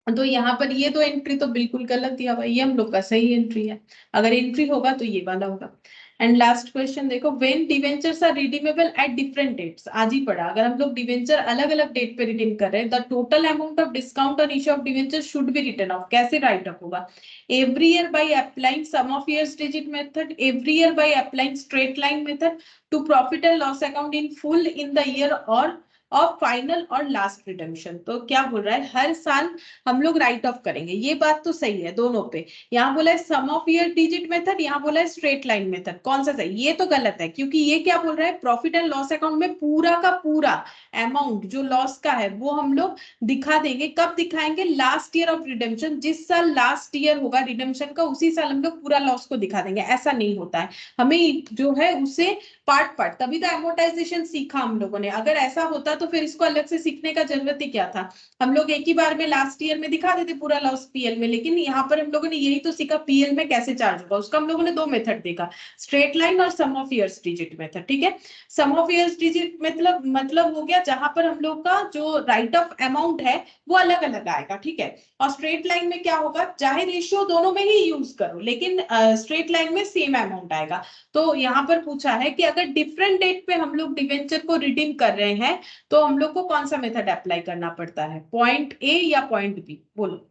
तो यहाँ पर ये तो एंट्री तो बिल्कुल गलत दिया हुआ, ये हम लोग का सही एंट्री है, अगर एंट्री होगा तो ये वाला होगा। एंड लास्ट क्वेश्चन देखो, when debentures are redeemable at different dates, आज ही पढ़ा, अगर हम लोग डिवेंचर अलग अलग डेट पे रिडीम कर रहे हैं, the total amount of discount on issue of debenture should be written off, कैसे राइट ऑफ होगा, every year by applying sum of years digit method, every year by applying straight line method, to profit and loss account in full in the year और ऑफ फाइनल और लास्ट रिडेम्पशन। तो क्या बोल रहा है, हर साल हम लोग राइट ऑफ करेंगे, ये बात तो सही है दोनों पे, यहाँ बोला है सम ऑफ ईयर डिजिट मेथड, यहाँ बोला है स्ट्रेट लाइन मेथड, कौन सा सही, ये तो गलत है, क्योंकि ये क्या बोल रहा है, प्रॉफिट एंड लॉस अकाउंट में पूरा का पूरा अमाउंट जो लॉस का है वो हम लोग दिखा देंगे, कब दिखाएंगे, लास्ट ईयर ऑफ रिडेम्पशन, जिस साल लास्ट ईयर होगा रिडेम्पशन का उसी साल हम लोग पूरा लॉस को दिखा देंगे, ऐसा नहीं होता है, हमें जो है उसे पार्ट पार्ट, तभी तो एमोर्टाइजेशन सीखा हम लोगों ने, अगर ऐसा होता होता तो फिर इसको अलग से सीखने का जरूरत ही क्या था। हम लोग एक ही बार में लास्ट ईयर में दिखा देते पूरा लॉस पीएल में, लेकिन यहाँ पर हम लोगों ने यही तो सीखा पीएल में कैसे चार्ज होगा। उसका हम लोगों ने दो मेथड देखा, स्ट्रेट लाइन और सम ऑफ ईयर्स डिजिट मेथड। ठीक है, सम ऑफ ईयर्स डिजिट मतलब हो गया जहां पर हम लोग का जो राइट ऑफ अमाउंट है वो अलग अलग आएगा। ठीक है, और स्ट्रेट लाइन में क्या होगा, चाहे रेशियो दोनों में ही यूज करो लेकिन स्ट्रेट लाइन में सेम अमाउंट आएगा। तो यहाँ पर पूछा है कि अगर डिफरेंट डेट पे हम लोग डिवेंचर को रिडीम कर रहे हैं तो हम लोग को कौन सा मेथड अप्लाई करना पड़ता है, पॉइंट ए या पॉइंट बी, बोलो।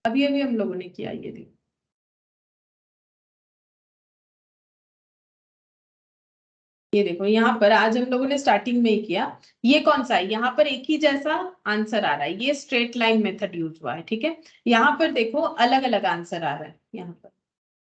अभी अभी हम लोगों ने किया, ये देखो ये देखो यहाँ पर आज हम लोगों ने स्टार्टिंग में ही किया। ये कौन सा है, यहाँ पर एक ही जैसा आंसर आ रहा है, ये स्ट्रेट लाइन मेथड यूज हुआ है। ठीक है, यहाँ पर देखो अलग अलग आंसर आ रहा है,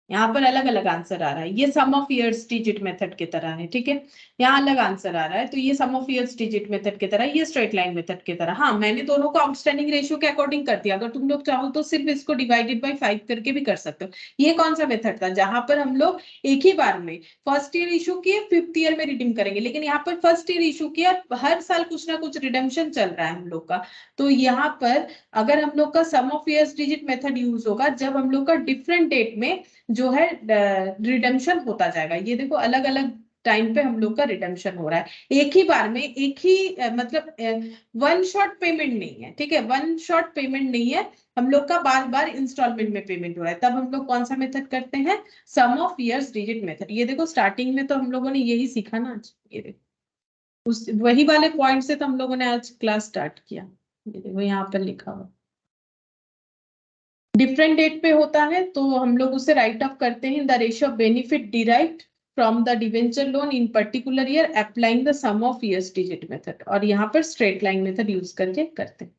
यहाँ पर अलग अलग आंसर आ रहा है। ये सम ऑफ ईयर्स डिजिट मेथड की तरह है। ठीक है, यहाँ अलग आंसर आ रहा है, तो ये सम ऑफ ईयर्स डिजिट मेथड की तरह, ये स्ट्रेट लाइन मेथड की तरह। हाँ, मैंने दोनों को आउटस्टैंडिंग रेशियो के अकॉर्डिंग कर दिया। अगर तुम लोग चाहो तो सिर्फ इसको डिवाइडेड बाय 5 करके भी कर सकते हो। ये कौन सा मेथड था, जहां पर हम लोग एक ही बार में फर्स्ट ईयर इशू किए, फिफ्थ ईयर में रिडीम करेंगे, लेकिन यहाँ पर फर्स्ट ईयर इशू किया, हर साल कुछ ना कुछ रिडेम्पशन चल रहा है हम लोग का। तो यहाँ पर अगर हम लोग का sum of years digit method use होगा जब हम लोग का डिफरेंट डेट में जो है रिडेम्पशन होता जाएगा। ये देखो अलग अलग टाइम पे हम लोग का रिडेम्पशन हो रहा है, एक ही बार में, एक ही मतलब वन शॉट पेमेंट नहीं है। ठीक है, वन शॉट पेमेंट नहीं है, हम लोग का बार बार इंस्टॉलमेंट में पेमेंट हो रहा है। तब हम लोग कौन सा मेथड करते हैं, सम ऑफ ईयर्स डिजिट मेथड। ये देखो स्टार्टिंग में तो हम लोगों ने यही सीखा ना आज, ये देखो उस वही वाले पॉइंट से तो हम लोगों ने आज क्लास स्टार्ट किया। ये देखो यहाँ पर लिखा हुआ डिफरेंट डेट पे होता है तो हम लोग उसे राइट ऑफ करते हैं, the ratio of benefit derived from the debenture loan in particular year applying the sum of years digit method, और यहाँ पर स्ट्रेट लाइन मेथड यूज करके करते हैं।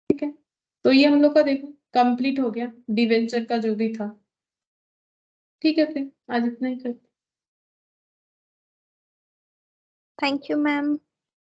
ठीक है, तो ये हम लोग का देखो कंप्लीट हो गया डिवेंचर का जो भी था। ठीक है, फिर आज इतना ही करते। Thank you ma'am.